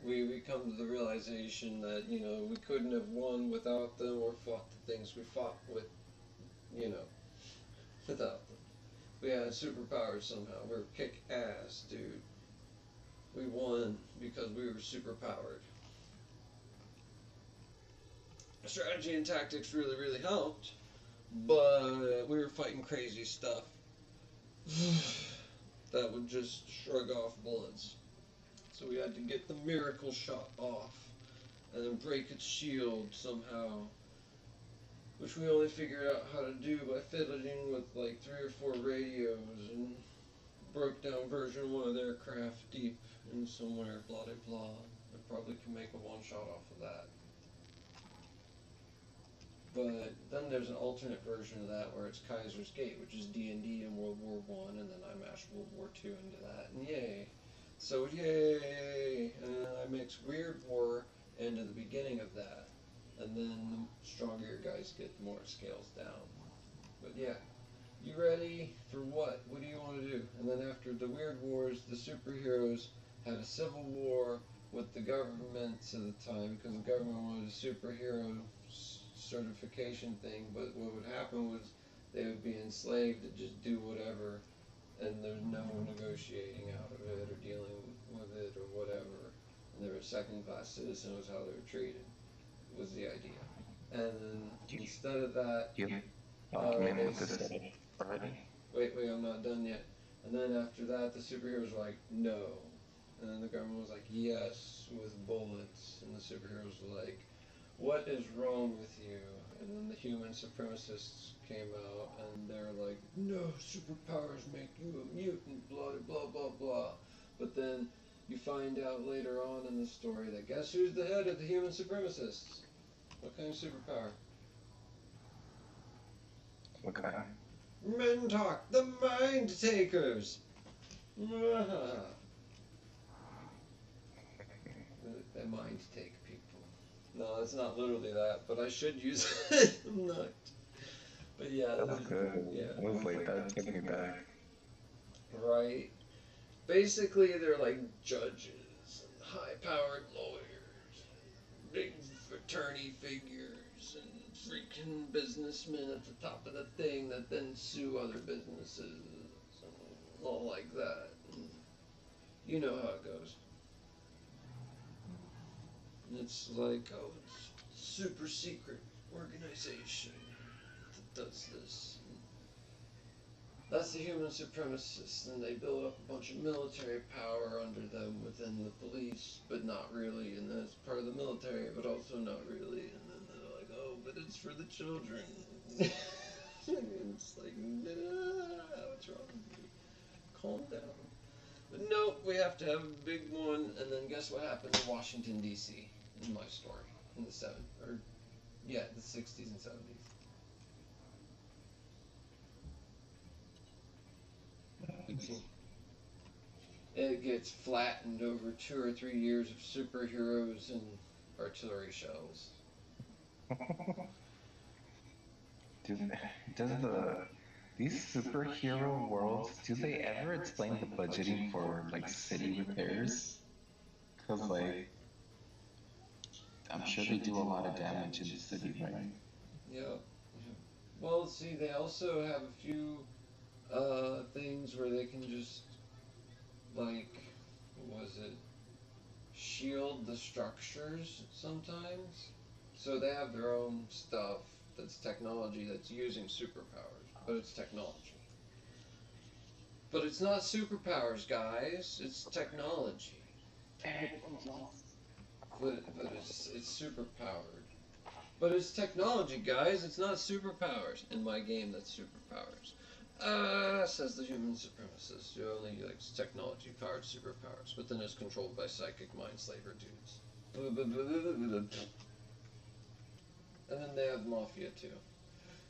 We come to the realization that, you know, we couldn't have won without them or fought the things we fought with, you know, without them. We had superpowers somehow. We were kick-ass, dude. We won because we were superpowered. Strategy and tactics really, really helped, but we were fighting crazy stuff that would just shrug off bullets. So we had to get the miracle shot off and then break its shield somehow, which we only figured out how to do by fiddling with like 3 or 4 radios and broke down version 1 of their craft deep in somewhere, blah blah blah. I probably can make a one-shot off of that. But then there's an alternate version of that where it's Kaiser's Gate, which is D&D in World War I, and then I mashed World War II into that, and yay. So yay! And then I mix Weird War into the beginning of that, and then the stronger guys get more scales down. But yeah, you ready for what? What do you want to do? And then after the Weird Wars, the superheroes had a civil war with the governments at the time, because the government wanted a superhero certification thing, but what would happen was they would be enslaved to just do whatever, and there's no negotiating out of it or dealing with it or whatever, and they were second-class citizens was how they were treated, was the idea. And then instead of that, You documented this already? wait, I'm not done yet. And then after that, the superheroes were like, no. And then the government was like, yes, with bullets. And the superheroes were like, what is wrong with you? And then the human supremacists came out and they're like, no, superpowers make you a mutant, blah, blah, blah, blah. But then you find out later on in the story that guess who's the head of the human supremacists? What kind of superpower? What kind? Mentalk, the Mind Takers! They mind take people. No, it's not literally that, but I should use it. I'm not. But yeah. That was good. Yeah. It was like, that took me back. Right. Basically, they're like judges and high-powered lawyers, and big attorney figures, and freaking businessmen at the top of the thing that then sue other businesses, and all like that. And you know how it goes. And it's like, oh, it's super secret organization that does this. That's the human supremacists, and they build up a bunch of military power under them within the police, but not really, and then it's part of the military, but also not really, and then they're like, oh, but it's for the children. It's like, nah, what's wrong with you? Calm down. But nope, we have to have a big one, and then guess what happened in Washington, D.C., in my story, in the 60s and 70s. It gets flattened over 2 or 3 years of superheroes and artillery shells. Does these superhero worlds, do they ever explain the budgeting for like city repairs? Because like I'm sure they do a lot of damage in the city, right? Yeah. Well, see, they also have a few things where they can just, like, what was it? Shield the structures sometimes. So they have their own stuff that's technology that's using superpowers, but it's technology. But it's not superpowers, guys. It's technology. But it's superpowered. But it's technology, guys. It's not superpowers. In my game, that's superpowers. Says the human supremacist, who only likes technology-powered superpowers, but then is controlled by psychic mind slaver dudes. And then they have mafia, too.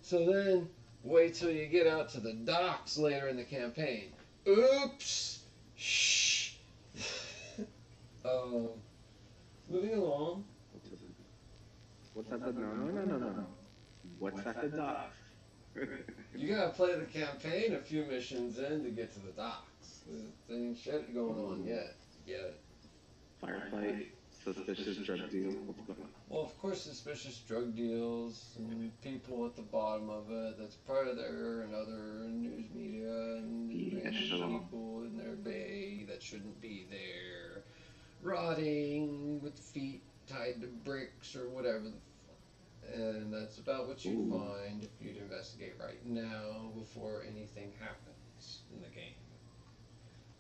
So then, wait till you get out to the docks later in the campaign. Oops! Shh! Moving along. What's at the no. What's at the docks? You gotta play the campaign a few missions in to get to the docks. There ain't shit going on yet. Firefight, suspicious drug deal. Well, of course, suspicious drug deals and people at the bottom of it. That's part of their and other news media and people in their bay that shouldn't be there, rotting with feet tied to bricks or whatever the fuck. And that's about what you find if you'd investigate right now before anything happens in the game.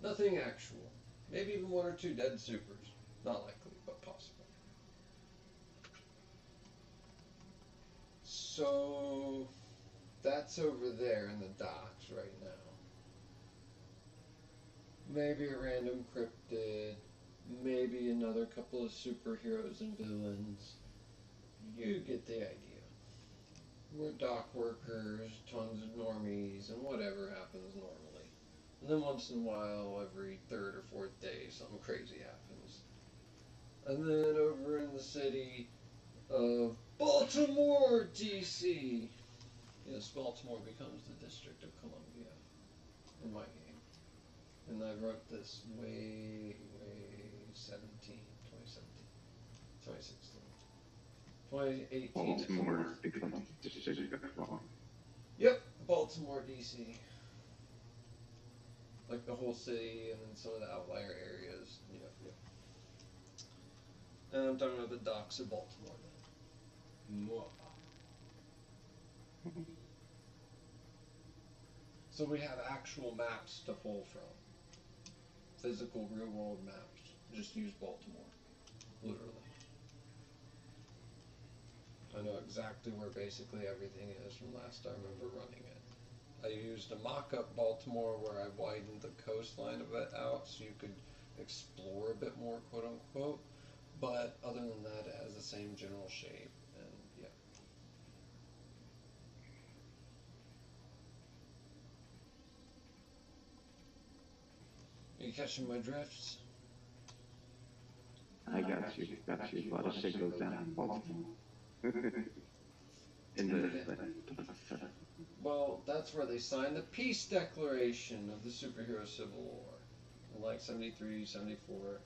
Nothing actual. Maybe even 1 or 2 dead supers. Not likely, but possible. So that's over there in the docks right now. Maybe a random cryptid, maybe another couple of superheroes and villains. You get the idea. We're dock workers, tons of normies, and whatever happens normally. And then once in a while, every 3rd or 4th day, something crazy happens. And then over in the city of Baltimore, D.C. Yes, Baltimore becomes the District of Columbia in my game. And I wrote this way 2017. 2018. Baltimore becomes District of Columbia. Yep, Baltimore, D.C. Like the whole city and then some of the outlier areas. Yep. And I'm talking about the docks of Baltimore then. So we have actual maps to pull from. Physical, real-world maps. Just use Baltimore. Literally. I know exactly where basically everything is from last I remember running it. I used a mock-up Baltimore where I widened the coastline a bit out so you could explore a bit more, quote-unquote. But other than that, it has the same general shape, and yeah. Are you catching my drifts? I got you. A lot of shit goes down in Baltimore. Well, that's where they signed the peace declaration of the superhero civil war. In like 73, 74.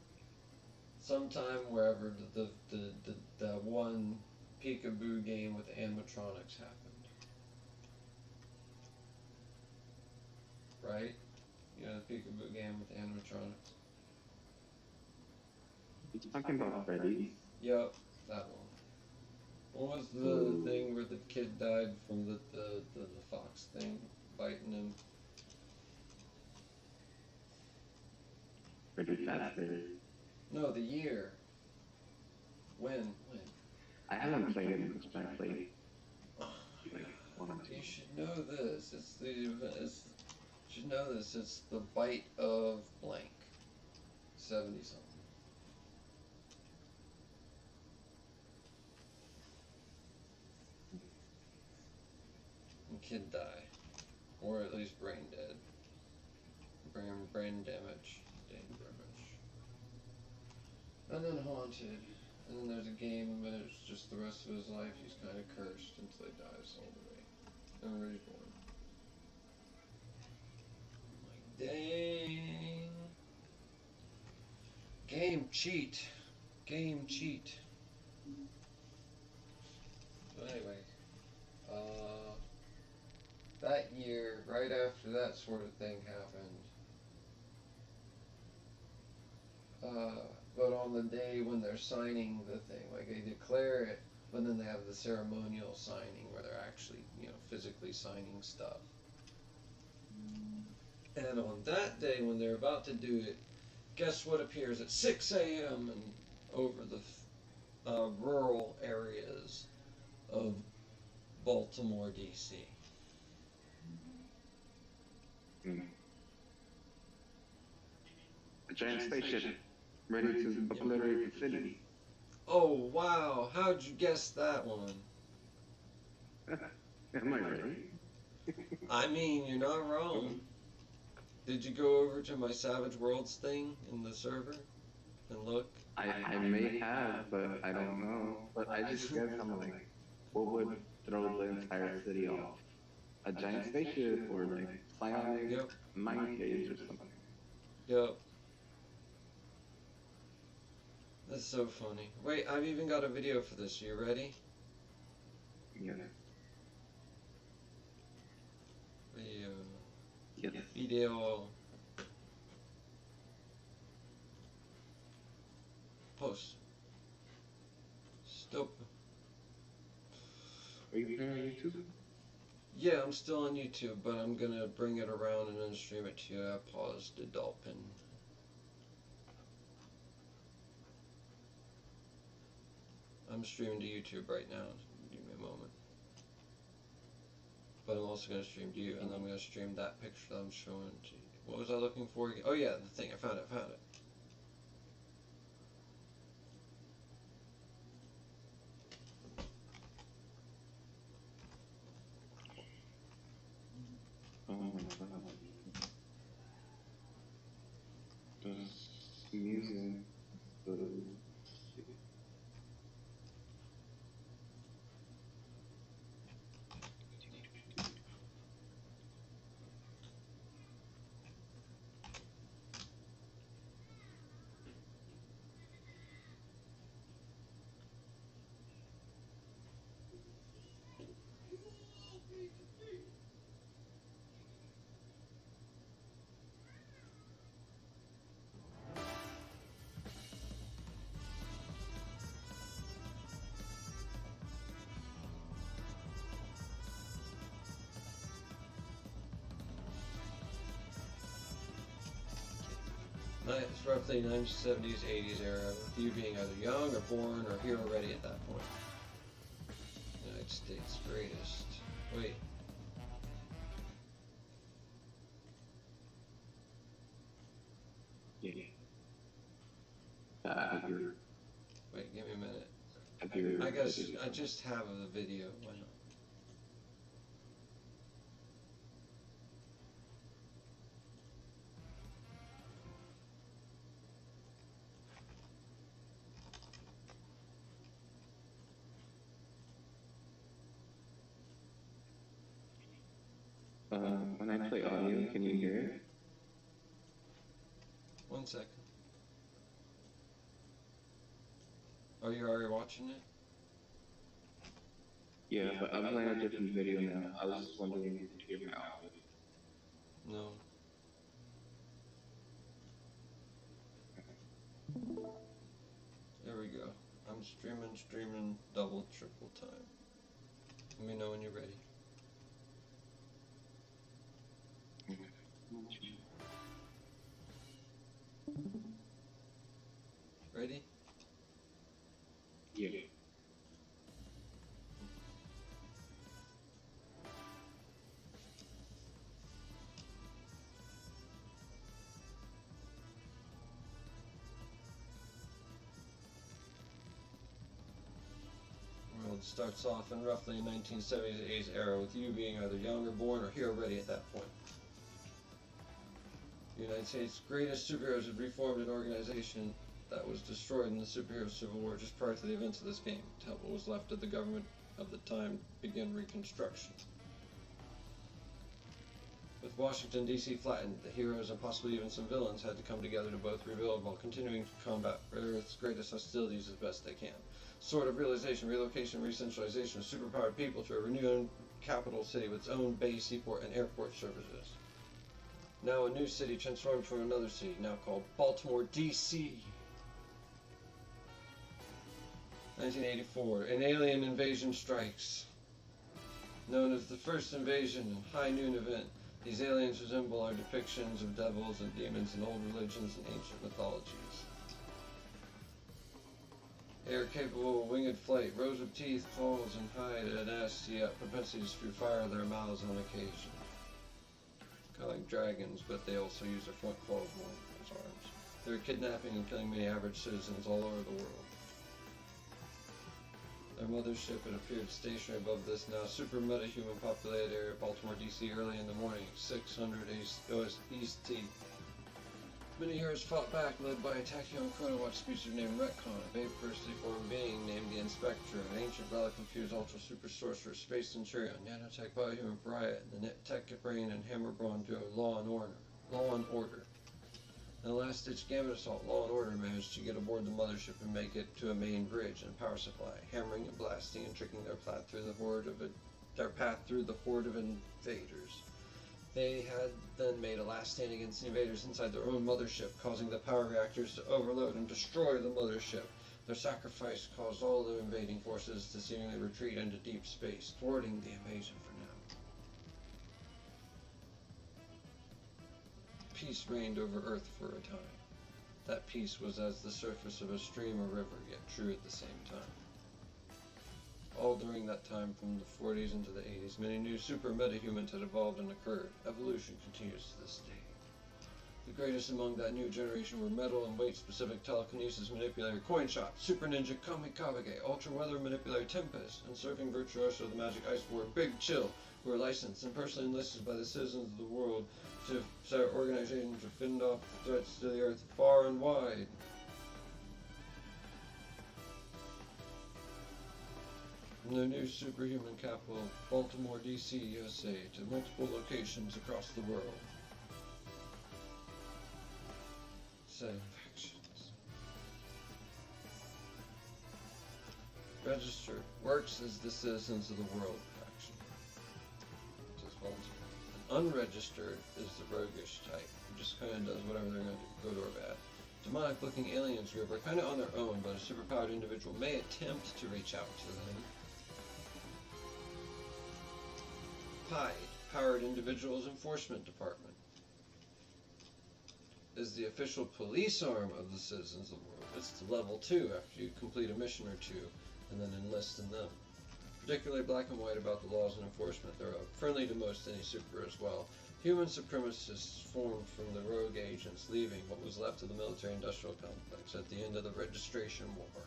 Sometime wherever the one peekaboo game with animatronics happened. Right? You know the peekaboo game with animatronics? You talking about Freddy? Yep, that one. What was the thing where the kid died from the fox thing biting him? pretty faster. No, the year. When? When? I haven't played it because I played Oh my like one or god. two. You should know this. You should know this. It's the bite of blank. 70 something. And kid die. Or at least brain dead. Brain damage. And then haunted. And then there's a game where it's just the rest of his life he's kind of cursed until he dies all the way. And reborn. I'm like, dang. Game cheat. Game cheat. So anyway, that year, right after that sort of thing happened, but on the day when they're signing the thing, like they declare it, but then they have the ceremonial signing where they're actually, physically signing stuff. And on that day when they're about to do it, guess what appears at 6 a.m. and over the rural areas of Baltimore, D.C. A giant spaceship ready to obliterate the city. Oh, wow. How'd you guess that one? Am I right? I mean, you're not wrong. Did you go over to my Savage Worlds thing in the server and look? I may have, but I don't know. But I just guess I'm like, what would throw the entire city off? A giant spaceship or like psionic mind cage or something. Yep. That's so funny. Wait, I've even got a video for this. You ready? Yeah. Video. Post. Stop. Are you there on YouTube? Yeah, I'm still on YouTube, but I'm gonna bring it around and then stream it to you. I paused the dolphin. I'm streaming to YouTube right now. Give me a moment. But I'm also gonna stream to you, and then I'm gonna stream that picture that I'm showing to you. What was I looking for again? Oh yeah, the thing. I found it. Oh my god. This music. It's roughly 1970s, 80s era, with you being either young or born or here already at that point. United States greatest. Wait. Yeah. Wait, give me a minute. I guess I just have the video. Why not? When I play audio, can you hear it? 1 second. Oh, you're already watching it? Yeah, but I'm playing a different video now. I was just wondering if you could hear my audio. No. There we go. I'm streaming double, triple time. Let me know when you're ready. Okay. starts off in roughly a 1970s era, with you being either young or born or hero ready at that point. The United States' greatest superheroes had reformed an organization that was destroyed in the superhero civil war just prior to the events of this game, to help what was left of the government of the time begin reconstruction. With Washington, D.C. flattened, the heroes and possibly even some villains had to come together to both rebuild while continuing to combat Earth's greatest hostilities as best they can. Sort of realization, relocation, re-centralization of superpowered people to a renewed capital city with its own bay, seaport, and airport services. Now a new city transformed from another city, now called Baltimore, D.C. 1984, an alien invasion strikes. Known as the First Invasion and High Noon Event, these aliens resemble our depictions of devils and demons in old religions and ancient mythologies. They are capable of winged flight, rows of teeth, claws, and hide, and nasty propensities to fire their mouths on occasion. Kind of like dragons, but they also use their front claws more as arms. They're kidnapping and killing many average citizens all over the world. Their mothership had appeared stationary above this now super meta-human populated area of Baltimore, D.C. early in the morning, 600 EST. Many heroes fought back, led by a tachyon chronowatch speedster named Retcon, a vaporiously formed being named the Inspector, an ancient relic-infused ultra-super sorcerer, Space Centurion, nanotech biohuman pariah, and the tech brain and hammer brawn duo Law and Order. In a last-ditch gambit assault, Law and Order managed to get aboard the mothership and make it to a main bridge and power supply, hammering and blasting and tricking their path through the horde of invaders. They had then made a last stand against the invaders inside their own mothership, causing the power reactors to overload and destroy the mothership. Their sacrifice caused all the invading forces to seemingly retreat into deep space, thwarting the invasion for now. Peace reigned over Earth for a time. That peace was as the surface of a stream or river, yet true at the same time. All during that time, from the 40s into the 80s, many new super metahumans had evolved and occurred. Evolution continues to this day. The greatest among that new generation were metal and weight-specific telekinesis manipulator Coinshot, Super Ninja Kamikage, Ultra Weather manipulator Tempest, and surfing virtuoso the magic ice warrior Big Chill, who were licensed and personally enlisted by the citizens of the world to start organizations to fend off the threats to the Earth far and wide. From their new superhuman capital, Baltimore, D.C., USA, to multiple locations across the world. Set of factions. Registered works as the Citizens of the World faction. It says Baltimore. And unregistered is the roguish type, who just kind of does whatever they're going to do, good or bad. Demonic-looking aliens group are kind of on their own, but a superpowered individual may attempt to reach out to them. Pied, Powered Individuals Enforcement Department, is the official police arm of the Citizens of the World. It's the level 2 after you complete a mission or two, and then enlist in them. Particularly black and white about the laws and enforcement thereof, friendly to most any super as well. Human supremacists formed from the rogue agents leaving what was left of the military-industrial complex at the end of the Registration War.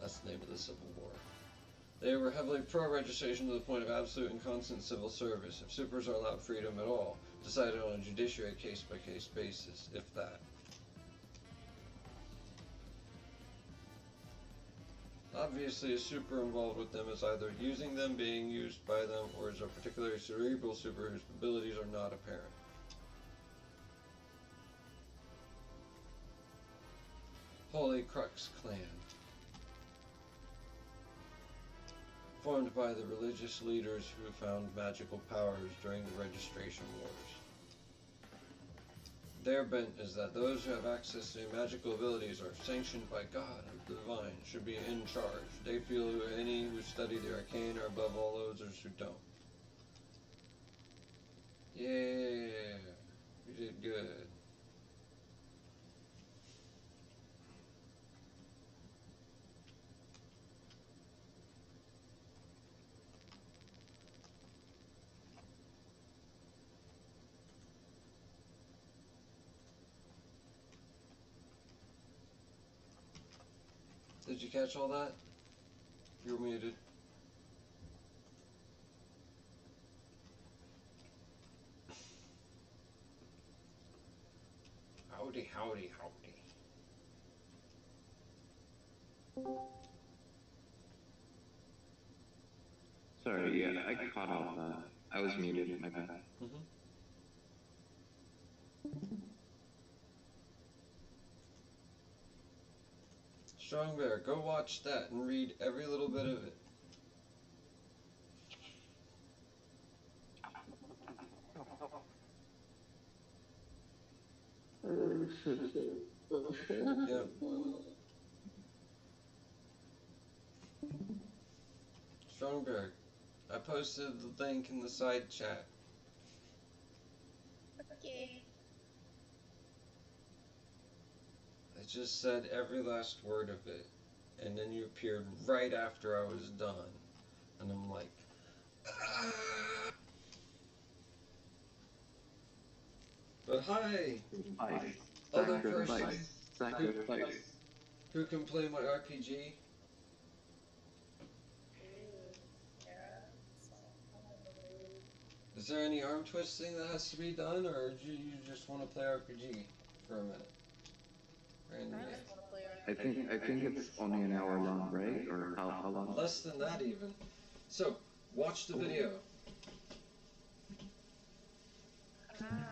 That's the name of the Civil War. They were heavily pro-registration to the point of absolute and constant civil service, if supers are allowed freedom at all, decided on a judiciary case-by-case basis, if that. Obviously, a super involved with them is either using them, being used by them, or is a particularly cerebral super whose abilities are not apparent. Holy Crux Clan. Formed by the religious leaders who found magical powers during the Registration Wars. Their bent is that those who have access to magical abilities are sanctioned by God or the divine, should be in charge. They feel any who study the arcane are above all others who don't. Yeah, you did good. Did you catch all that? You're muted. Howdy, howdy, howdy. Sorry, yeah, I caught off. I was muted. My bad. Mm-hmm. Strong Bear, go watch that and read every little bit of it. Yep. Strong Bear, I posted the link in the side chat. Okay. I just said every last word of it, and then you appeared right after I was done, and I'm like, ah! But hi, Sacrifice, other person sacrifice. who can play my RPG. Ooh, yeah. So I'm in the mood. Is there any arm twisting that has to be done, or do you just want to play RPG for a minute? I Randomly. just want to play I think it's only an hour long, right? Or how long? Less than that even. So, watch the video. this one.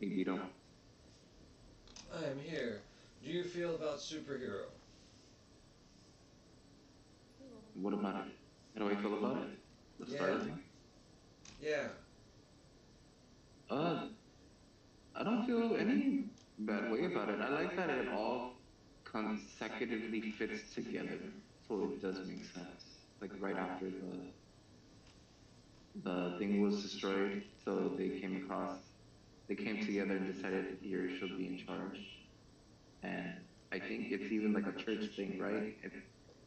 Hey, you don't. I am here. Do you feel about superhero? What about it? How do I feel about it? The Star thing? Yeah. Uh, I don't feel any bad way about it. I like that it all consecutively fits together, so it does make sense. Like right after the thing was destroyed, so they came together and decided here she'll be in charge. And I think it's even like a church thing, right?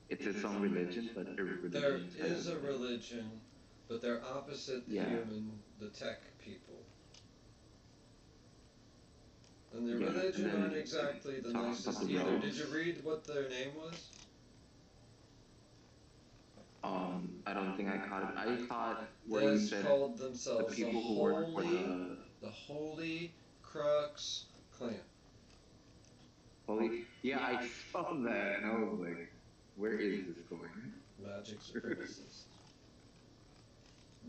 It's its own religion, but a religion There instead is of a religion, but they're opposite the Yeah. human, the tech people. And their Yeah, religion and then aren't exactly the talks about nicest the either. roads. Did you read what their name was? I don't think I caught it. I caught where you They said called the themselves people who work for the Holy Crux Clan. Holy. Yeah, I saw that and I was like, where is this going? Magic supremacists.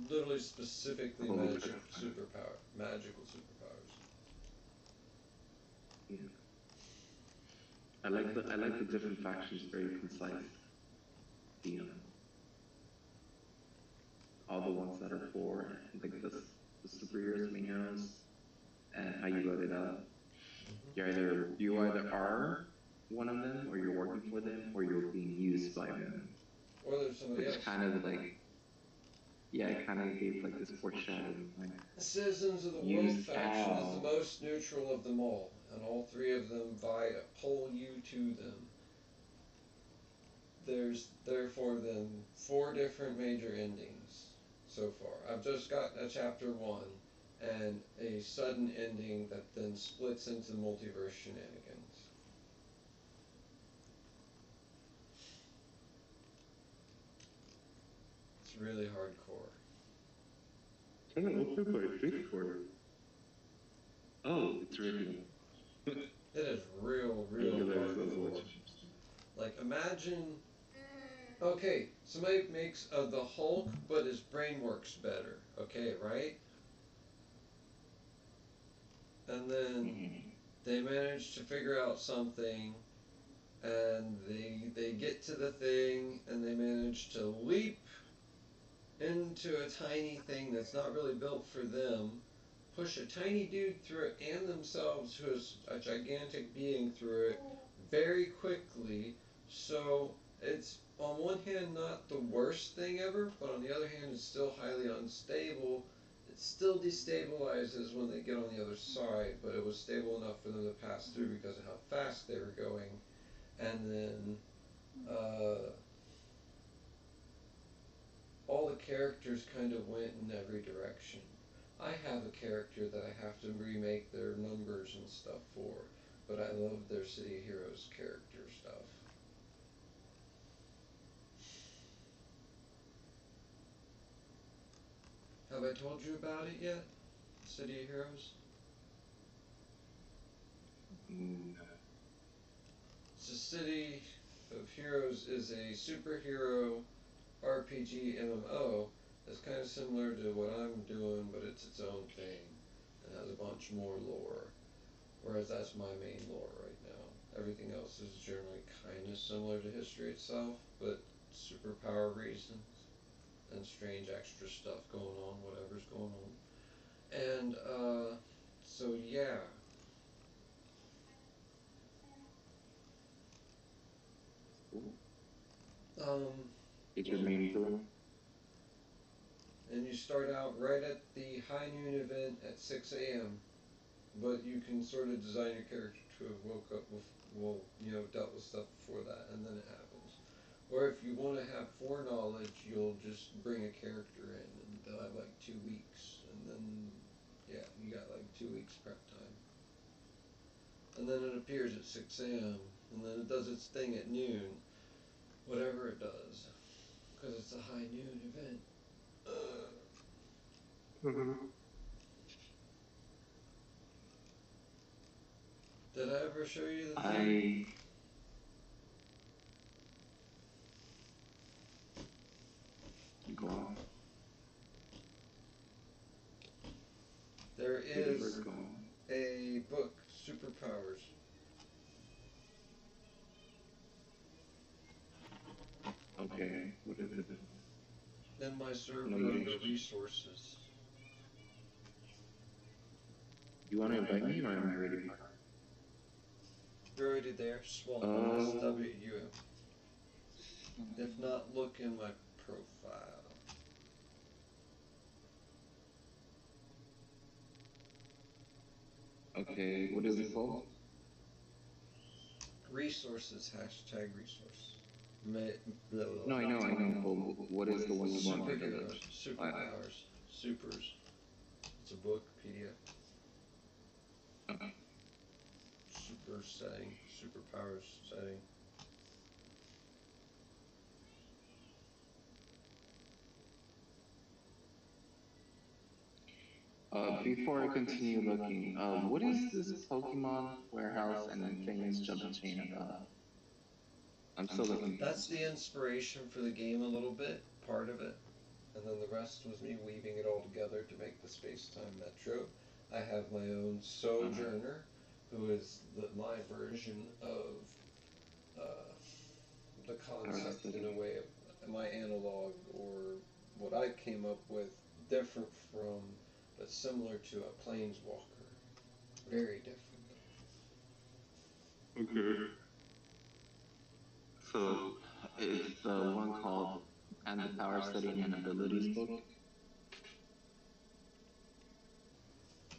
Literally specifically Holy magic Crux. superpower. Magical superpowers. Yeah. I like the different factions, very concise. The all the ones that are for like the superheroes, main heroes, and how you load it up. You either are one of them, or you're working for them, or you're being used by them. Or there's somebody Which else. kind of like, yeah, it kind of gave like this foreshadowing. Like, Citizens of the World use faction is the how. most neutral of them all, and all three of them pull you to them. there's therefore then 4 different major endings so far. I've just got a chapter 1 and a sudden ending that then splits into multiverse shenanigans. It's really hardcore. Kind of open by straightforward. Oh, it's really. It is real hardcore. Like, imagine. Okay, somebody makes the Hulk, but his brain works better. Okay, right? And then they manage to figure out something, and they get to the thing, and they manage to leap into a tiny thing that's not really built for them, push a tiny dude through it and themselves, who is a gigantic being, through it very quickly. So it's on one hand not the worst thing ever, but on the other hand it's still highly unstable. It still destabilizes when they get on the other side, but it was stable enough for them to pass through because of how fast they were going. And then all the characters kind of went in every direction. I have a character that I have to remake their numbers and stuff for, but I love their City of Heroes character stuff. Have I told you about it yet? City of Heroes? No. So City of Heroes is a superhero RPG MMO that's kind of similar to what I'm doing, but it's its own thing and has a bunch more lore. Whereas that's my main lore right now. Everything else is generally kind of similar to history itself, but superpower reasons and strange extra stuff going on, whatever's going on. And so yeah. It's your main film? And you start out right at the high noon event at 6 a.m. But you can sort of design your character to have woke up with, well, dealt with stuff before that, and then it happens. Or if you want to have foreknowledge, you'll just bring a character in, and they'll have like 2 weeks, and then, yeah, you got like 2 weeks prep time. And then it appears at 6 a.m., and then it does its thing at noon, whatever it does, because it's a high noon event. Did I ever show you the thing? Go on. There is a book, Superpowers. Okay, what is it? In my server under resources. You want to invite me or am I ready? You're already there, Swamp WUM. If not, look in my profile. Okay, what is it called? Resources, hashtag resource. No, I know, but what is the one you want? Superheroes, superpowers, supers. It's a book, PDF. Okay. Super setting, superpowers setting. Before I continue looking, what is this Pokemon warehouse and famous jumping chain about? I'm still looking. That's the inspiration for the game a little bit, part of it. And then the rest was me weaving it all together to make the space-time metro. I have my own Sojourner, who is my version of the concept in a way of my analog, or what I came up with, different from, but similar to a planeswalker. Very different. Okay. So, it's the one called And the Power Setting and Abilities book?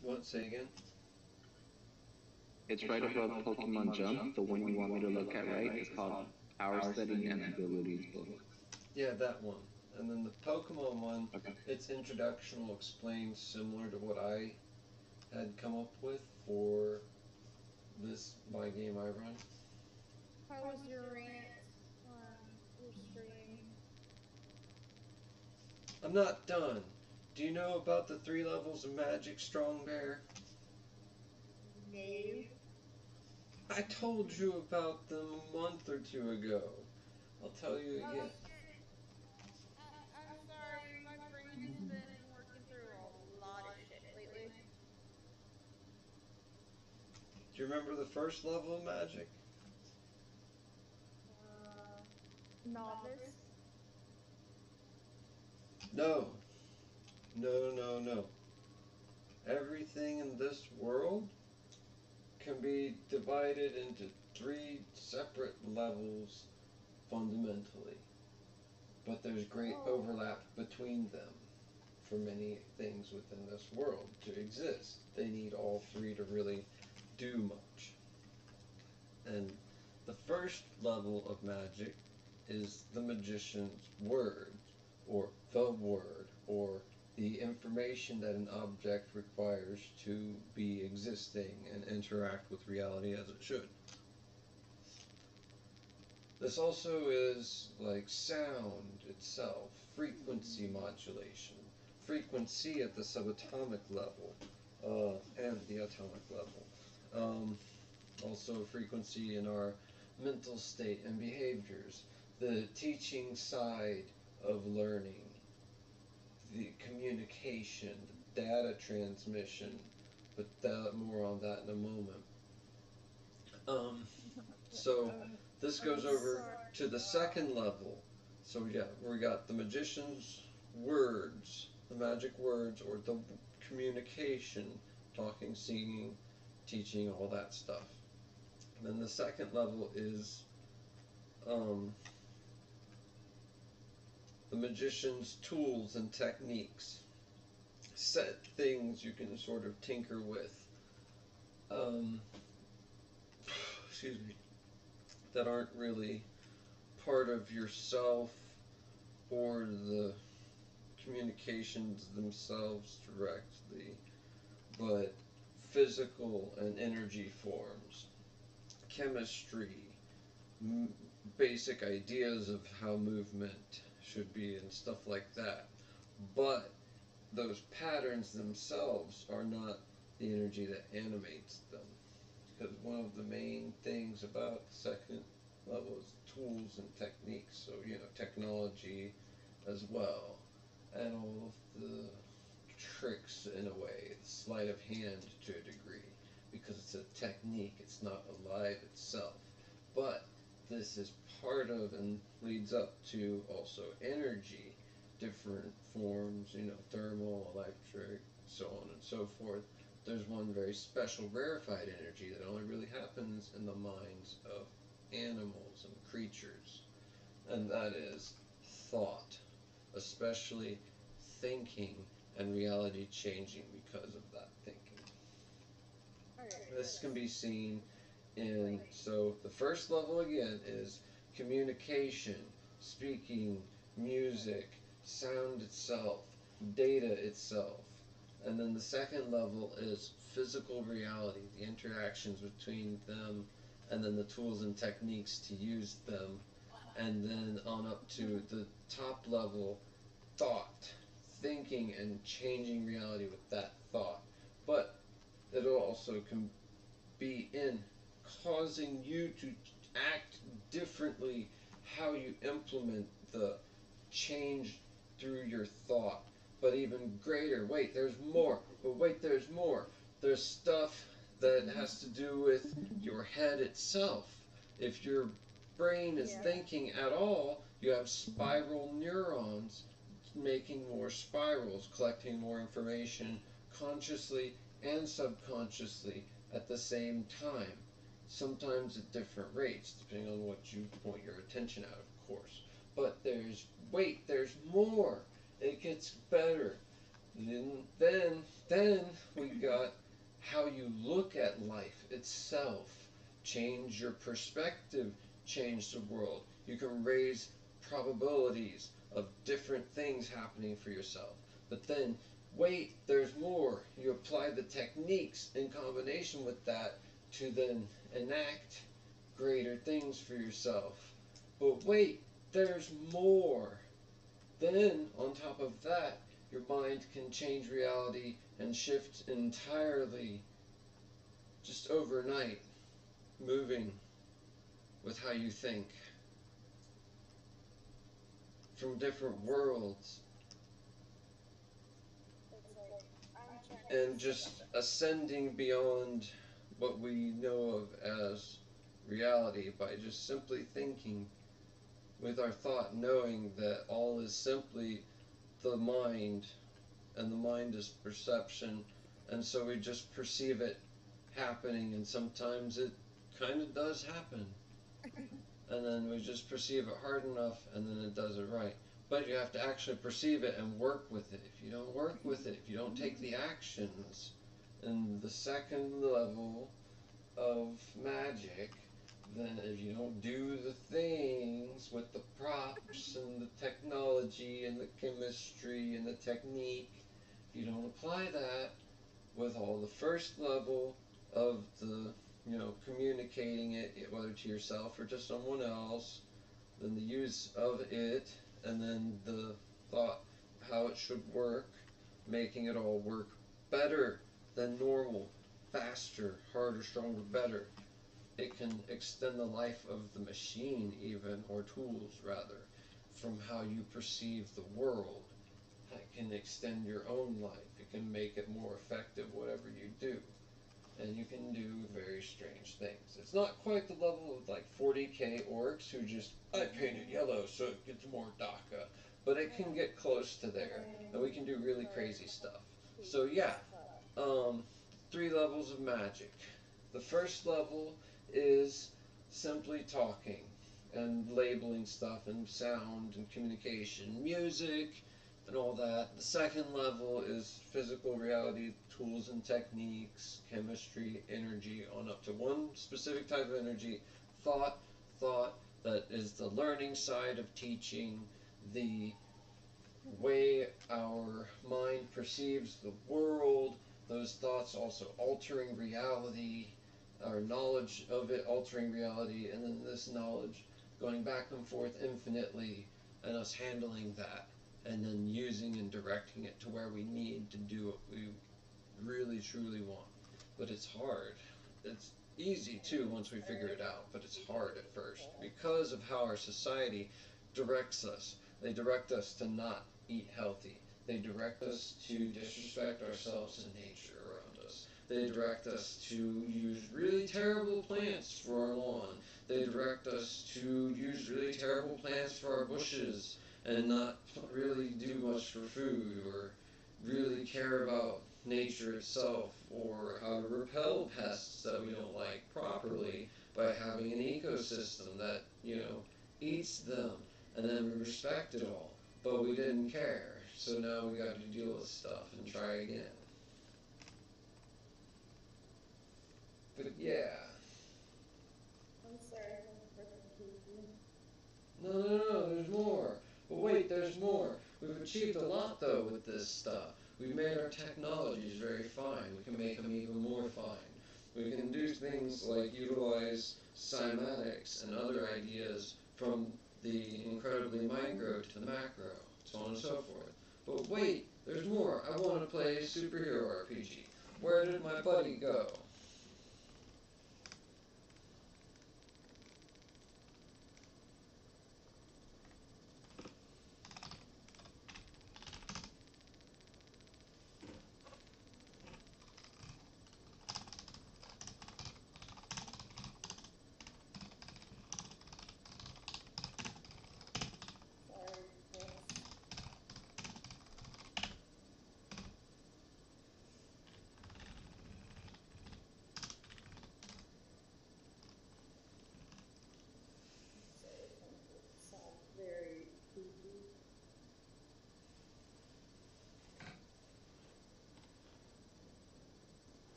What, say again? It's right above Pokemon Jump, the one you want me to look at, right? It's called Power setting and abilities book. Yeah, that one. And then the Pokemon one, Okay. its introduction will explain similar to what I had come up with for this my game I run. How was your rant on your stream? I'm not done. Do you know about the 3 levels of magic, Strong Bear? No. I told you about them a month or two ago. I'll tell you Oh again. shit. I'm sorry, my brain has been working through a lot of shit lately. Do you remember the first level of magic? Novice? No. No, no, no. Everything in this world can be divided into 3 separate levels fundamentally. But there's great overlap between them for many things within this world to exist. They need all 3 to really do much. And the first level of magic is the magician's word, or the word, or the information that an object requires to be existing and interact with reality as it should. This also is like sound itself, frequency modulation, frequency at the subatomic level, and the atomic level. Also frequency in our mental state and behaviors, the teaching side of learning, the communication, the data transmission, but more on that in a moment. So this goes over to the second level. So we got the magician's words, the magic words, or the communication, talking, singing, teaching, all that stuff. And then the second level is the magician's tools and techniques, set things you can sort of tinker with. Excuse me. That aren't really part of yourself or the communications themselves directly, but physical and energy forms, chemistry, basic ideas of how movement should be, and stuff like that. But those patterns themselves are not the energy that animates them. Because one of the main things about the second level is tools and techniques. So, technology as well. And all of the tricks in a way, the sleight of hand to a degree. Because it's a technique, it's not alive itself. But this is part of and leads up to also energy, different forms, thermal, electric, so on and so forth. There's one very special rarefied energy that only really happens in the minds of animals and creatures, and that is thought, especially thinking and reality changing because of that thinking. This can be seen so the first level again is communication, speaking, music, sound itself, data itself. And then the second level is physical reality, the interactions between them, and then the tools and techniques to use them. And then on up to the top level, thought, thinking and changing reality with that thought. But it'll also be in causing you to act differently, how you implement the change through your thought. But even greater, wait, there's more, but wait, there's more. There's stuff that has to do with your head itself. If your brain is thinking at all, you have spiral neurons making more spirals, collecting more information consciously and subconsciously at the same time. Sometimes at different rates, depending on what you point your attention at, of course. But there's more. It gets better. Then we got how you look at life itself. Change your perspective, change the world. You can raise probabilities of different things happening for yourself. But then, wait, there's more. You apply the techniques in combination with that to then enact greater things for yourself. But wait, there's more. Then, on top of that, your mind can change reality and shift entirely just overnight, moving with how you think from different worlds and just ascending beyond what we know of as reality by just simply thinking with our thought, knowing that all is simply the mind, and the mind is perception, and so we just perceive it happening, and sometimes it kind of does happen, and then we just perceive it hard enough, and then it does it right. But you have to actually perceive it and work with it. If you don't work with it, if you don't take the actions in the second level of magic, then if you don't do the things with the props and the technology and the chemistry and the technique, if you don't apply that with all the first level of the, communicating it, whether to yourself or to someone else, then the use of it, and then the thought of how it should work, making it all work better than normal, faster, harder, stronger, better. It can extend the life of the machine even, or tools rather, from how you perceive the world. It can extend your own life. It can make it more effective, whatever you do. And you can do very strange things. It's not quite the level of like 40k orcs who just, I painted yellow so it gets more DACA. But it can get close to there. And we can do really crazy stuff. So yeah, 3 levels of magic. The first level is simply talking and labeling stuff and sound and communication, music and all that. The second level is physical reality, tools and techniques, chemistry, energy, on up to one specific type of energy, thought that is the learning side of teaching, the way our mind perceives the world, those thoughts also altering reality, our knowledge of it altering reality, and then this knowledge going back and forth infinitely, and us handling that, and then using and directing it to where we need to do what we really truly want. But it's hard. It's easy too once we figure it out, but it's hard at first because of how our society directs us. They direct us to not eat healthy. They direct us to disrespect ourselves and nature around us. They direct us to use really terrible plants for our lawn. They direct us to use really terrible plants for our bushes and not really do much for food or really care about nature itself or how to repel pests that we don't like properly by having an ecosystem that, eats them, and then we respect it all. But we didn't care, so now we got to deal with stuff and try again. But yeah. I'm sorry, I'm freaking No, there's more. But wait, there's more. We've achieved a lot though with this stuff. We've made our technologies very fine. We can make them even more fine. We can do things like utilize cymatics and other ideas from the incredibly micro to the macro, so on and so forth. But wait, there's more. I want to play a superhero RPG. Where did my buddy go?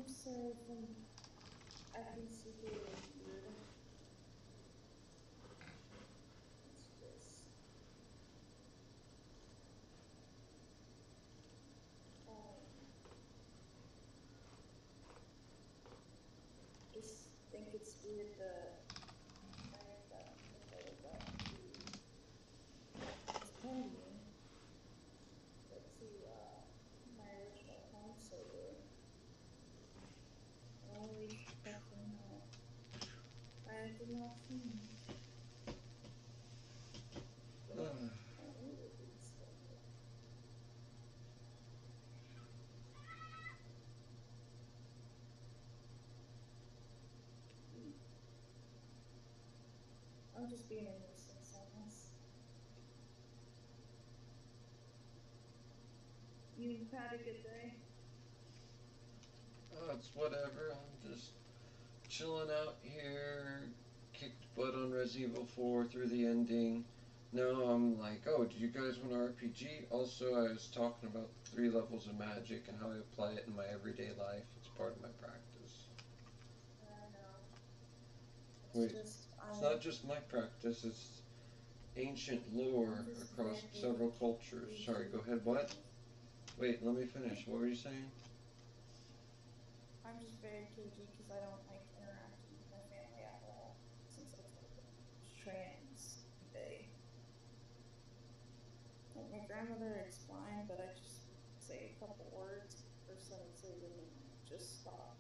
I'm sorry if I'm acting super weird. It's just... just think it's weird that I got invited back to Candy, but to my original home server. Holy fucking hell. I did not think. I knew it would stay. I'm just being a nuisance, I guess. You've had a good day? Oh, it's whatever. I'm just chilling out here. Kicked butt on Resident Evil 4 through the ending. Now I'm like, oh, do you guys want an RPG? Also, I was talking about 3 levels of magic and how I apply it in my everyday life. It's part of my practice. I know. Wait, it's not just my practice, it's ancient lore across several cultures. Sorry, go ahead, what? Wait, let me finish. What were you saying? I'm just very cagey because I don't like interacting with my family at all since I told them trans day. Like my grandmother, it's fine, but I just say a couple words or sentences and then just stop.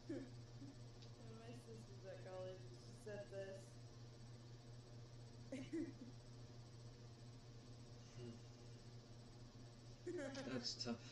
When my sister's at college, she said this. That's tough.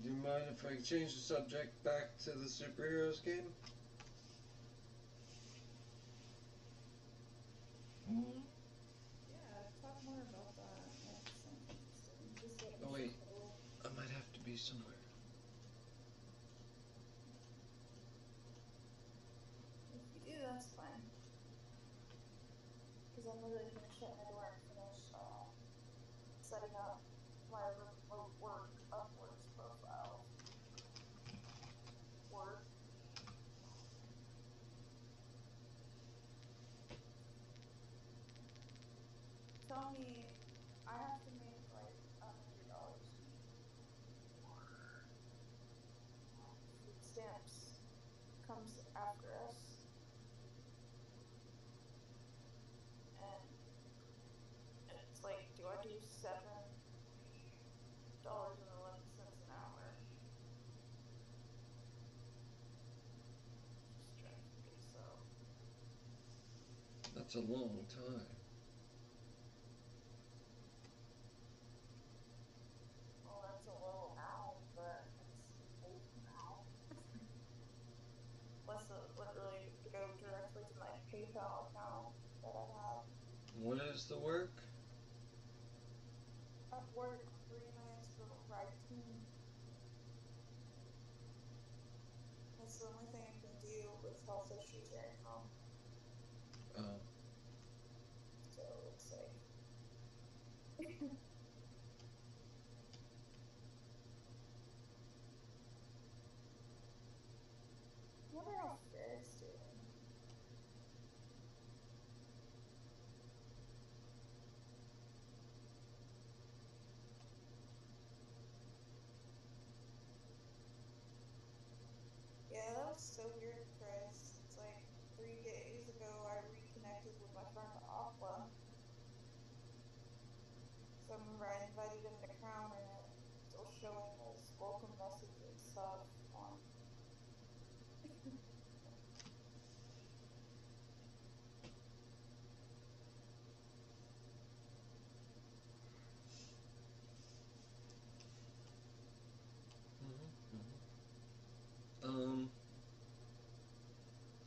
Do you mind if I change the subject back to the superheroes game? Yeah, talk more about that. That sounds interesting. Just let me Oh wait, know. I might have to be somewhere. If you do, that's fine. Because I'm literally going to shut my door and finish setting up my remote work Upworks profile. Work. Tell me, I have to make like $100 a week or food stamps comes after us. And it's like, do I do $7.11 an hour? Just trying to figure this out. That's a long time. Well, that's a little now, but it's old now. Plus, it literally go directly to my PayPal account that I have. What is the work? Upwork freelance for writing. That's the only thing I can do with health issues right now. Oh. So it's like. I wonder how Ferris doing. 3 days ago, I reconnected with my friend Aqua. So I remember I invited him to Crown, and it was still showing his welcome message and stuff on.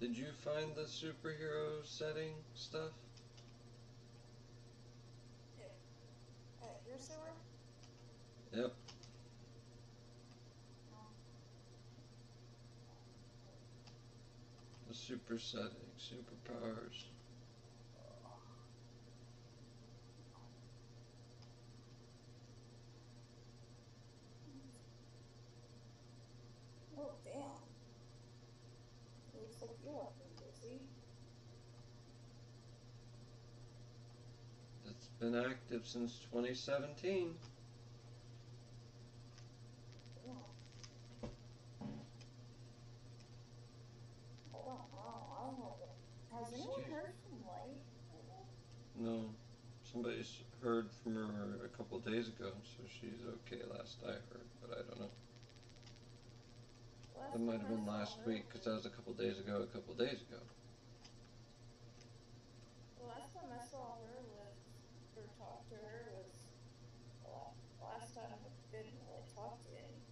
Did you find the superhero setting stuff? At your sewer? Yep. No. The super setting, superpowers. Oh, damn. Looks like you have been busy. It's been active since 2017. Damn. Hold on, wow, I haven't. Has anyone heard from Light? No. Somebody's heard from her a couple days ago, so she's okay last I heard, but I don't know. That might have been last week, because that was a couple days ago, The last time I saw her was, or talked to her was, the last time I didn't really talk to any.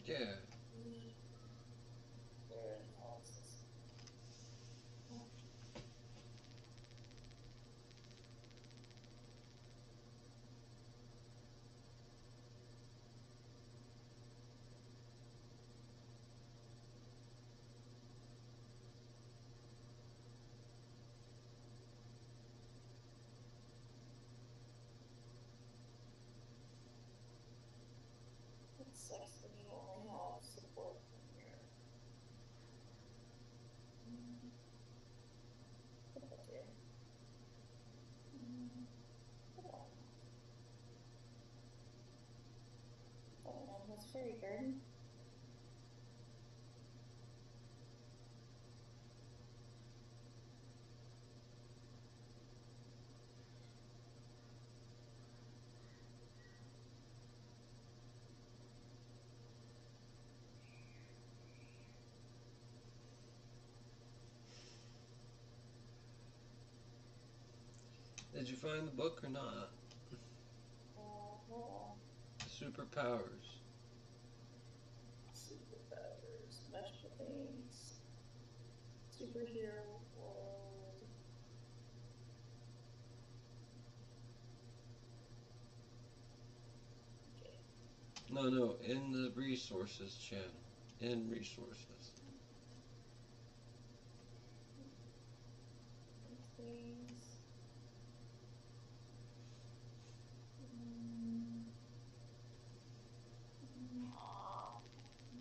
Yeah. Where in Texas? It sucks when you only have support from your. Put that there. Put that on. Oh man, this fairy garden. Did you find the book or not? Hold on. Superpowers. Superpowers, magical things, superhero world. Okay. No, in the resources channel. In resources. Things.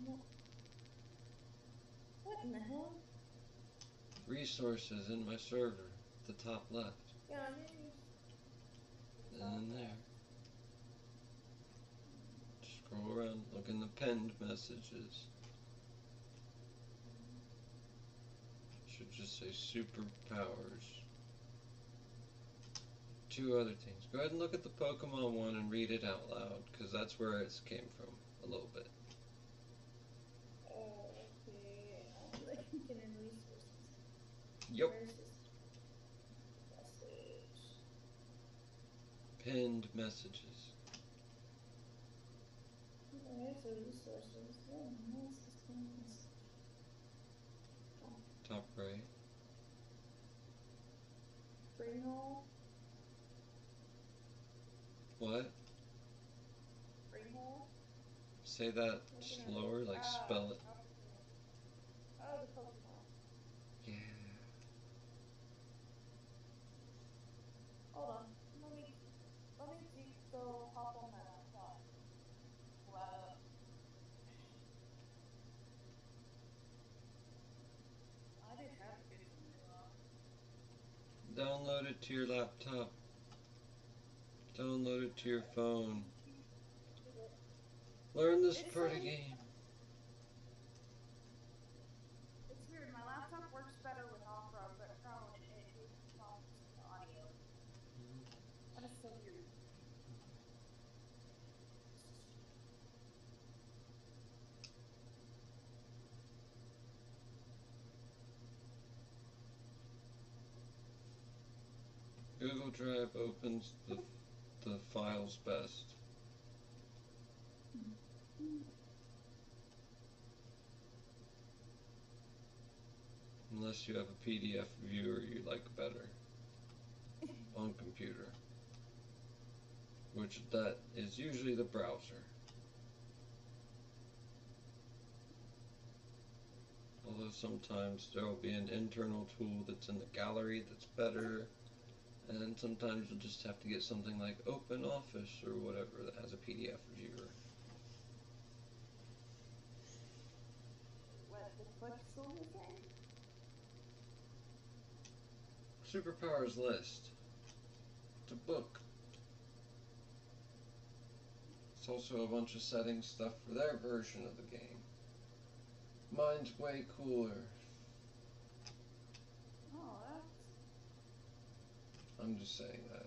No. What in the hell? Resources in my server. The top left. Yeah, I mean. And there. Scroll around, look in the pinned messages. Should just say superpowers. 2 other things. Go ahead and look at the Pokemon one and read it out loud, because that's where it came from a little bit. Okay, I'm looking in resources. Yep. Where's this message? Pinned messages. Where's the resources? Oh, where's this thing? Top right. Greenhole? What? Greenhole? Say that slower, like spell it. Oh, the Pokemon. Yeah. Hold on. Let me go hop on my laptop. I did have a good one. Download it to your laptop. Download it to your phone. Learn this party game. It's weird, Google Drive opens the files best. Unless you have a PDF viewer you like better on computer, which that is usually the browser. Although sometimes there will be an internal tool that's in the gallery that's better, and sometimes you'll just have to get something like OpenOffice or whatever that has a PDF viewer. What soul is that? Superpowers list. It's a book. It's also a bunch of setting stuff for their version of the game. Mine's way cooler. Oh, that's... I'm just saying that.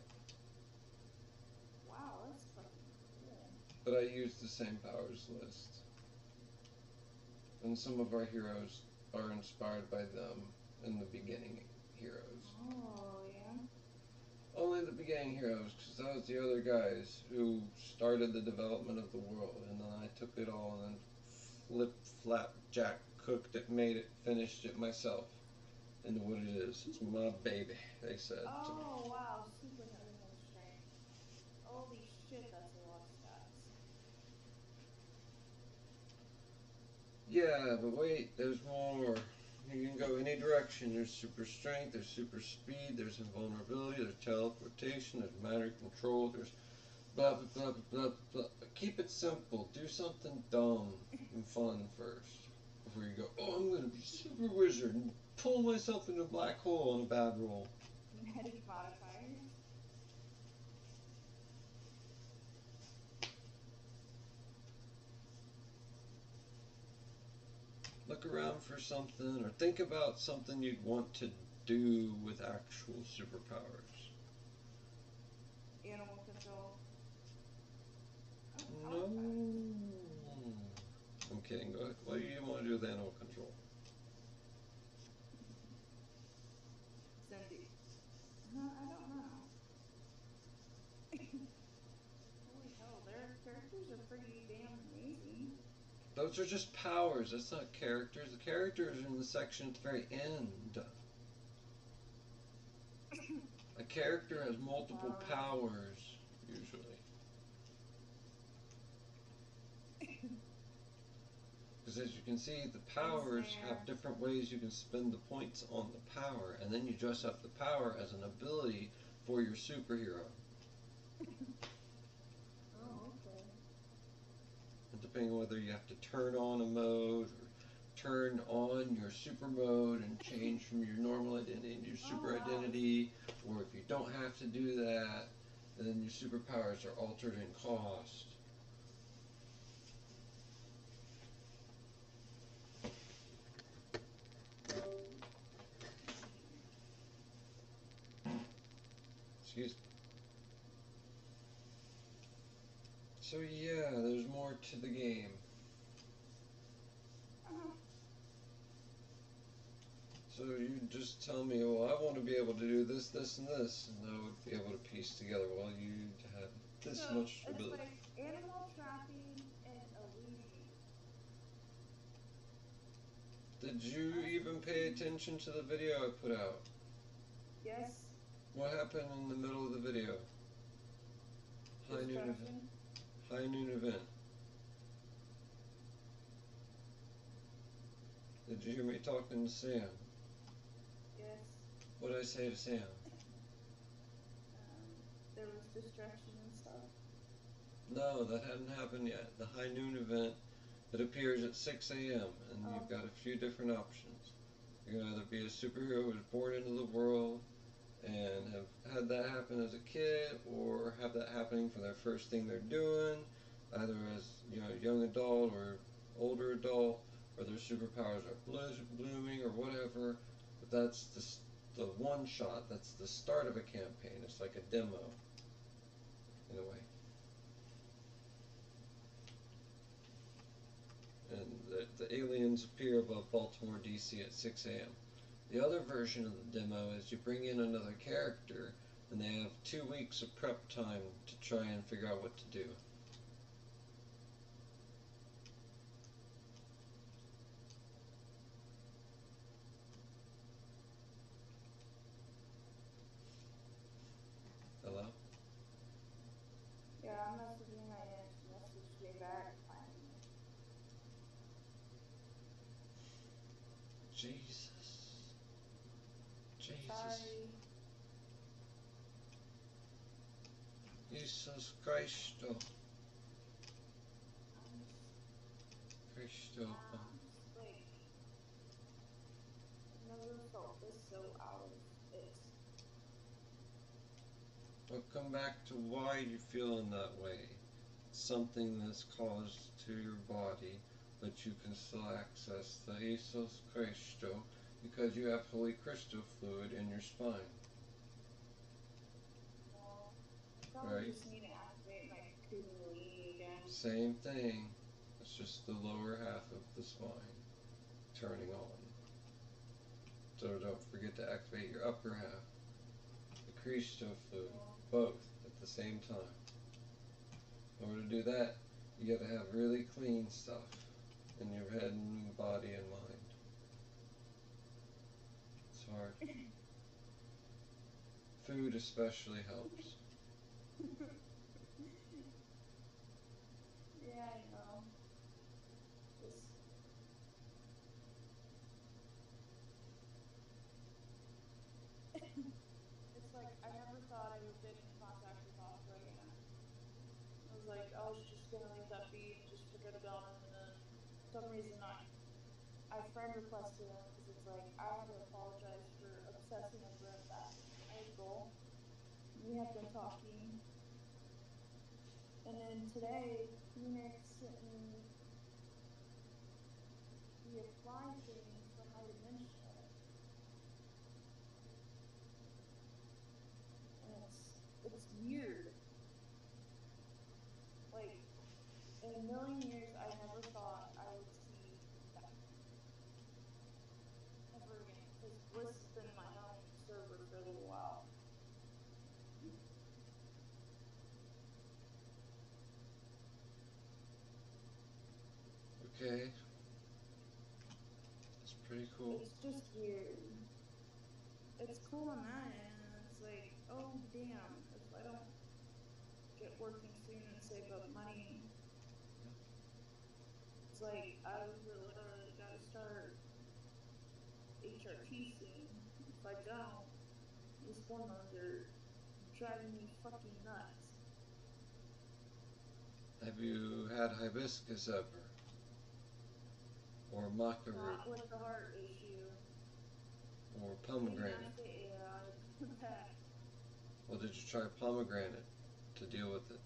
Wow, that's fucking cool. But I use the same powers list. And some of our heroes are inspired by them in the beginning heroes. Oh, yeah. Only the beginning heroes, because that was the other guys who started the development of the world, and then I took it all and then flapjack cooked it, made it, finished it myself into what it is. It's my baby, they said. Oh, wow, super animal strength. Holy shit, that's a lot of stats. Yeah, but wait, there's more. You can go any direction. There's super strength, there's super speed, there's invulnerability, there's teleportation, there's matter control, there's blah blah blah blah blah blah. Keep it simple. Do something dumb and fun first before you go, oh, I'm gonna be super wizard and pull myself into a black hole on a bad roll. Genetic modifiers. Look around for something, or think about something you'd want to do with actual superpowers. Animal control. No. I'm kidding. Go ahead. What do you want to do with animal control? Cindy. I don't know. Holy hell, their characters are pretty damn amazing. Those are just powers. That's not characters. The characters are in the section at the very end. A character has multiple powers, usually. Because as you can see, the powers have different ways you can spend the points on the power, and then you dress up the power as an ability for your superhero. Oh, okay. And depending on whether you have to turn on a mode or turn on your super mode and change from your normal identity into your super identity, or if you don't have to do that, then your superpowers are altered in cost. Excuse me. So yeah, there's more to the game. So you just tell me, well, I want to be able to do this, this, and this, and I would be able to piece together, well, you'd have this much ability. It's like animal trapping and alleviate. Did you even pay attention to the video I put out? Yes. What happened in the middle of the video? High noon event. High noon event. Did you hear me talking to Sam? Yes. What did I say to Sam? There was destruction and stuff. No, that hadn't happened yet. The high noon event, it appears at 6 a.m. and you've got a few different options. You can either be a superhero who was born into the world and have had that happen as a kid, or have that happening for their first thing they're doing, either as a young adult or older adult, or their superpowers are blooming or whatever. But that's the one shot. That's the start of a campaign. It's like a demo, in a way. And the aliens appear above Baltimore, D.C. at 6 a.m. The other version of the demo is you bring in another character and they have 2 weeks of prep time to try and figure out what to do. Hello? Yeah, I'm messaging my aunt. She messaged me back finally. Jesus. Jesus. Sorry. Jesus Christo. I'm Christo. just like, I've never felt this so out of it. Well, come back to why you're feeling that way. Something that's caused to your body, but you can still access the Jesus Christo because you have Holy Crystal fluid in your spine. Well, I probably Right. just need to activate my kundalini again. Same thing. It's just the lower half of the spine turning on. So don't forget to activate your upper half, the Christo fluid, both at the same time. In order to do that, you gotta have really clean stuff in your head and body and mind. It's hard. Food especially helps. Yeah, I know. Just it's like I never thought I would get in contact with Aqua again. I was like, I was just gonna leave that be and just forget about him, and then for some reason I friend requested him because it's like I had to apologize for obsessing over him back in April. We had been talking, and then today Phoenix sent me the apply thing for my dementia, and it's weird. Like in a million years, I never thought I would see that ever again. Because Bliss has been my own server for a little while. Okay. That's pretty cool. It's just weird. It's cool on that end, and it's like, oh damn, if I don't get working soon and save up money, it's like I literally gotta start HRT soon. If I don't, these hormones are driving me fucking nuts. Have you had hibiscus ever? Or maca root? Not with the heart issue. Or pomegranate? Yeah, that. Well, did you try pomegranate to deal with it?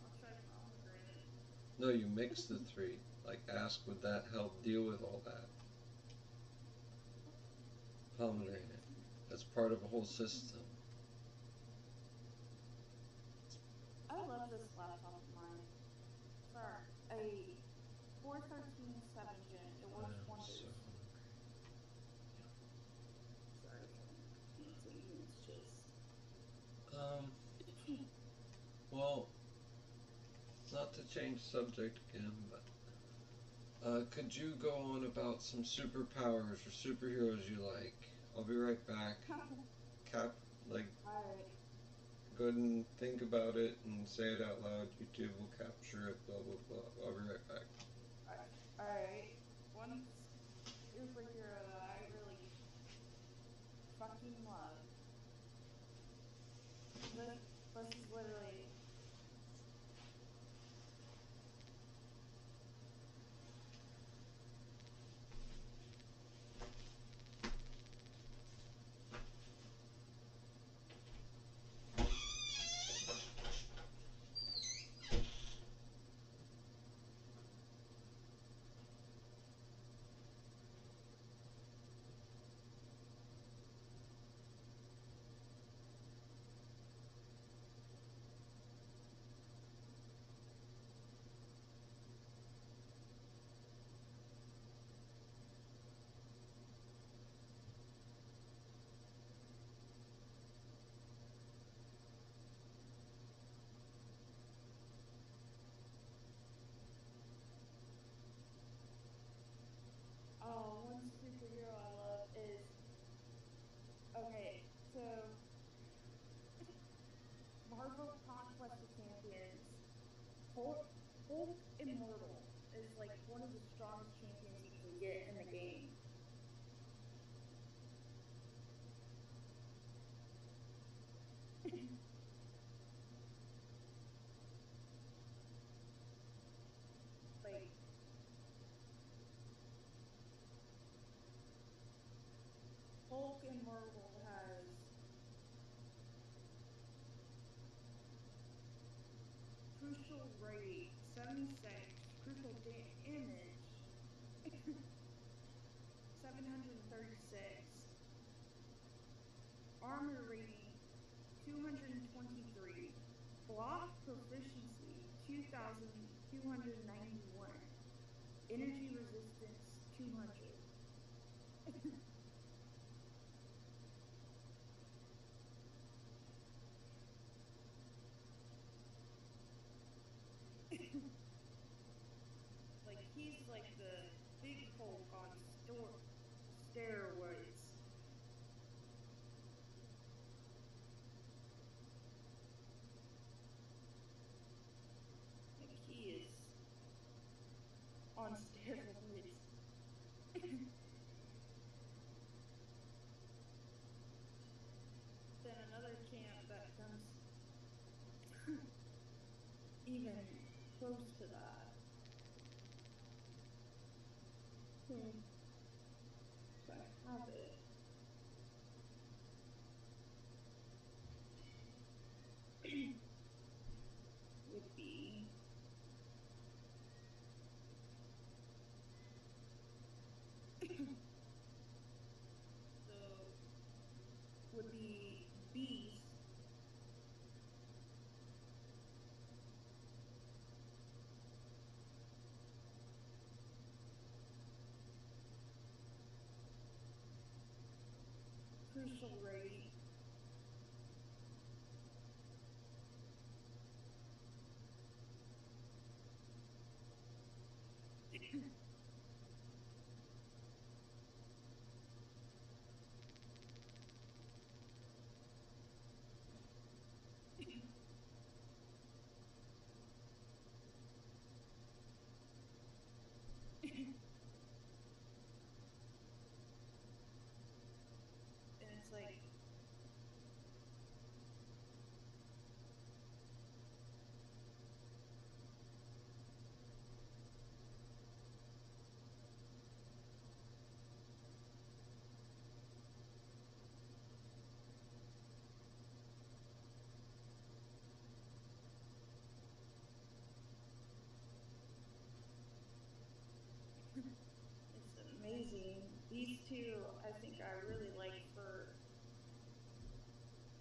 I'll try pomegranate. No, you mix the three. Like, ask would that help deal with all that? Pomegranate. That's part of a whole system. I love this laptop of mine. For a 413 7 gen, it works wonders. Sorry for eating, it's just... Well, not to change subject again, but could you go on about some superpowers or superheroes you like? I'll be right back. Alright. Go ahead and think about it and say it out loud. YouTube will capture it, blah, blah, blah. I'll be right back. Alright. One superhero that I really fucking love. This is literally... So, Marvel Conquest of Champions, Hulk Immortal is like one of the strongest champions you can get in the game. Like, Hulk Immortal has crucial rate 76, crucial damage 736, armor rating 223, block proficiency 2291, energy resistance 200. Like, he's like the big Hulk on steroids. Like, he is on steroids. Then another champ that comes even close to that. So I have it. Would be so would be Beast. Crucial rate. And it's like, it's amazing. These two, I think I really like for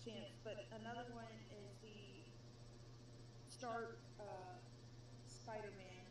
champs, but another one is the Stark Spider-Man.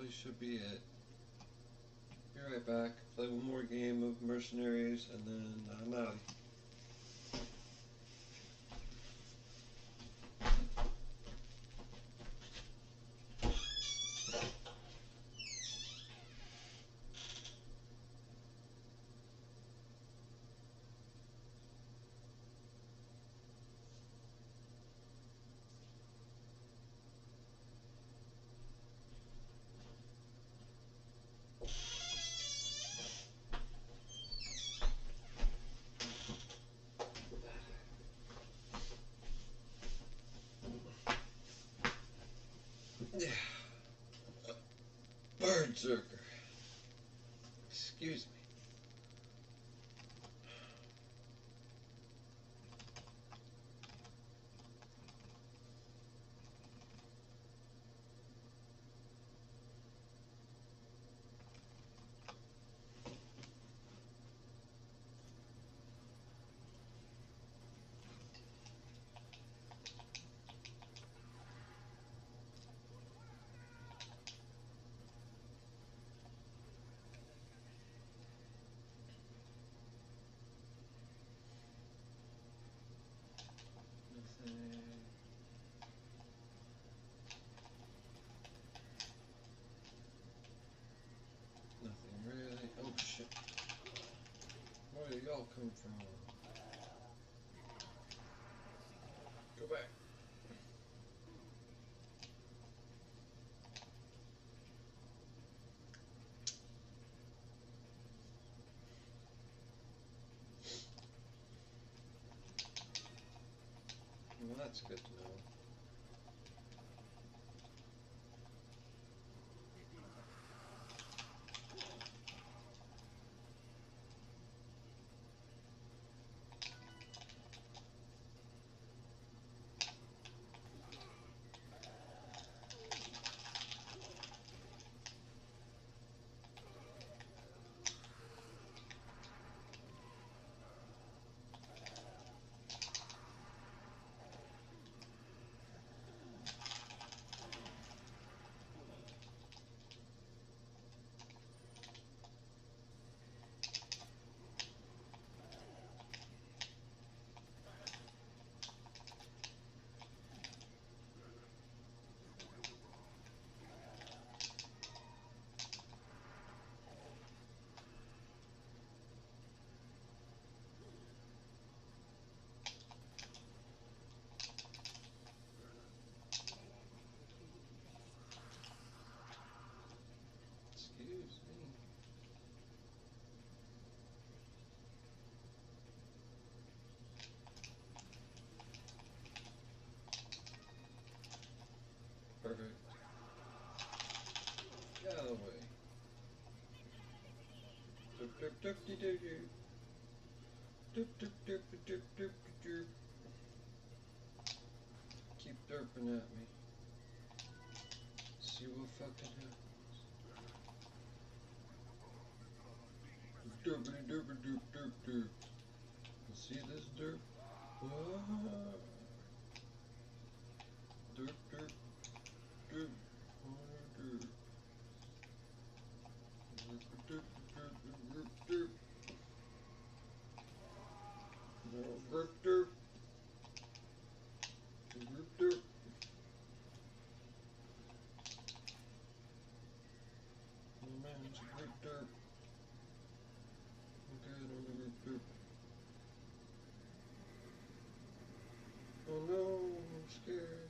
probably should be it. Be right back. Play one more game of Mercenaries, and then I'm out. Yeah. Berserker. Excuse me. Nothing really. Oh shit. Where do y'all come from? Go back. Well, that's good to know. Excuse me. Perfect. Get out of the way. Doop doop doop dee doo doo. Doop doop doop doop doop doop. Keep derping at me. See what fucking happens. Derpity derpity doop doop doop. You see this derp? Ah. Derp derp derp. Oh, derp. Derp derp derp derp derp. No, derp derp. Derp derp. Oh man, it's a derp derp. I'm good on the derp derp. Oh no, I'm scared.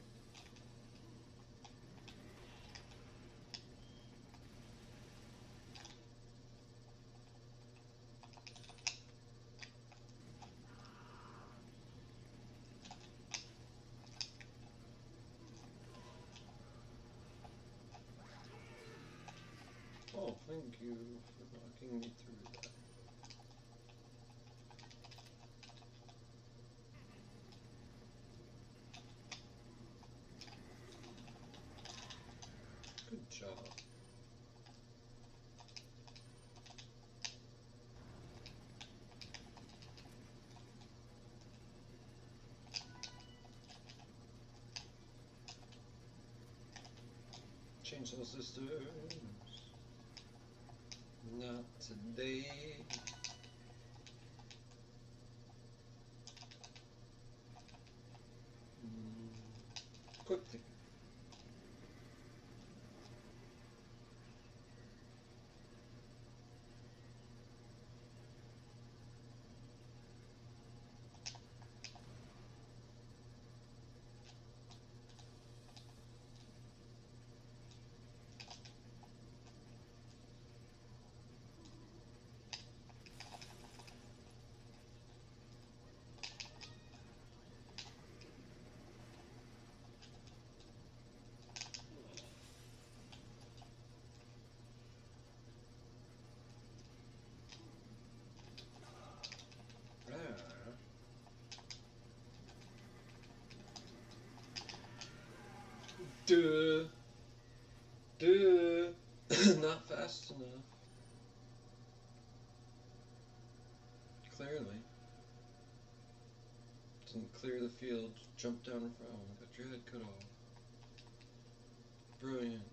Oh, thank you for knocking me through that. Good job. Chainsaw Sisters. Not today. Quick thinking. Duh. Duh. Not fast enough. Clearly. Didn't clear the field, jumped down in front, got your head cut off. Brilliant.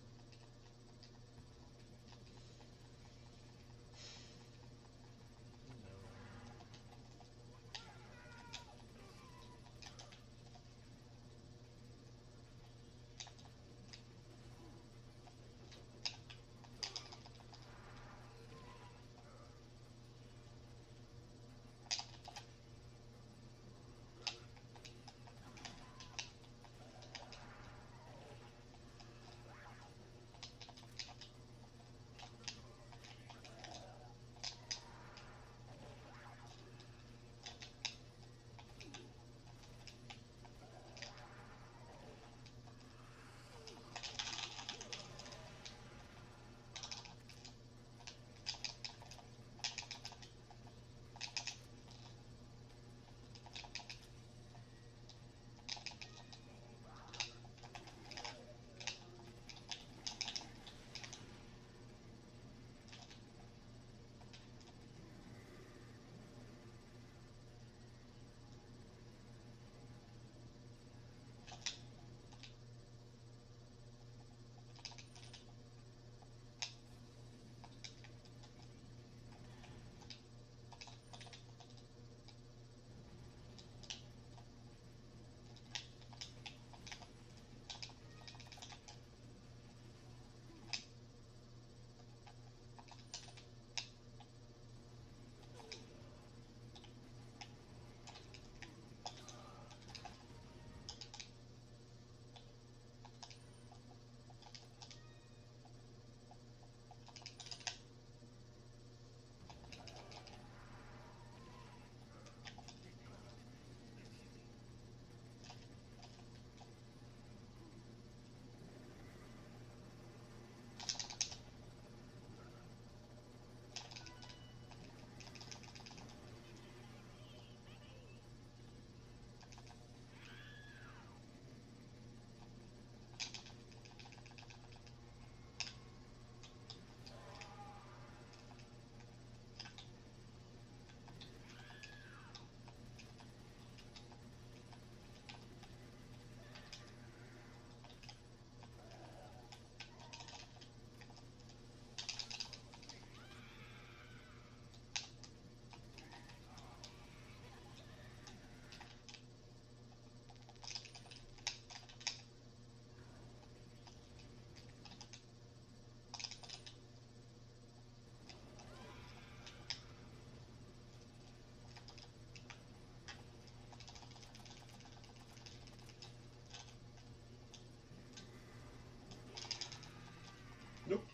Nope.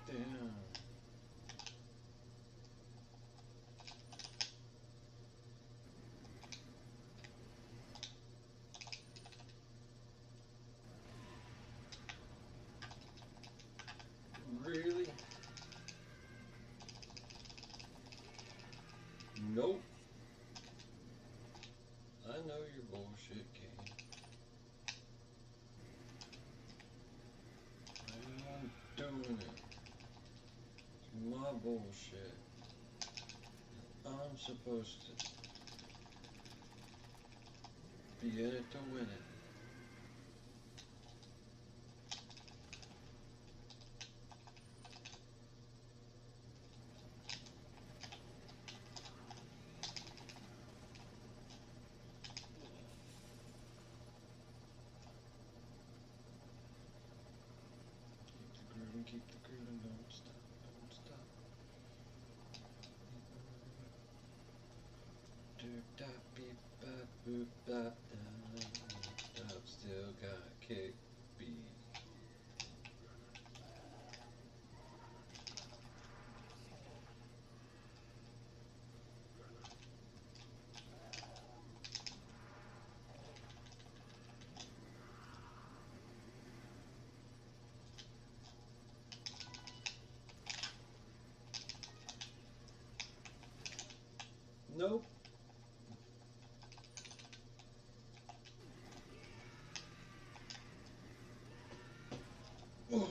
Get down. Really? Nope. I know your bullshit, Kane. I'm doing it. It's my bullshit. I'm supposed to. Be in it to win it. Keep the grooving, don't stop, don't stop. Doop dop beep bop boop bop dop. Still got kick beat. Nope. Ooh.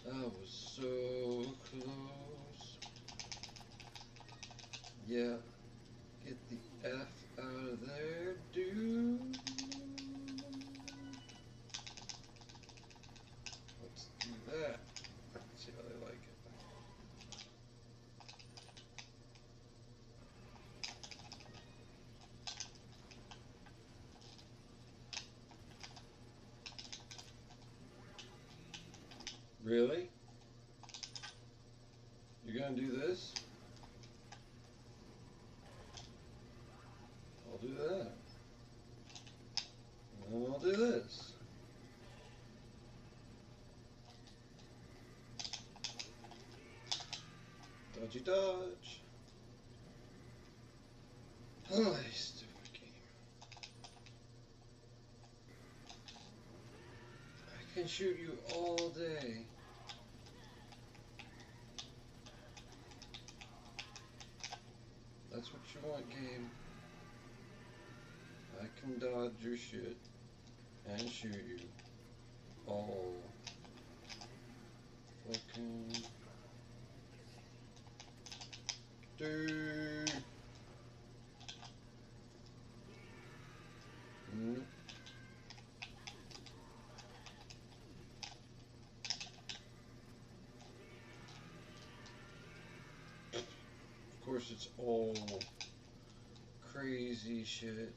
That was so close. Yeah. Get the F out of there, dude. Let's do that. Let's see how they like it. Really? You're gonna do this? I'll do that. And then I'll do this. Dodgy dodge. Oh, stupid game. I can shoot you all day. That's what you want, game. I can dodge your shit and shoot you all fucking dude. Of course, it's all crazy shit.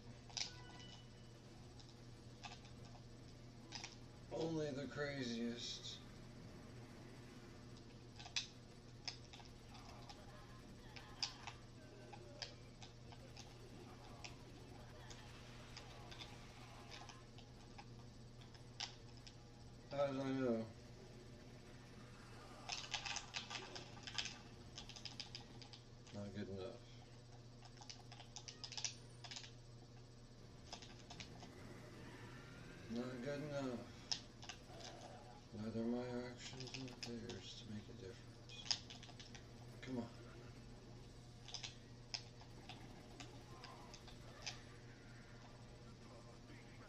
Only the craziest. How did I know? Not good enough. Not good enough. Neither my actions nor theirs to make a difference. Come on.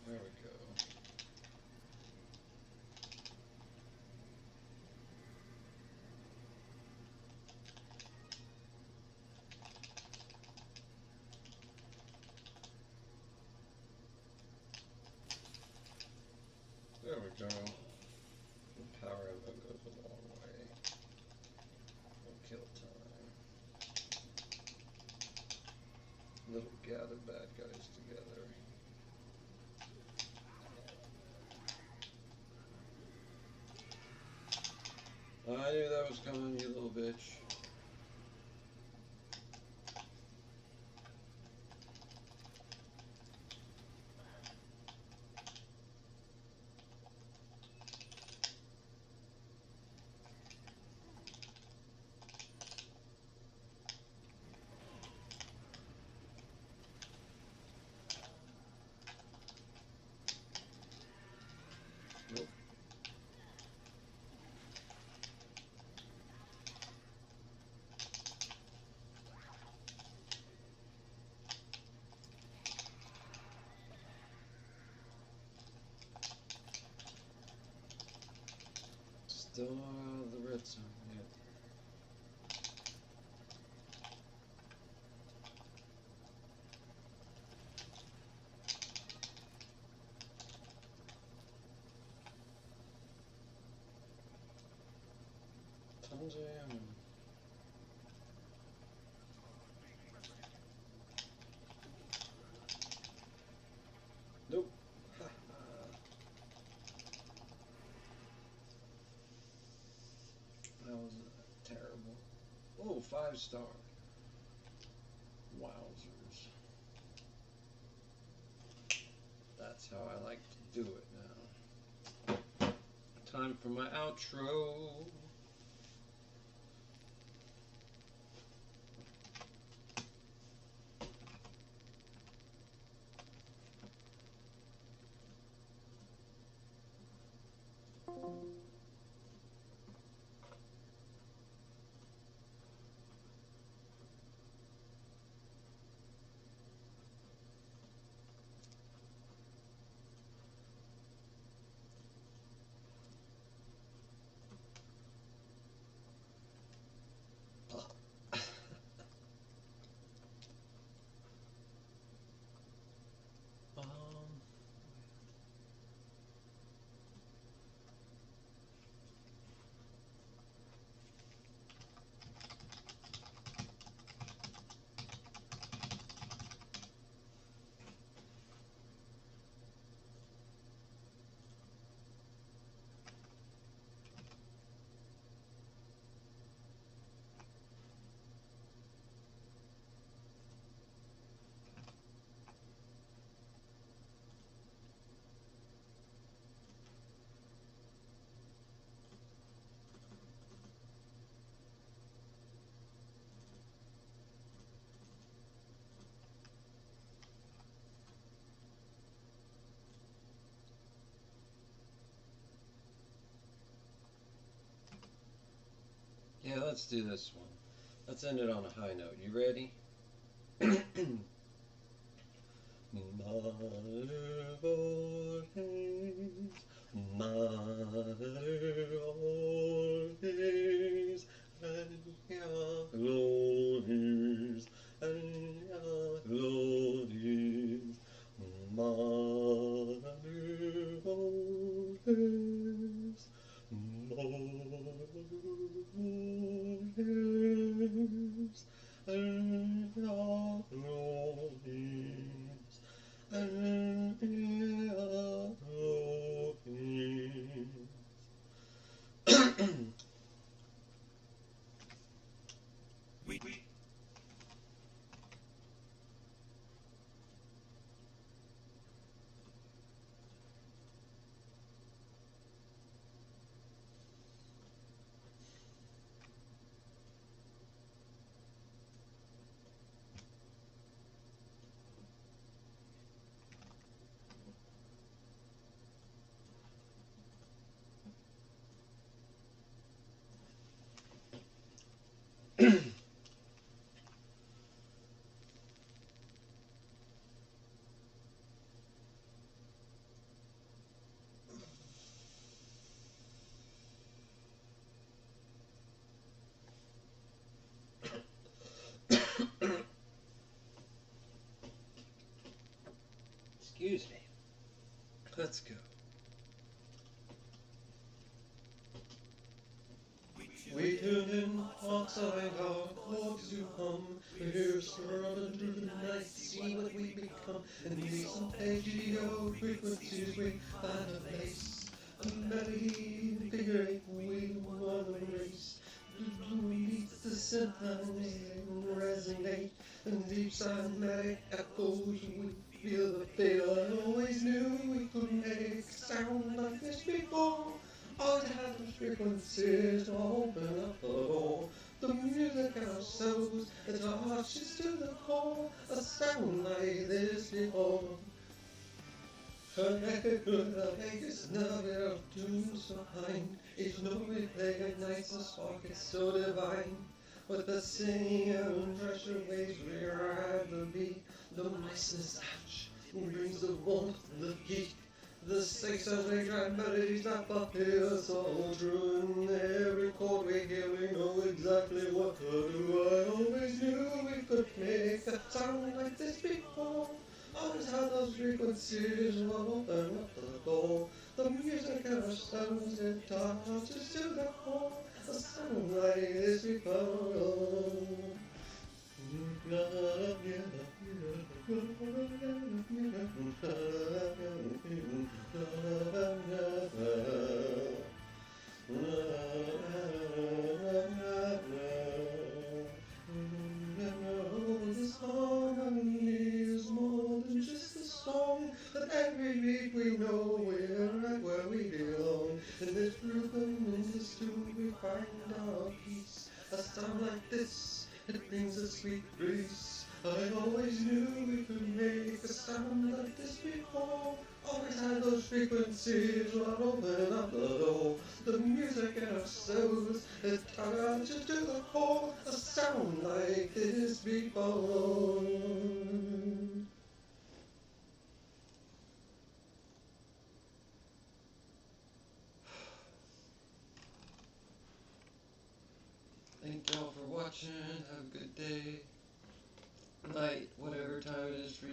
There we go. There we go. The power ammo goes a long way. No kill time. Little gather bad guys together. I knew that was coming, you little bitch. Nope. Still not out of the red zone yet. jamming. Nope. That was terrible. Oh, 5-star. Wowzers. That's how I like to do it now. Time for my outro. Um, yeah, let's do this one. Let's end it on a high note. You ready? Mother always, Mother always, and glories, and glories. Mother always, Mother always, and glories. Excuse me. Let's go. We tune in outside our cogs to hum. We hear scurrying through the night to see what we become. In these arpeggio frequencies we find a place, a melody, figure eight we want to race. Beats the synth and resonate, and deep somatic echoes we feel the feel. I always knew we could make a sound like this before. All to have those frequencies to open up the door. The music ourselves, it's our hearts just to the core. A sound like this before. Connected to the Vegas nugget of tunes behind. Each note we play ignites the spark, it's so divine. With the singing and pressure waves we ride the beat. The niceness touch brings the warmth, the heat. The 600 drive melodies not popular, so true. In every chord we hear, we know exactly what to do. I always knew we could make a sound like this before. Always have those frequencies will open up the door. The music and our sounds it touches to the core. A sound like this we found. This harmony is more than just a song that every week we know we're right where we belong. In this rhythm, in this tune, we find our peace. A sound like this, it brings a sweet breeze. I always knew we could make a sound like this before. Always had those frequencies that open up the door. The music in our souls, it touches to the core. A sound like this before. Thank y'all for watching. Have a good day, night, whatever time it is for you.